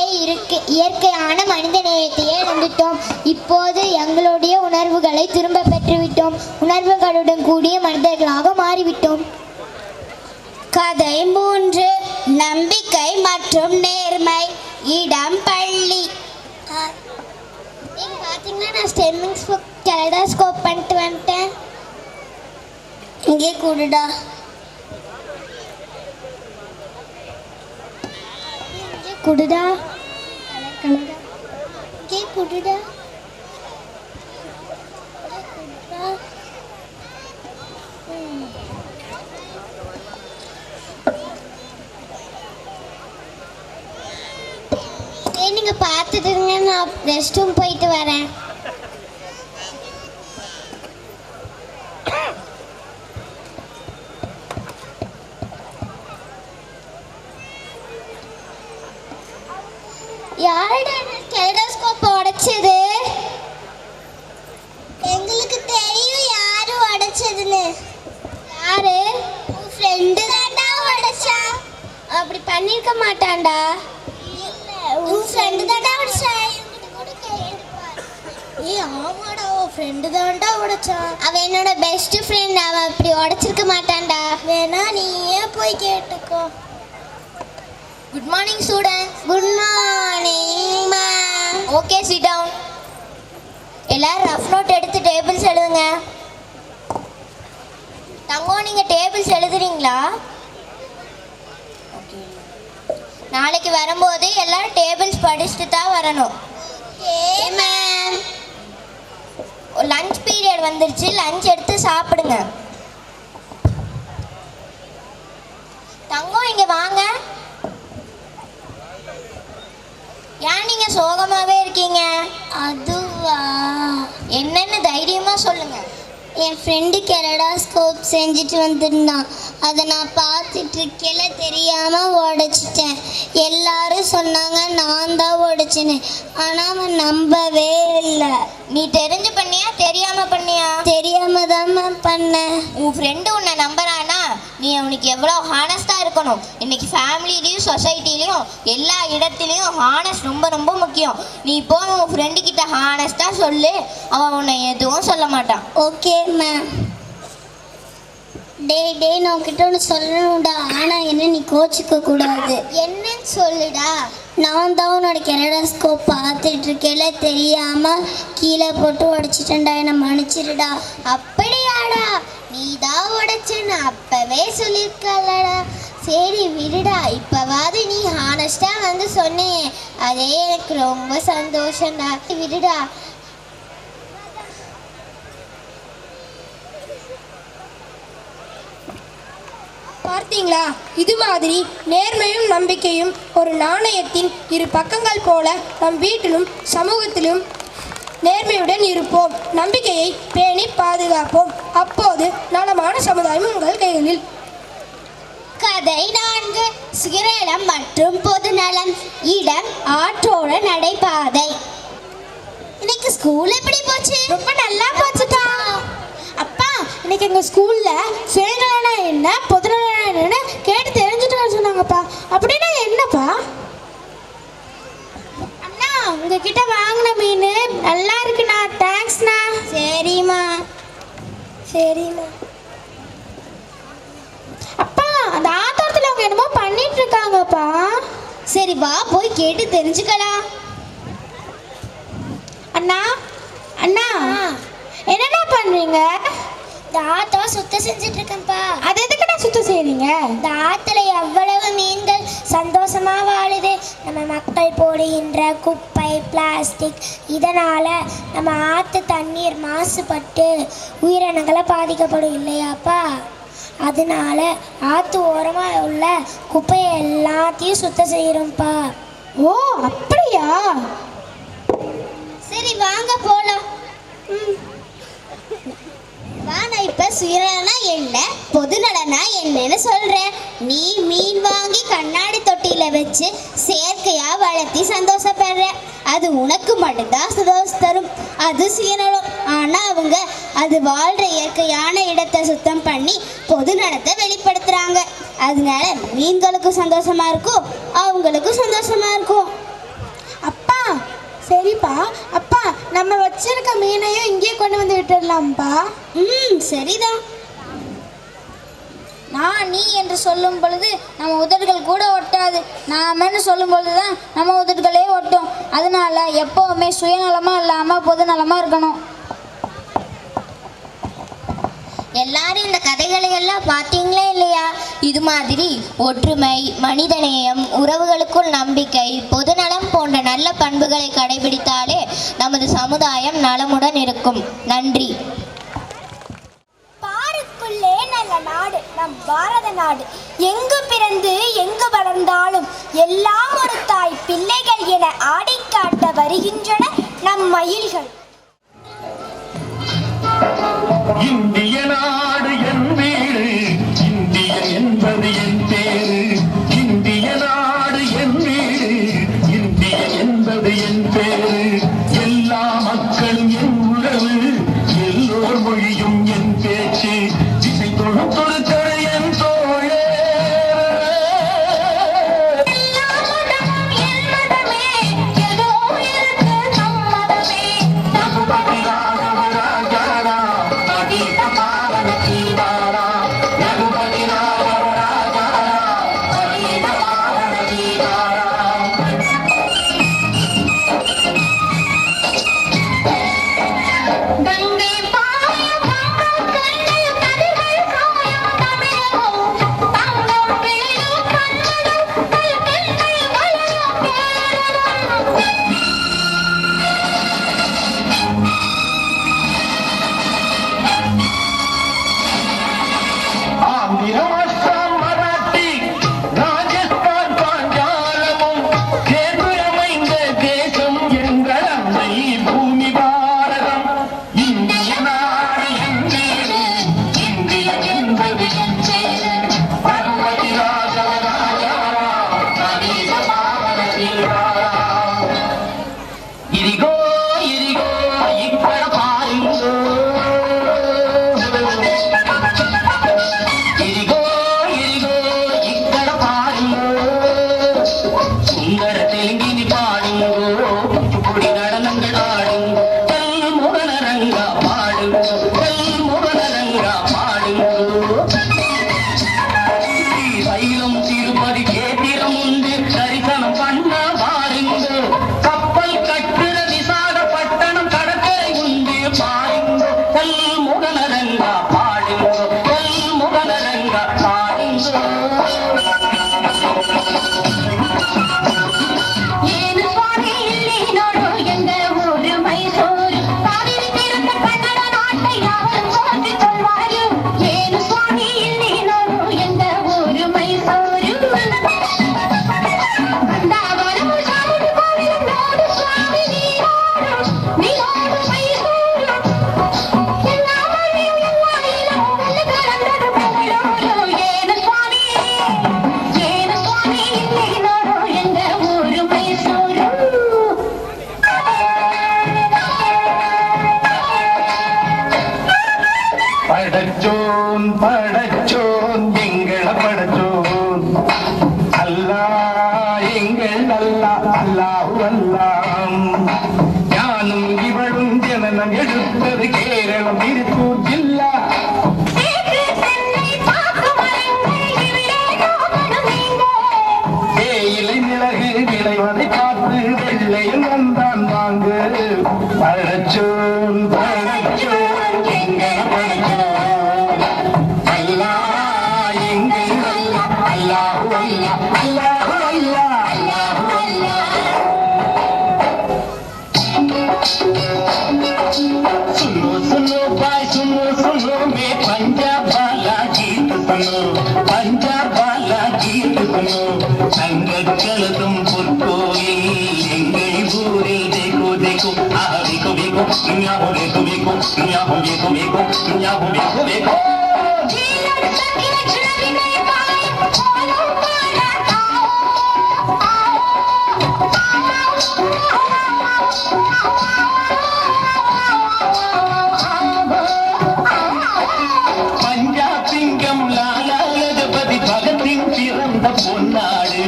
இயற்கையான மனித நேயத்தையே இழந்துட்டோம். இப்போது எங்களுடைய உணர்வுகளை திரும்ப பெற்றுவிட்டோம். உணர்வுகளுடன் கூடிய மனிதர்களாக மாறிவிட்டோம். கதை 3. நம்பிக்கை மற்றும் நேர்மை. இடம் பள்ளி. நீங்கள் பார்த்தீங்கன்னா நான் ஸ்டெம்மிங்ஸ் புக் கெலடாஸ்கோப் பண்ணிட்டு வந்துட்டேன். இங்கே கூடுடா. குடுடா கே குடுடா. நீங்க பார்த்துட்டு இருங்க, நான் ரெஸ்ட் ரூம் போயிட்டு வரேன். யாருடா கெலடாஸ்கோப் உடைச்சது? எங்களுக்கு தெரியும் யாரு உடைச்சதுன்னு. யாரு? உன் ஃப்ரெண்டு தான்டா உடைச்சா. அப்படி பண்ணிருக்க மாட்டான்டா. இல்ல உன் ஃப்ரெண்டு தான்டா உடைச்சா. ஏய் ஆமாடா, உன் ஃப்ரெண்டு தான்டா உடைச்சான். அவன் என்னோட பெஸ்ட் ஃப்ரெண்ட். அவன் அப்படி உடைச்சிருக்க மாட்டான்டா. வேணா நீயே போய் கேட்டுக்கோ. Good morning students. Good morning ma'am. Okay, sit down. எல்லாரும் ரஃப் நோட் எடுத்து டேபிள்ஸ் எழுதுங்க. தங்கம், நீங்க டேபிள்ஸ் எழுதுறீங்களா? நாளைக்கு வரும்போது எல்லாரும் டேபிள்ஸ் படிச்சுட்டு தான் வரணும். Okay ma'am. லஞ்ச் பீரியட் வந்துருச்சு, லஞ்ச் எடுத்து சாப்பிடுங்க. தங்கம், இங்க வாங்க. ஏன் நீங்க சோகமாவே இருக்கீங்க? அதுவா, என்னன்னு தைரியமா சொல்லுங்க. என் ஃப்ரெண்டு கெலடாஸ்கோப் செஞ்சுட்டு வந்திருந்தான். அதை நான் பார்த்துட்டு இருக்கல, தெரியாமல் உடைச்சிட்டேன். எல்லாரும் சொன்னாங்க நான் தான் உடைச்சினேன். ஆனால் அவன் நம்பவே இல்லை. நீ தெரிஞ்சு பண்ணியா தெரியாம பண்ணியா? தெரியாம தான் மேம் பண்ணேன். உன் ஃப்ரெண்டு உன்னை நம்புறானா? நீ அவனுக்கு எவ்வளோ ஹானஸ்டாக இருக்கணும். இன்னைக்கு ஃபேமிலிலையும் சொசைட்டிலையும் எல்லா இடத்துலையும் ஹானஸ்ட் ரொம்ப ரொம்ப முக்கியம். நீ இப்போ உன் ஃப்ரெண்டு கிட்ட ஹானஸ்டாக சொல்லு, அவன் உன்னை எதுவும் சொல்ல மாட்டான். Okay ma'am. டே நான் உன்கிட்ட ஒன்று சொல்லணும்டா. ஆனால் என்ன நீ கோச்சிக்க கூடாது. என்னன்னு சொல்லுடா. நான் தான் உன்னோட கெலடாஸ்கோப் பார்த்துட்டு இருக்கேல, தெரியாமல் கீழே போட்டு உடைச்சிட்டேன்டா, என்னை மன்னிச்சிருடா. அப்படியாடா? நீ தான் உடைச்சேன்னு அப்பவே சொல்லியிருக்கலடா. சரி விடுடா, இப்போவாது நீ ஹானஸ்டாக வந்து சொன்னேன், அதே எனக்கு ரொம்ப சந்தோஷம்டா. விடுடா. பார்த்தீங்களா, இது மாதிரி நேர்மையும் நம்பிக்கையும் ஒரு நாணயத்தின் இரு பக்கங்கள் போல நம் வீட்டிலும் சமூகத்திலும் நேர்மையுடன் இருப்போம். நம்பிக்கையை பேணி பாதுகாப்போம். அப்போது நலமான சமுதாயம் உங்கள் கைகளில். கதை 4. சுயநலம் மற்றும் பொதுநலம். இடம் ஆற்றோட நடைபாதை. இன்னைக்கு ஸ்கூல் எப்படி போச்சு? ரொம்ப நல்லா போச்சுப்பா. அப்பா, இன்னைக்கு எங்கள் ஸ்கூலில் சுயநலம் என்ன பொதுநலம் என்னன்னு கேட்டு தெரிஞ்சுட்டு வர சொன்னாங்கப்பா. அப்படின்னா என்னப்பா? அண்ணா, உங்ககிட்ட வாங்கின மீன் நல்லா இருக்குண்ணா. தேங்க்ஸ்ண்ணா. சரிம்மா. சரிம்மா. அப்பா, அந்த ஆத்தோரத்தில் அவங்க என்னமோ பண்ணிட்டு இருக்காங்கப்பா. சரி வா, போய் கேட்டு தெரிஞ்சுக்கலாம். அண்ணா அண்ணா, என்னண்ணா பண்றீங்க? இந்த ஆத்தோ சுத்தம் செஞ்சுட்டு இருக்கேன்ப்பா. அது எதுக்குண்ணா சுத்தம் செய்றீங்க? இந்த ஆத்துல எவ்வளவு மீன்கள் சந்தோஷமா வாழுது. நம்ம மக்கள் போடுகின்ற குப்பை, பிளாஸ்டிக் இதனால நம்ம ஆத்து தண்ணீர் மாசுபட்டு உயிரினங்களை பாதிக்கப்படும் இல்லையாப்பா? அதனால ஆத்து ஓரமாக உள்ள குப்பையை எல்லாத்தையும் சுத்தம் செய்கிறோம்ப்பா. ஓ அப்படியா? சரி வாங்க போகலாம். நான் இப்போ சுயநலனா என்ன பொதுநலனா என்னன்னு சொல்கிறேன். நீ மீன் வாங்கி கண்ணாடி தொட்டியில் வச்சு செயற்கையாக வளர்த்தி சந்தோஷப்படுற. அது உனக்கு மட்டும்தான் சந்தோஷம் தரும். அது சுயநலம். ஆனால் அவங்க அது வாழ்கிற இயற்கையான இடத்தை சுத்தம் பண்ணி பொதுநலத்தை வெளிப்படுத்துகிறாங்க. அதனால மீன்களுக்கும் சந்தோஷமாக இருக்கும், அவங்களுக்கும் சந்தோஷமாக இருக்கும். அப்பா சரிப்பா. அப்பா நம்ம வச்சிருக்க மீனையும் இங்கே கொண்டு வந்து விட்டுடலாம்ப்பா. சரிதான். நான் நீ என்று சொல்லும் பொழுது நம்ம உதடுகள் கூட ஒட்டாது. நாமன்னு சொல்லும் பொழுது தான் நம்ம உதடுகளே ஒட்டும். அதனால எப்போவுமே சுயநலமாக இல்லாமல் பொதுநலமாக இருக்கணும். எல்லாரும் இந்த கதைகளை எல்லாம் பார்த்தீங்களே இல்லையா? இது மாதிரி ஒற்றுமை, மனிதநேயம், உறவுகளுக்குள் நம்பிக்கை, பொதுநலம் போன்ற நல்ல பண்புகளை கடைபிடித்தாலே நமது சமுதாயம் நலமுடன் இருக்கும். நன்றி. பாருக்குள்ளே நல்ல நாடு நம் பாரத நாடு. எங்கு பிறந்து எங்கு வளர்ந்தாலும் எல்லாம் ஒரு தாய் பிள்ளைகள் என ஆடிக்காட்ட வருகின்றன நம் மயில்கள். இந்திய நாடு என் வீடு, இந்தியன் என்பது என் பேரு. இந்திய நாடு என் வீடு, இந்தியன் என்பது என் பேரு. எல்லா மக்களும் என் உறவு, எல்லோர் மொழியும் என் பேச்சு. திசை தொழுத்தொழுத்தொரு என் தோழே. பஞ்சாபிங்கம் லாலா லஜபதி பகத்தின் பிறந்த பொன்னாடு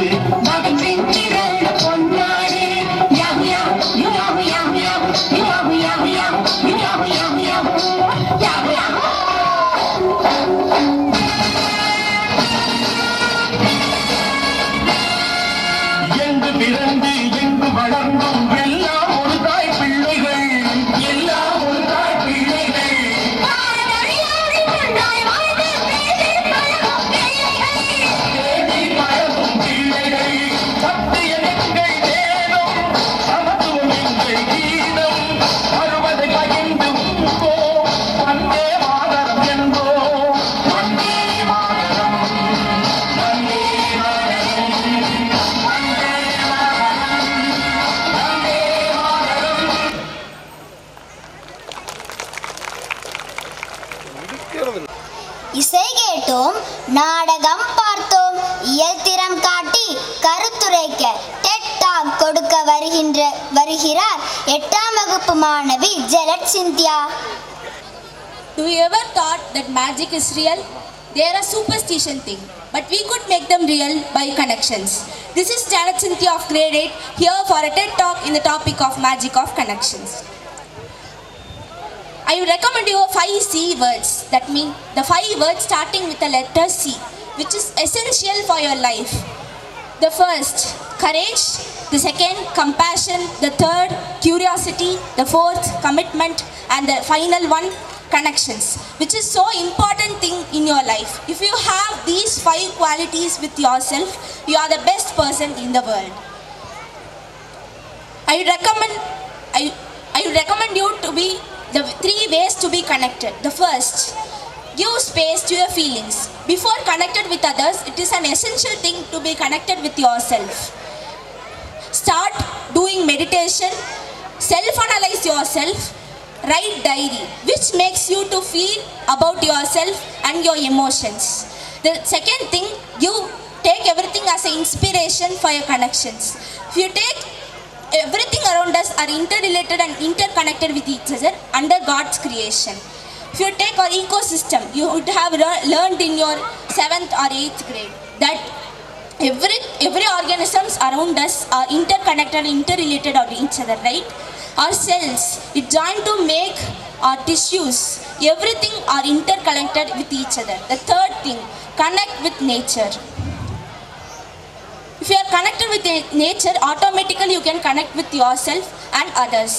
பகத்தின் பிறந்த பொன்னாடு யாஹு யாஹு யாஹு யாஹு யாஹு யாஹு யாஹு யாஹு யாஹு யாஹு யாஹு யாஹு எங்கு பிறந்து எங்கு வளர்ந்தும் எல்லாம் ஒரு தாய் பிள்ளைகள் எல்லாம் ஒரு தாய் பிள்ளைகள் இசை கேட்டோம், நாடகம் பார்த்தோம், இயல்திறம் காட்டி கருத்துரைக்க டெட் டாக் கொடுக்க வருகிறார் 8ஆம் வகுப்பு மாணவி ஜெலட் Scindia. Do you ever thought that magic is real? They are a superstition thing, but we could make them real by connections. This is Janet Cynthia of grade 8 here for a TED talk in the topic of magic of connections. I would recommend you 5 C words. That means the 5 words starting with the letter C, which is essential for your life. The first, courage. The second, compassion. The third, curiosity. The fourth, commitment. And the final one, connections, which is so important thing in your life. If you have these 5 qualities with yourself, you are the best person in the world. I would recommend you to be the 3 ways to be connected. The first, give space to your feelings. Before connected with others, it is an essential thing to be connected with yourself. Start doing meditation, self-analyze yourself, write diary, which makes you to feel about yourself and your emotions. The second thing, you take everything as an inspiration for your connections. If you take everything around us are interrelated and interconnected with each other under God's creation. If you take our ecosystem, you would have learned in your 7th or 8th grade that every organisms around us are interconnected, interrelated on each other, right? Our cells, it join to make our tissues. Everything are interconnected with each other. The third thing, connect with nature. If you are connected with nature, automatically you can connect with yourself and others.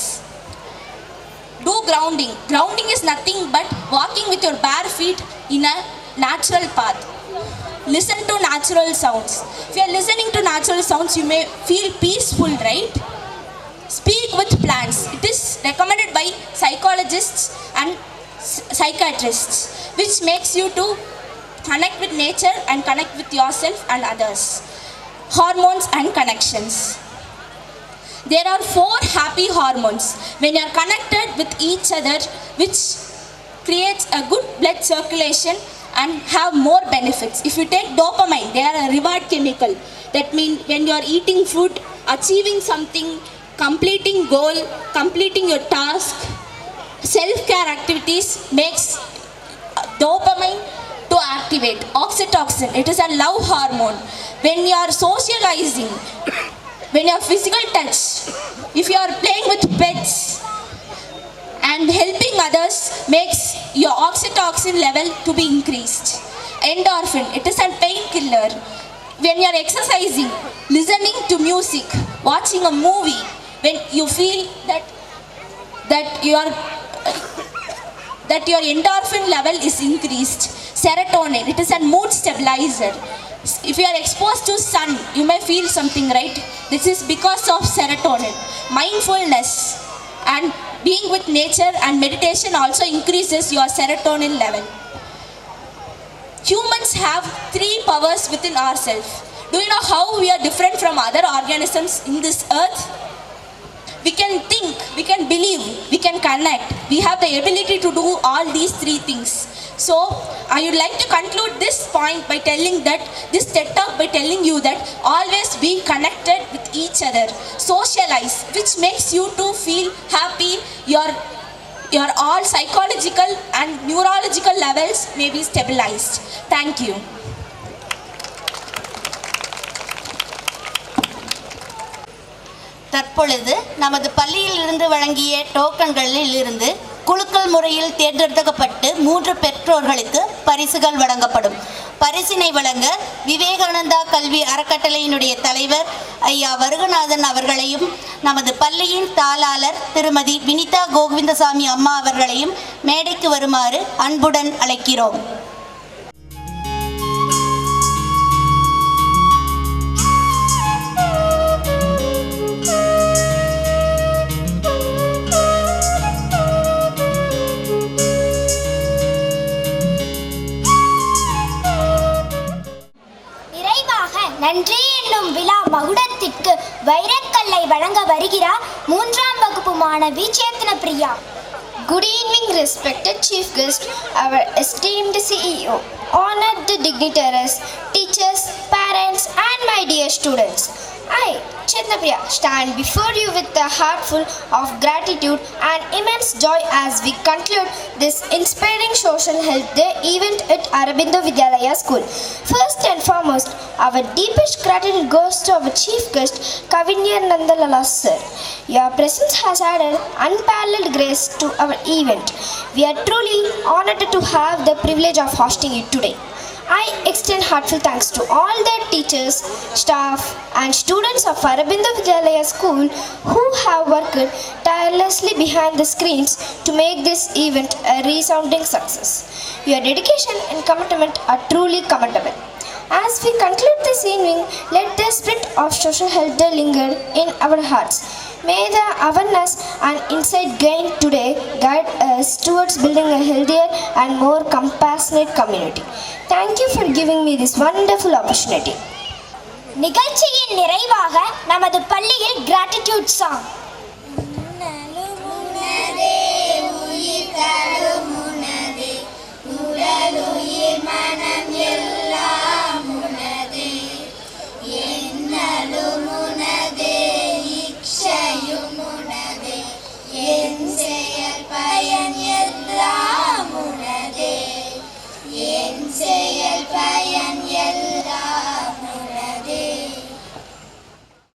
Do grounding. Grounding is nothing but walking with your bare feet in a natural path. Listen to natural sounds. If you are listening to natural sounds, you may feel peaceful, right? Speak with plants. It is recommended by psychologists and psychiatrists, which makes you to connect with nature and connect with yourself and others. Hormones and connections. There are 4 happy hormones. When you are connected with each other, which creates a good blood circulation and have more benefits. If you take dopamine, they are a reward chemical. That means when you are eating food, achieving something, completing goal, completing your task, self-care activities makes dopamine to activate. Oxytocin, it is a love hormone. When you are socializing, when you are physical touch, if you are playing with pets and helping others makes your oxytocin level to be increased. Endorphin, it is a painkiller. When you are exercising, listening to music, watching a movie, when you feel that your endorphin level is increased. Serotonin, it is a mood stabilizer. If you are exposed to sun, you may feel something, right? This is because of serotonin. Mindfulness and being with nature and meditation also increases your serotonin level. Humans have 3 powers within ourselves. Do you know how we are different from other organisms in this earth? we can think, we can believe, we can connect. We have the ability to do all these three things. So I would like to conclude this point by telling that this TED Talk by telling you that always be connected with each other, socialize, which makes you to feel happy. Your all psychological and neurological levels may be stabilized. Thank you. தற்பொழுது நமது பள்ளியில் இருந்து வழங்கிய டோக்கன்களில் இருந்து குலுக்கல் முறையில் தேர்ந்தெடுக்கப்பட்டு 3 பெற்றோர்களுக்கு பரிசுகள் வழங்கப்படும். பரிசினை வழங்க விவேகானந்தா கல்வி அறக்கட்டளையினுடைய தலைவர் ஐயா வருகநாதன் அவர்களையும் நமது பள்ளியின் தாளாளர் திருமதி வினிதா கோவிந்தசாமி அம்மா அவர்களையும் மேடைக்கு வருமாறு அன்புடன் அழைக்கிறோம். நன்றி என்னும் விழா மகுடத்திற்கு வைரக்கல்லை வழங்க வருகிறார் 3ஆம் வகுப்பு மாணவி சேத்தன Priya. Good evening, respected chief guest, our esteemed CEO, honored dignitaries, teachers, parents, and my dear students. I, Chetna Priya, stand before you with a heart full of gratitude and immense joy as we conclude this inspiring social health day event at Aurobindo Vidyalaya School. First and foremost, our deepest gratitude goes to our chief guest, Kavinyar Nandalala sir. Your presence has added unparalleled grace to our event. We are truly honored to have the privilege of hosting it today. I extend heartfelt thanks to all the teachers, staff and students of Aurobindo Vidyalaya School who have worked tirelessly behind the screens to make this event a resounding success. Your dedication and commitment are truly commendable. As we conclude this evening, let the spirit of social health day linger in our hearts. May the awareness and insight gained today guide us towards building a healthier and more compassionate community. Thank you for giving me this wonderful opportunity. நிகழ்ச்சியின் நிறைவாக நமது பள்ளியில் gratitude song.